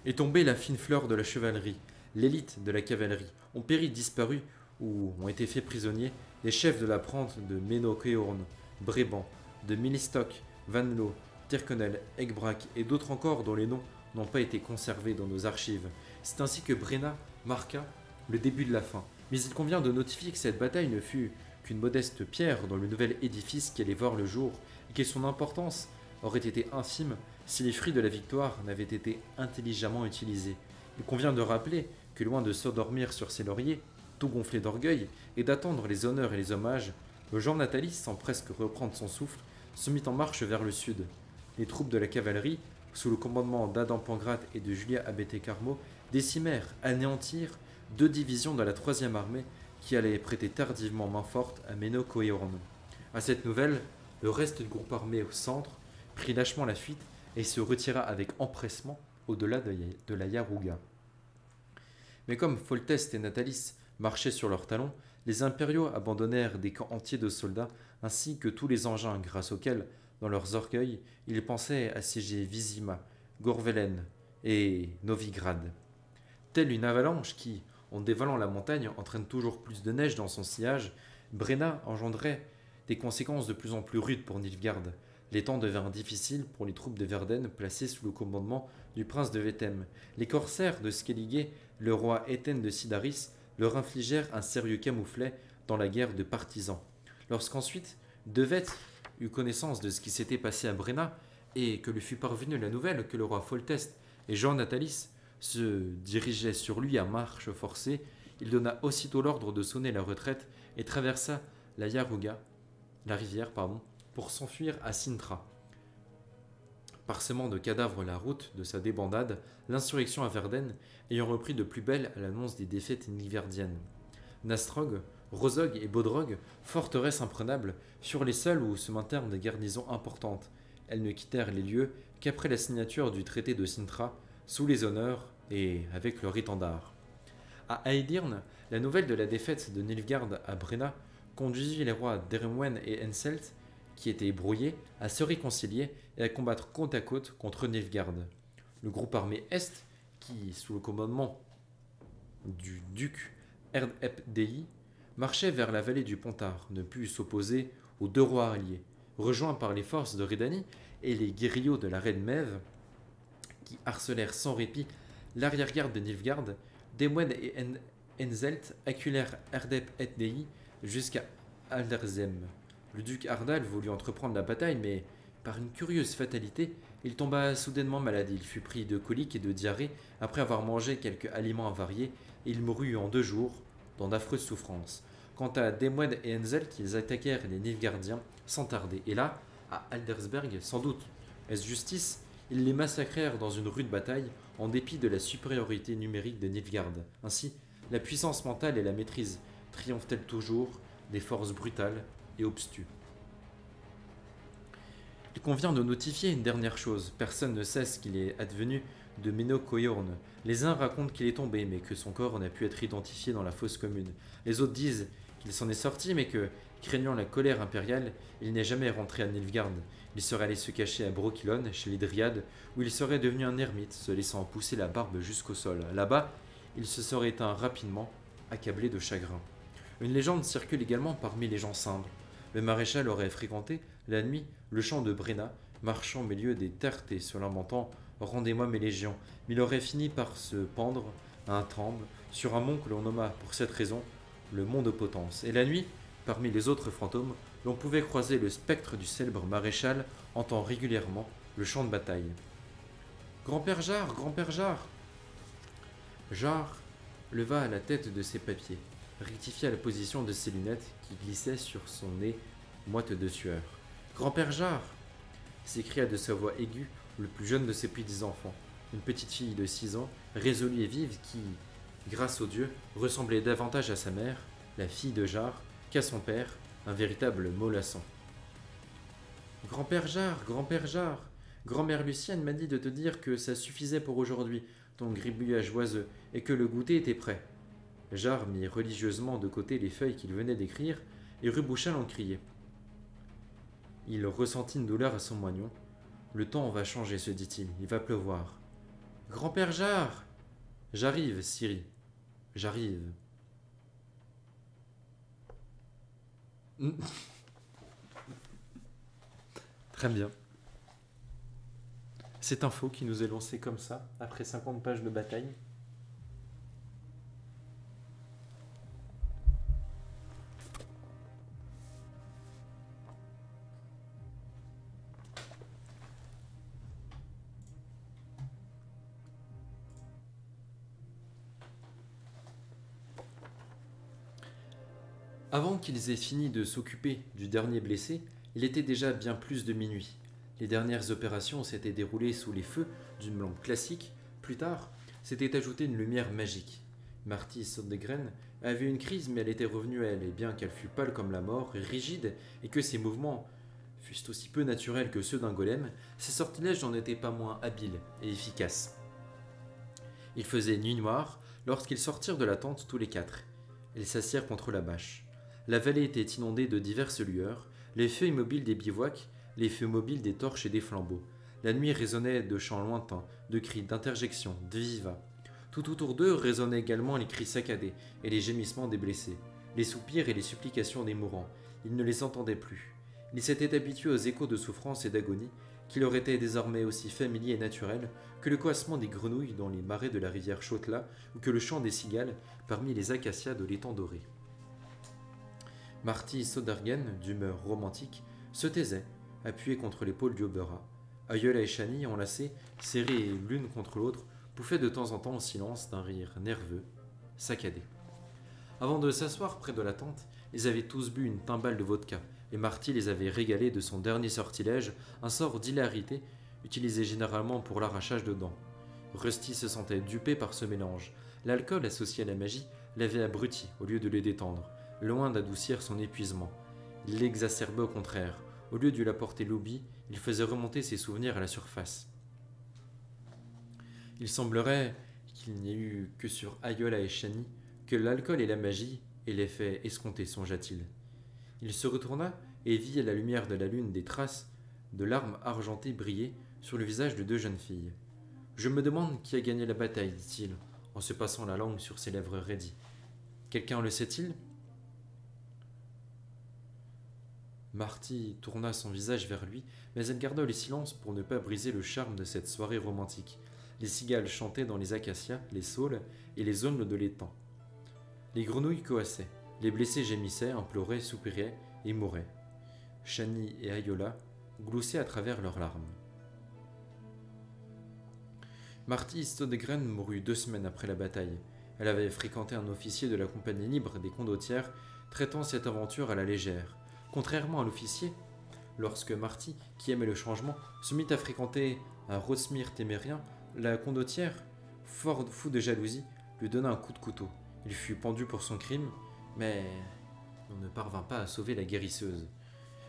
Est tombée la fine fleur de la chevalerie, l'élite de la cavalerie, ont péri disparus ou ont été faits prisonniers les chefs de la prente de Ménokéorn, Bréban, de Milistock, Vanlo, Tyrconnel, Egbrac et d'autres encore dont les noms n'ont pas été conservés dans nos archives. C'est ainsi que Brenna marqua le début de la fin. Mais il convient de notifier que cette bataille ne fut qu'une modeste pierre dans le nouvel édifice qui allait voir le jour, et que son importance aurait été infime si les fruits de la victoire n'avaient été intelligemment utilisés. Il convient de rappeler que loin de s'endormir sur ses lauriers, tout gonflé d'orgueil, et d'attendre les honneurs et les hommages, le Jean Natalis, sans presque reprendre son souffle, se mit en marche vers le sud. Les troupes de la cavalerie, sous le commandement d'Adam Pangrate et de Julia Abete-Carmo, décimèrent, anéantirent 2 divisions de la 3e armée qui allaient prêter tardivement main forte à Ménokéorn. À cette nouvelle, le reste du groupe armé au centre prit lâchement la fuite et se retira avec empressement au-delà de la Yaruga. Mais comme Foltest et Natalis marchaient sur leurs talons, les impériaux abandonnèrent des camps entiers de soldats ainsi que tous les engins grâce auxquels, dans leurs orgueils, ils pensaient assiéger Vizima, Gorvelen et Novigrad. Telle une avalanche qui, en dévalant la montagne, entraîne toujours plus de neige dans son sillage, Brenna engendrait des conséquences de plus en plus rudes pour Nilfgaard. Les temps devinrent difficiles pour les troupes de Verden placées sous le commandement du prince de Véthème. Les corsaires de Skellige, le roi Éthène de Sidaris, leur infligèrent un sérieux camouflet dans la guerre de partisans. Lorsqu'ensuite Devet eut connaissance de ce qui s'était passé à Brenna et que lui fut parvenue la nouvelle que le roi Foltest et Jean Natalis se dirigeaient sur lui à marche forcée, il donna aussitôt l'ordre de sonner la retraite et traversa la rivière, pour s'enfuir à Sintra. Parsemant de cadavres la route de sa débandade, l'insurrection à Verden ayant repris de plus belle à l'annonce des défaites nilfgaardiennes. Nastrog, Rozog et Bodrog, forteresses imprenables, furent les seules où se maintinrent des garnisons importantes. Elles ne quittèrent les lieux qu'après la signature du traité de Sintra, sous les honneurs et avec leur étendard. À Aedirn, la nouvelle de la défaite de Nilfgaard à Brenna conduisit les rois d'Eremwen et Henselt, qui étaient brouillés, à se réconcilier et à combattre côte à côte contre Nilfgaard. Le groupe armé Est, qui, sous le commandement du duc Erd-ep-Dei, marchait vers la vallée du Pontar, ne put s'opposer aux 2 rois alliés. Rejoints par les forces de Redani et les guérilleaux de la reine Mève, qui harcelèrent sans répit l'arrière-garde de Nilfgaard, Demwen et Henselt acculèrent Erdep-et-Dei jusqu'à Alderzem. Le duc Ardal voulut entreprendre la bataille, mais, par une curieuse fatalité, Il tomba soudainement malade, il fut pris de coliques et de diarrhée après avoir mangé quelques aliments avariés, et il mourut en 2 jours, dans d'affreuses souffrances. Quant à Demwed et Enzel, qu'ils attaquèrent les Nilfgaardiens sans tarder, et là, à Aldersberg, sans doute, est-ce justice, ils les massacrèrent dans une rude bataille, en dépit de la supériorité numérique de Nilfgaard. Ainsi, la puissance mentale et la maîtrise triomphent-elles toujours des forces brutales et obstues. Il convient de notifier une dernière chose. Personne ne sait ce qu'il est advenu de Menno Koyorn. Les uns racontent qu'il est tombé, mais que son corps n'a pu être identifié dans la fosse commune. Les autres disent qu'il s'en est sorti, mais que, craignant la colère impériale, il n'est jamais rentré à Nilfgaard. Il serait allé se cacher à Brokilon, chez les Dryades, où il serait devenu un ermite, se laissant pousser la barbe jusqu'au sol. Là-bas, il se serait éteint rapidement, accablé de chagrin. Une légende circule également parmi les gens simples. Le maréchal aurait fréquenté, la nuit, le champ de Brenna, marchant au milieu des terres et se lamentant « Rendez-moi mes légions ». Mais il aurait fini par se pendre à un tremble sur un mont que l'on nomma pour cette raison le mont de Potence. Et la nuit, parmi les autres fantômes, l'on pouvait croiser le spectre du célèbre maréchal hantant régulièrement le champ de bataille. « Grand-père Jarre, grand-père Jarre !» Jarre leva la tête de ses papiers, rectifia la position de ses lunettes qui glissaient sur son nez moite de sueur. « Grand-père Jarre !» s'écria de sa voix aiguë le plus jeune de ses petits-enfants, une petite fille de 6 ans, résolue et vive qui, grâce aux dieux, ressemblait davantage à sa mère, la fille de Jarre, qu'à son père, un véritable mollasson. « Grand-père Jarre, grand-père Jarre, grand-mère Lucienne m'a dit de te dire que ça suffisait pour aujourd'hui, ton gribouillage oiseux, et que le goûter était prêt. » Jarre mit religieusement de côté les feuilles qu'il venait d'écrire et reboucha l'encrier. Il ressentit une douleur à son moignon. « Le temps va changer, se dit-il, il va pleuvoir. »« Grand-père Jarre !»« J'arrive, Siri, j'arrive. » Très bien. Cette info qui nous est lancée comme ça, après 50 pages de bataille. Avant qu'ils aient fini de s'occuper du dernier blessé, il était déjà bien plus de minuit. Les dernières opérations s'étaient déroulées sous les feux d'une lampe classique. Plus tard, s'était ajoutée une lumière magique. Marty Soldegren avait une crise, mais elle était revenue à elle, et bien qu'elle fût pâle comme la mort, rigide, et que ses mouvements fussent aussi peu naturels que ceux d'un golem, ses sortilèges n'en étaient pas moins habiles et efficaces. Il faisait nuit noire lorsqu'ils sortirent de la tente tous les 4. Ils s'assirent contre la bâche. La vallée était inondée de diverses lueurs, les feux immobiles des bivouacs, les feux mobiles des torches et des flambeaux. La nuit résonnait de chants lointains, de cris, d'interjections, de vivas. Tout autour d'eux résonnaient également les cris saccadés et les gémissements des blessés, les soupirs et les supplications des mourants. Ils ne les entendaient plus. Ils s'étaient habitués aux échos de souffrance et d'agonie, qui leur étaient désormais aussi familiers et naturels que le coassement des grenouilles dans les marais de la rivière Chotla ou que le chant des cigales parmi les acacias de l'étang doré. Marty Sodergen, d'humeur romantique, se taisait, appuyé contre l'épaule d'Yobera. Ayola et Shani, enlacés, serrés l'une contre l'autre, pouffaient de temps en temps en silence d'un rire nerveux, saccadé. Avant de s'asseoir près de la tente, ils avaient tous bu une timbale de vodka, et Marty les avait régalés de son dernier sortilège, un sort d'hilarité utilisé généralement pour l'arrachage de dents. Rusty se sentait dupé par ce mélange. L'alcool associé à la magie l'avait abruti au lieu de le détendre, loin d'adoucir son épuisement. Il l'exacerbait au contraire. Au lieu de l'apporter l'oubli, il faisait remonter ses souvenirs à la surface. Il semblerait qu'il n'y ait eu que sur Ayola et Shani que l'alcool et la magie aient l'effet escompté, songea-t-il. Il se retourna et vit à la lumière de la lune des traces de larmes argentées briller sur le visage de 2 jeunes filles. « Je me demande qui a gagné la bataille, dit-il, en se passant la langue sur ses lèvres raidies. Quelqu'un le sait-il » Marty tourna son visage vers lui, mais elle garda le silence pour ne pas briser le charme de cette soirée romantique. Les cigales chantaient dans les acacias, les saules et les aulnes de l'étang. Les grenouilles coassaient, les blessés gémissaient, imploraient, soupiraient et mouraient. Shani et Ayola gloussaient à travers leurs larmes. Marty Stodegren mourut 2 semaines après la bataille. Elle avait fréquenté un officier de la compagnie libre des condottières, traitant cette aventure à la légère. Contrairement à l'officier, lorsque Marty, qui aimait le changement, se mit à fréquenter un Rothsmire témérien, la condottière, fort fou de jalousie, lui donna un coup de couteau. Il fut pendu pour son crime, mais on ne parvint pas à sauver la guérisseuse.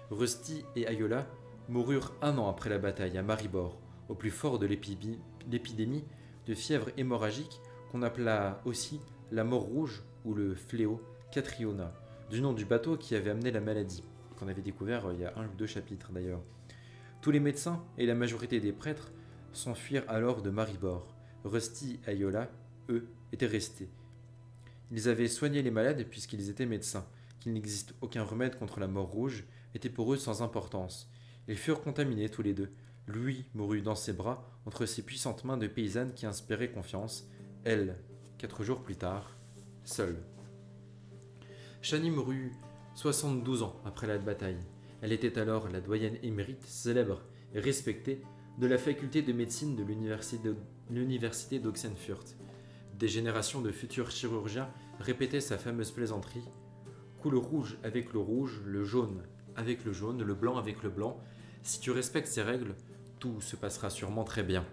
Rusty et Ayola moururent 1 an après la bataille à Maribor, au plus fort de l'épidémie de fièvre hémorragique qu'on appela aussi la mort rouge ou le fléau Catriona, du nom du bateau qui avait amené la maladie, qu'on avait découvert il y a 1 ou 2 chapitres d'ailleurs. Tous les médecins et la majorité des prêtres s'enfuirent alors de Maribor. Rusty et Ayola, eux, étaient restés. Ils avaient soigné les malades puisqu'ils étaient médecins. Qu'il n'existe aucun remède contre la mort rouge était pour eux sans importance. Ils furent contaminés tous les deux. Lui mourut dans ses bras, entre ses puissantes mains de paysanne qui inspiraient confiance. Elle, 4 jours plus tard, seule. Shani mourut 72 ans après la bataille. Elle était alors la doyenne émérite, célèbre et respectée de la faculté de médecine de l'université d'Oxenfurt. Des générations de futurs chirurgiens répétaient sa fameuse plaisanterie. Coule rouge avec le rouge, le jaune avec le jaune, le blanc avec le blanc. Si tu respectes ces règles, tout se passera sûrement très bien.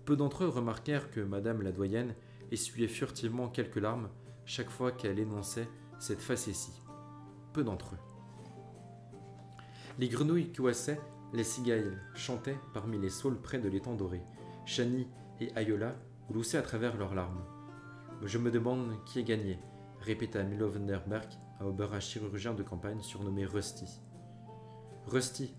Peu d'entre eux remarquèrent que Madame la doyenne essuyait furtivement quelques larmes chaque fois qu'elle énonçait cette facétie. Peu d'entre eux. Les grenouilles couassaient, les cigales chantaient parmi les saules près de l'étang doré. Shani et Ayola gloussaient à travers leurs larmes. Je me demande qui a gagné, répéta Milo Vanderberg à un chirurgien de campagne surnommé Rusty. Rusty,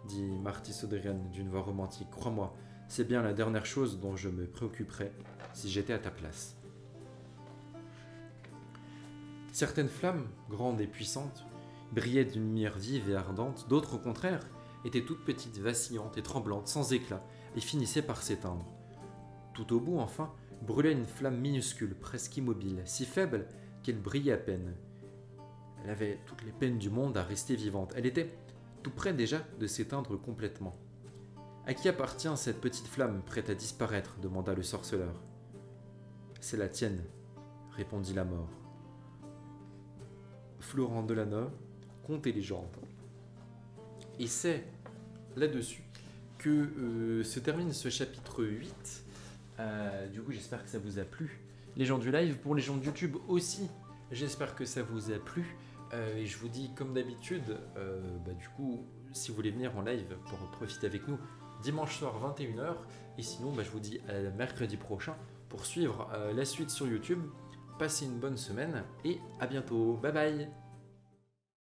dit Marty Stodegren d'une voix romantique, crois-moi, c'est bien la dernière chose dont je me préoccuperais si j'étais à ta place. Certaines flammes, grandes et puissantes, brillaient d'une lumière vive et ardente, d'autres au contraire étaient toutes petites, vacillantes et tremblantes, sans éclat, et finissaient par s'éteindre. Tout au bout, enfin, brûlait une flamme minuscule, presque immobile, si faible qu'elle brillait à peine. Elle avait toutes les peines du monde à rester vivante. Elle était tout près déjà de s'éteindre complètement. « À qui appartient cette petite flamme prête à disparaître » demanda le sorceleur. « C'est la tienne » répondit la mort. Florent Delanoë, Contes et légendes. Et c'est là-dessus que se termine ce chapitre 8. Du coup, j'espère que ça vous a plu. Les gens du live, pour les gens de YouTube aussi, j'espère que ça vous a plu. Et je vous dis, comme d'habitude, du coup, si vous voulez venir en live pour profiter avec nous, dimanche soir 21h. Et sinon, je vous dis à mercredi prochain pour suivre la suite sur YouTube. Passez une bonne semaine et à bientôt. Bye bye.